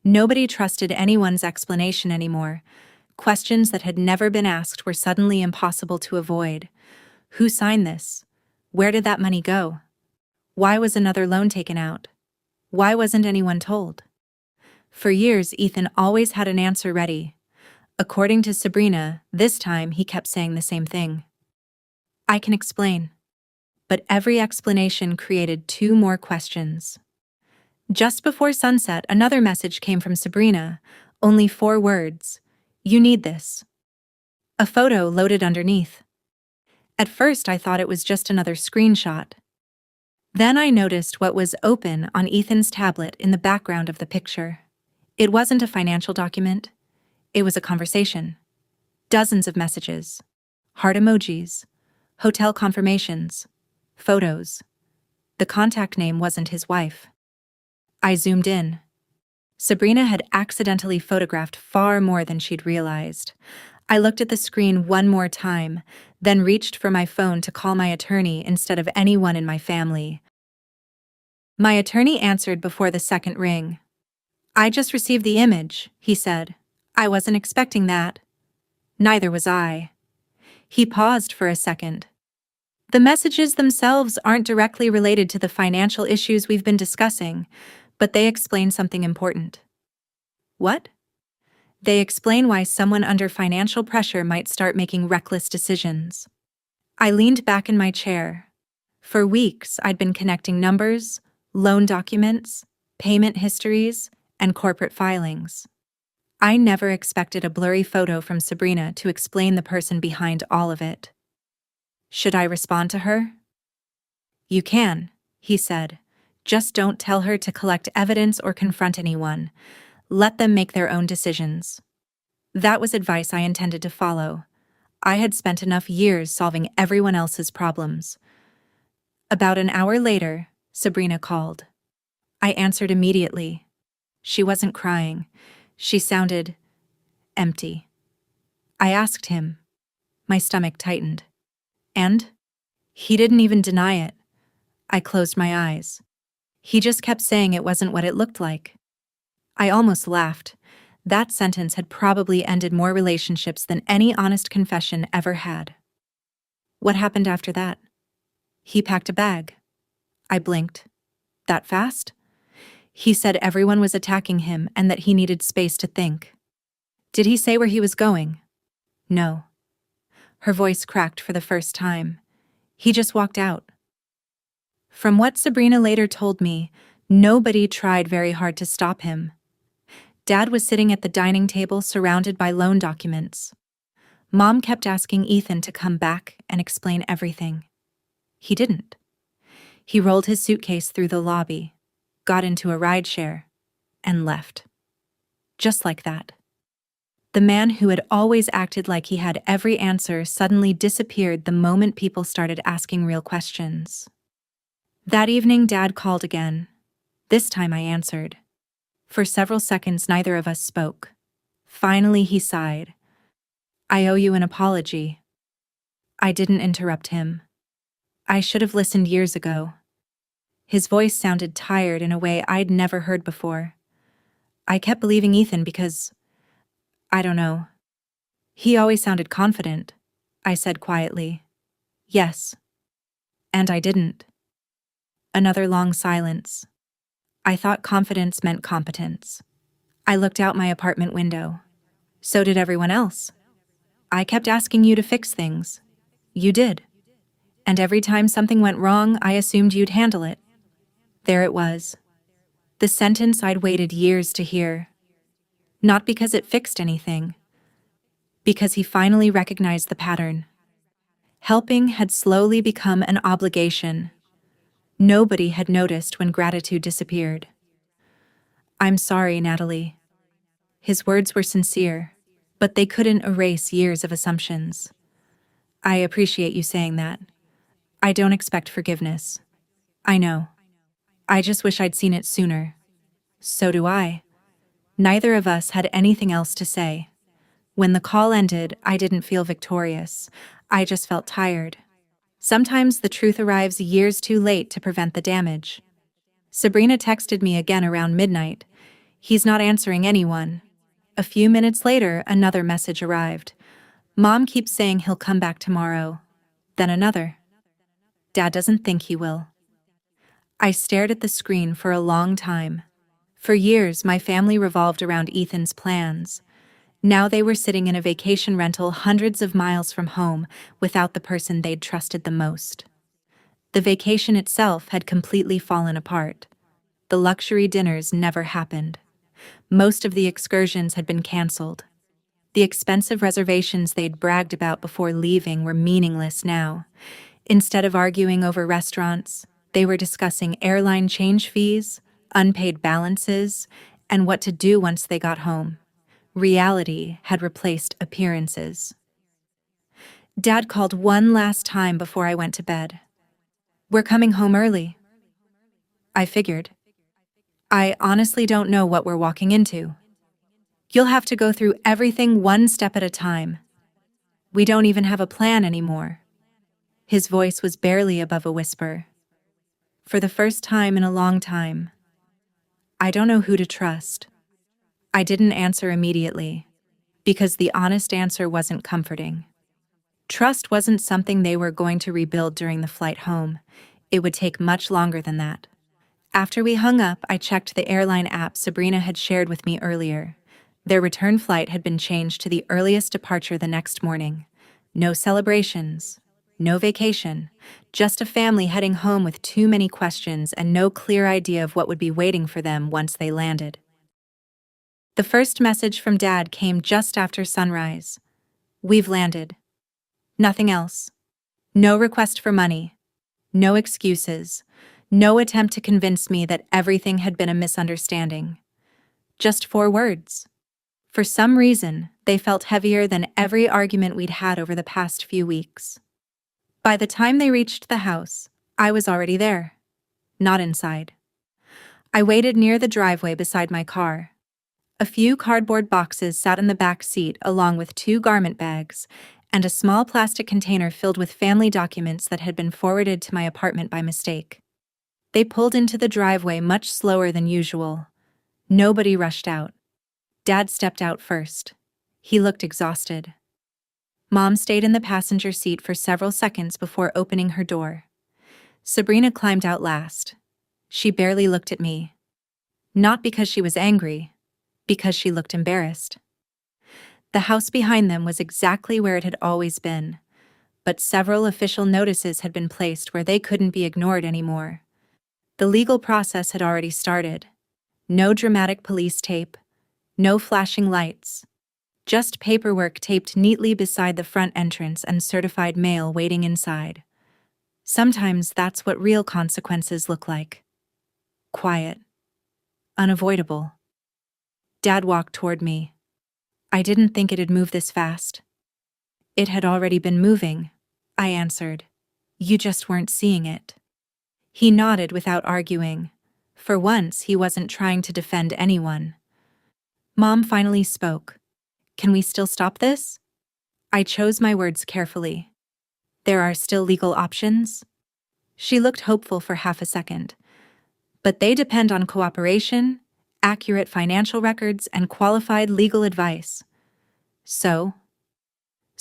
A: Nobody trusted anyone's explanation anymore. Questions that had never been asked were suddenly impossible to avoid. Who signed this? Where did that money go? Why was another loan taken out? Why wasn't anyone told? For years, Ethan always had an answer ready. According to Sabrina, this time he kept saying the same thing. "I can explain." But every explanation created 2 more questions. Just before sunset, another message came from Sabrina, only 4 words. "You need this." A photo loaded underneath. At first, I thought it was just another screenshot. Then I noticed what was open on Ethan's tablet in the background of the picture. It wasn't a financial document. It was a conversation. Dozens of messages. Heart emojis. Hotel confirmations. Photos. The contact name wasn't his wife. I zoomed in. Sabrina had accidentally photographed far more than she'd realized. I looked at the screen one more time, then reached for my phone to call my attorney instead of anyone in my family. My attorney answered before the second ring. "I just received the image," he said. "I wasn't expecting that." Neither was I. He paused for a second. "The messages themselves aren't directly related to the financial issues we've been discussing, but they explain something important." "What?" "They explain why someone under financial pressure might start making reckless decisions." I leaned back in my chair. For weeks, I'd been connecting numbers, loan documents, payment histories, and corporate filings. I never expected a blurry photo from Sabrina to explain the person behind all of it. Should I respond to her? You can, he said. Just don't tell her to collect evidence or confront anyone. Let them make their own decisions. That was advice I intended to follow. I had spent enough years solving everyone else's problems. About an hour later, Sabrina called. I answered immediately. She wasn't crying. She sounded empty. I asked him. My stomach tightened. And? He didn't even deny it. I closed my eyes. He just kept saying it wasn't what it looked like. I almost laughed. That sentence had probably ended more relationships than any honest confession ever had. What happened after that? He packed a bag. I blinked. That fast? He said everyone was attacking him and that he needed space to think. Did he say where he was going? No. Her voice cracked for the first time. He just walked out. From what Sabrina later told me, nobody tried very hard to stop him. Dad was sitting at the dining table surrounded by loan documents. Mom kept asking Ethan to come back and explain everything. He didn't. He rolled his suitcase through the lobby, got into a rideshare, and left. Just like that. The man who had always acted like he had every answer suddenly disappeared the moment people started asking real questions. That evening, Dad called again. This time I answered. For several seconds, neither of us spoke. Finally, he sighed. I owe you an apology. I didn't interrupt him. I should have listened years ago. His voice sounded tired in a way I'd never heard before. I kept believing Ethan because, I don't know. He always sounded confident, I said quietly. Yes. And I didn't. Another long silence. I thought confidence meant competence. I looked out my apartment window. So did everyone else. I kept asking you to fix things. You did. And every time something went wrong, I assumed you'd handle it. There it was. The sentence I'd waited years to hear. Not because it fixed anything. Because he finally recognized the pattern. Helping had slowly become an obligation. Nobody had noticed when gratitude disappeared. I'm sorry, Natalie. His words were sincere, but they couldn't erase years of assumptions. I appreciate you saying that. I don't expect forgiveness. I know. I just wish I'd seen it sooner. So do I. Neither of us had anything else to say. When the call ended, I didn't feel victorious. I just felt tired. Sometimes the truth arrives years too late to prevent the damage. Sabrina texted me again around midnight. He's not answering anyone. A few minutes later, another message arrived. Mom keeps saying he'll come back tomorrow. Then another. Dad doesn't think he will. I stared at the screen for a long time. For years, my family revolved around Ethan's plans. Now they were sitting in a vacation rental hundreds of miles from home without the person they'd trusted the most. The vacation itself had completely fallen apart. The luxury dinners never happened. Most of the excursions had been canceled. The expensive reservations they'd bragged about before leaving were meaningless now. Instead of arguing over restaurants, they were discussing airline change fees, unpaid balances, and what to do once they got home. Reality had replaced appearances. Dad called one last time before I went to bed. We're coming home early. I figured. I honestly don't know what we're walking into. You'll have to go through everything one step at a time. We don't even have a plan anymore. His voice was barely above a whisper. For the first time in a long time, I don't know who to trust. I didn't answer immediately, because the honest answer wasn't comforting. Trust wasn't something they were going to rebuild during the flight home. It would take much longer than that. After we hung up, I checked the airline app Sabrina had shared with me earlier. Their return flight had been changed to the earliest departure the next morning. No celebrations, no vacation, just a family heading home with too many questions and no clear idea of what would be waiting for them once they landed. The first message from Dad came just after sunrise. We've landed. Nothing else. No request for money. No excuses. No attempt to convince me that everything had been a misunderstanding. Just 4 words. For some reason, they felt heavier than every argument we'd had over the past few weeks. By the time they reached the house, I was already there. Not inside. I waited near the driveway beside my car. A few cardboard boxes sat in the back seat along with 2 garment bags and a small plastic container filled with family documents that had been forwarded to my apartment by mistake. They pulled into the driveway much slower than usual. Nobody rushed out. Dad stepped out first. He looked exhausted. Mom stayed in the passenger seat for several seconds before opening her door. Sabrina climbed out last. She barely looked at me. Not because she was angry, because she looked embarrassed. The house behind them was exactly where it had always been, but several official notices had been placed where they couldn't be ignored anymore. The legal process had already started. No dramatic police tape, no flashing lights, just paperwork taped neatly beside the front entrance and certified mail waiting inside. Sometimes that's what real consequences look like. Quiet. Unavoidable. Dad walked toward me. I didn't think it'd move this fast. It had already been moving, I answered. You just weren't seeing it. He nodded without arguing. For once, he wasn't trying to defend anyone. Mom finally spoke. Can we still stop this? I chose my words carefully. There are still legal options? She looked hopeful for half a second. But they depend on cooperation, accurate financial records, and qualified legal advice. So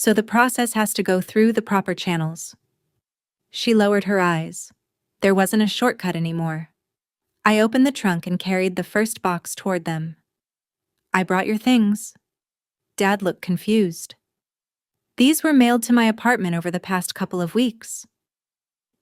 A: the process has to go through the proper channels. She lowered her eyes. There wasn't a shortcut anymore. I opened the trunk and carried the first box toward them. I brought your things. Dad looked confused. These were mailed to my apartment over the past couple of weeks.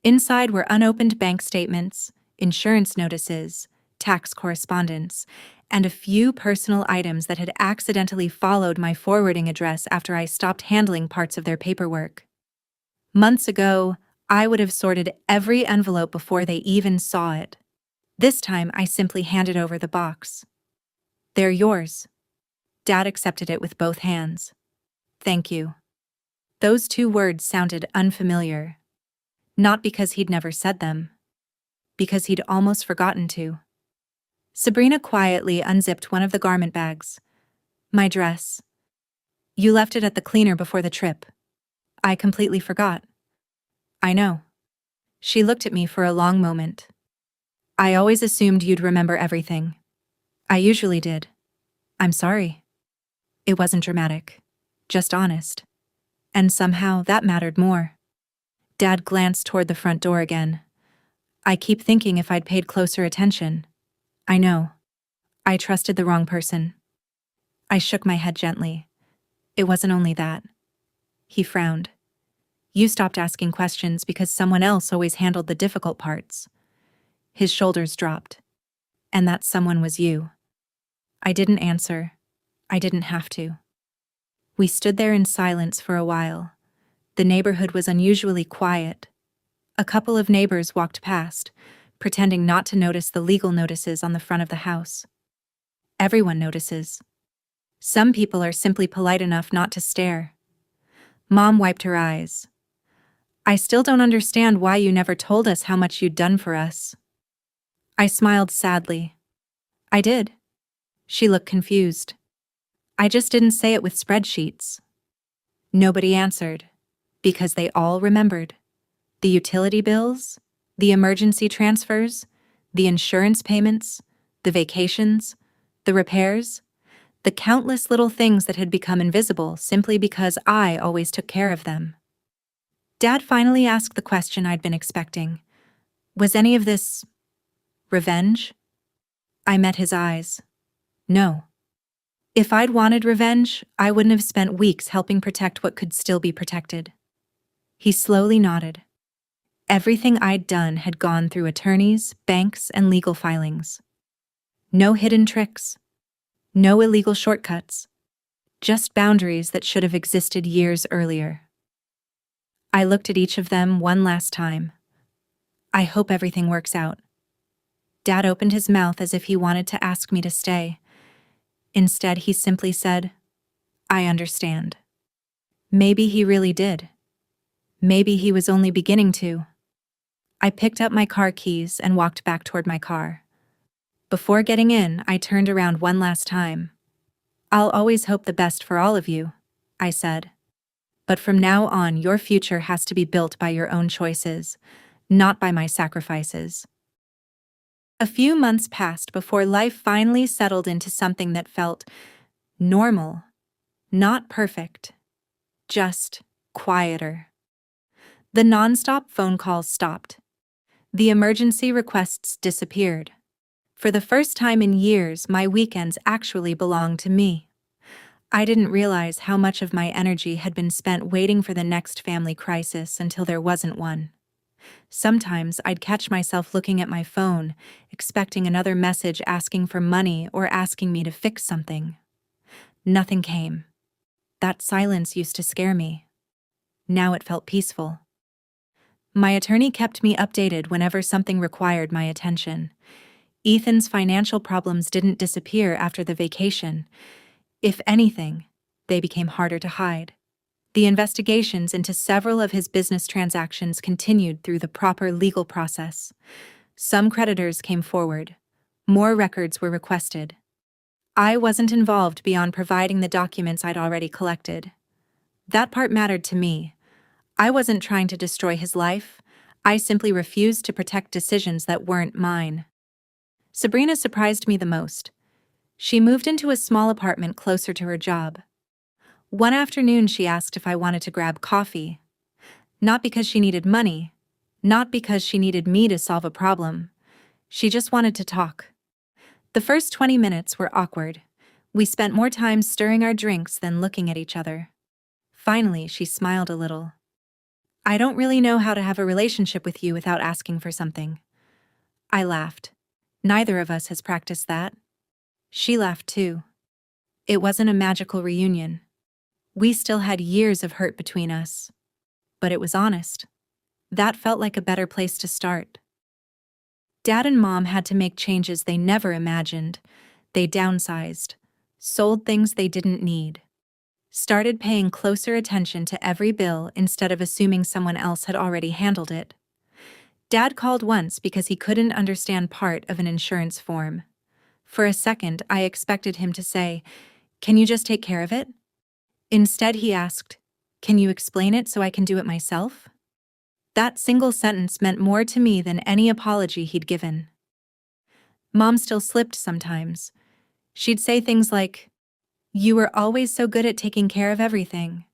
A: Inside were unopened bank statements, insurance notices, tax correspondence, and a few personal items that had accidentally followed my forwarding address after I stopped handling parts of their paperwork. Months ago, I would have sorted every envelope before they even saw it. This time, I simply handed over the box. They're yours. Dad accepted it with both hands. Thank you. Those 2 words sounded unfamiliar. Not because he'd never said them. Because he'd almost forgotten to. Sabrina quietly unzipped one of the garment bags. My dress. You left it at the cleaner before the trip. I completely forgot. I know. She looked at me for a long moment. I always assumed you'd remember everything. I usually did. I'm sorry. It wasn't dramatic. Just honest. And somehow that mattered more. Dad glanced toward the front door again. I keep thinking if I'd paid closer attention. I know. I trusted the wrong person. I shook my head gently. It wasn't only that. He frowned. You stopped asking questions because someone else always handled the difficult parts. His shoulders dropped. And that someone was you. I didn't answer. I didn't have to. We stood there in silence for a while. The neighborhood was unusually quiet. A couple of neighbors walked past, pretending not to notice the legal notices on the front of the house. Everyone notices. Some people are simply polite enough not to stare. Mom wiped her eyes. I still don't understand why you never told us how much you'd done for us. I smiled sadly. I did. She looked confused. I just didn't say it with spreadsheets. Nobody answered, because they all remembered. The utility bills, the emergency transfers, the insurance payments, the vacations, the repairs, the countless little things that had become invisible simply because I always took care of them. Dad finally asked the question I'd been expecting. Was any of this revenge? I met his eyes. No. If I'd wanted revenge, I wouldn't have spent weeks helping protect what could still be protected. He slowly nodded. Everything I'd done had gone through attorneys, banks, and legal filings. No hidden tricks. No illegal shortcuts. Just boundaries that should have existed years earlier. I looked at each of them one last time. I hope everything works out. Dad opened his mouth as if he wanted to ask me to stay. Instead, he simply said, "I understand." Maybe he really did. Maybe he was only beginning to. I picked up my car keys and walked back toward my car. Before getting in, I turned around one last time. "I'll always hope the best for all of you," I said. "But from now on, your future has to be built by your own choices, not by my sacrifices." A few months passed before life finally settled into something that felt normal, not perfect, just quieter. The nonstop phone calls stopped. The emergency requests disappeared. For the first time in years, my weekends actually belonged to me. I didn't realize how much of my energy had been spent waiting for the next family crisis until there wasn't one. Sometimes I'd catch myself looking at my phone, expecting another message asking for money or asking me to fix something. Nothing came. That silence used to scare me. Now it felt peaceful. My attorney kept me updated whenever something required my attention. Ethan's financial problems didn't disappear after the vacation. If anything, they became harder to hide. The investigations into several of his business transactions continued through the proper legal process. Some creditors came forward. More records were requested. I wasn't involved beyond providing the documents I'd already collected. That part mattered to me. I wasn't trying to destroy his life. I simply refused to protect decisions that weren't mine. Sabrina surprised me the most. She moved into a small apartment closer to her job. One afternoon, she asked if I wanted to grab coffee. Not because she needed money, not because she needed me to solve a problem. She just wanted to talk. The first 20 minutes were awkward. We spent more time stirring our drinks than looking at each other. Finally, she smiled a little. "I don't really know how to have a relationship with you without asking for something." I laughed. Neither of us has practiced that. She laughed too. It wasn't a magical reunion. We still had years of hurt between us. But it was honest. That felt like a better place to start. Dad and Mom had to make changes they never imagined. They downsized, sold things they didn't need, started paying closer attention to every bill instead of assuming someone else had already handled it. Dad called once because he couldn't understand part of an insurance form. For a second, I expected him to say, "Can you just take care of it?" Instead, he asked, "Can you explain it so I can do it myself?" That single sentence meant more to me than any apology he'd given. Mom still slipped sometimes. She'd say things like, "You were always so good at taking care of everything."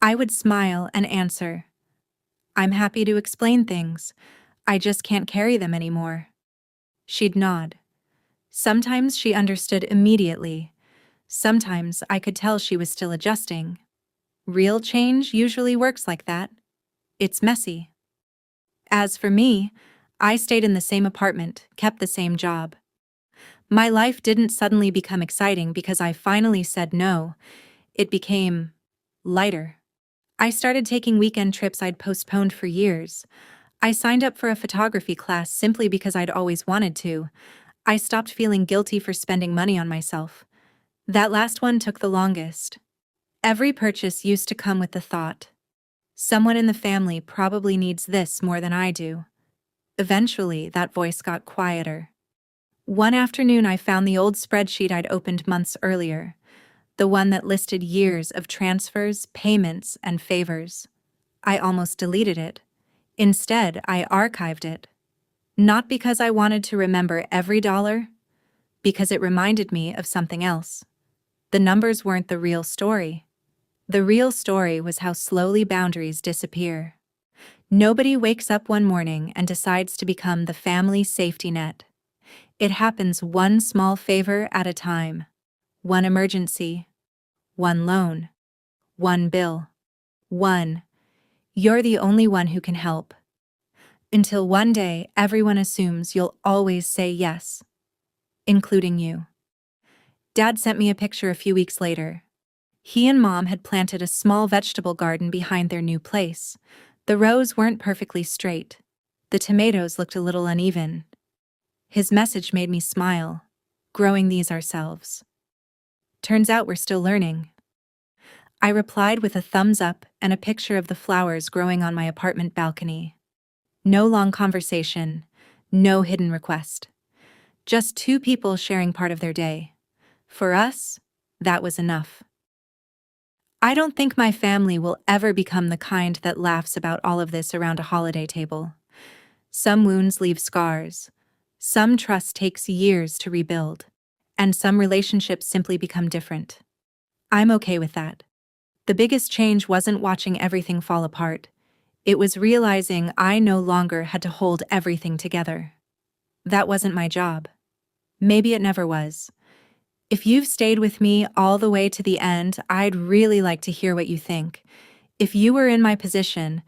A: I would smile and answer, "I'm happy to explain things. I just can't carry them anymore." She'd nod. Sometimes she understood immediately. Sometimes I could tell she was still adjusting. Real change usually works like that. It's messy. As for me, I stayed in the same apartment, kept the same job. My life didn't suddenly become exciting because I finally said no. It became lighter. I started taking weekend trips I'd postponed for years. I signed up for a photography class simply because I'd always wanted to. I stopped feeling guilty for spending money on myself. That last one took the longest. Every purchase used to come with the thought, "Someone in the family probably needs this more than I do." Eventually, that voice got quieter. One afternoon, I found the old spreadsheet I'd opened months earlier, the one that listed years of transfers, payments, and favors. I almost deleted it. Instead, I archived it. Not because I wanted to remember every dollar, because it reminded me of something else. The numbers weren't the real story. The real story was how slowly boundaries disappear. Nobody wakes up one morning and decides to become the family safety net. It happens one small favor at a time. One emergency. One loan. One bill. One, "You're the only one who can help." Until one day, everyone assumes you'll always say yes, including you. Dad sent me a picture a few weeks later. He and Mom had planted a small vegetable garden behind their new place. The rows weren't perfectly straight. The tomatoes looked a little uneven. His message made me smile. Growing these ourselves. Turns out we're still learning. I replied with a thumbs up and a picture of the flowers growing on my apartment balcony. No long conversation, no hidden request. Just two people sharing part of their day. For us, that was enough. I don't think my family will ever become the kind that laughs about all of this around a holiday table. Some wounds leave scars. Some trust takes years to rebuild. And some relationships simply become different. I'm okay with that. The biggest change wasn't watching everything fall apart. It was realizing I no longer had to hold everything together. That wasn't my job. Maybe it never was. If you've stayed with me all the way to the end, I'd really like to hear what you think. If you were in my position,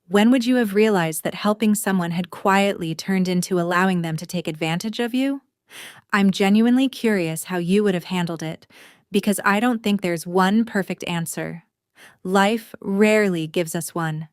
A: when would you have realized that helping someone had quietly turned into allowing them to take advantage of you? I'm genuinely curious how you would have handled it, because I don't think there's one perfect answer. Life rarely gives us one.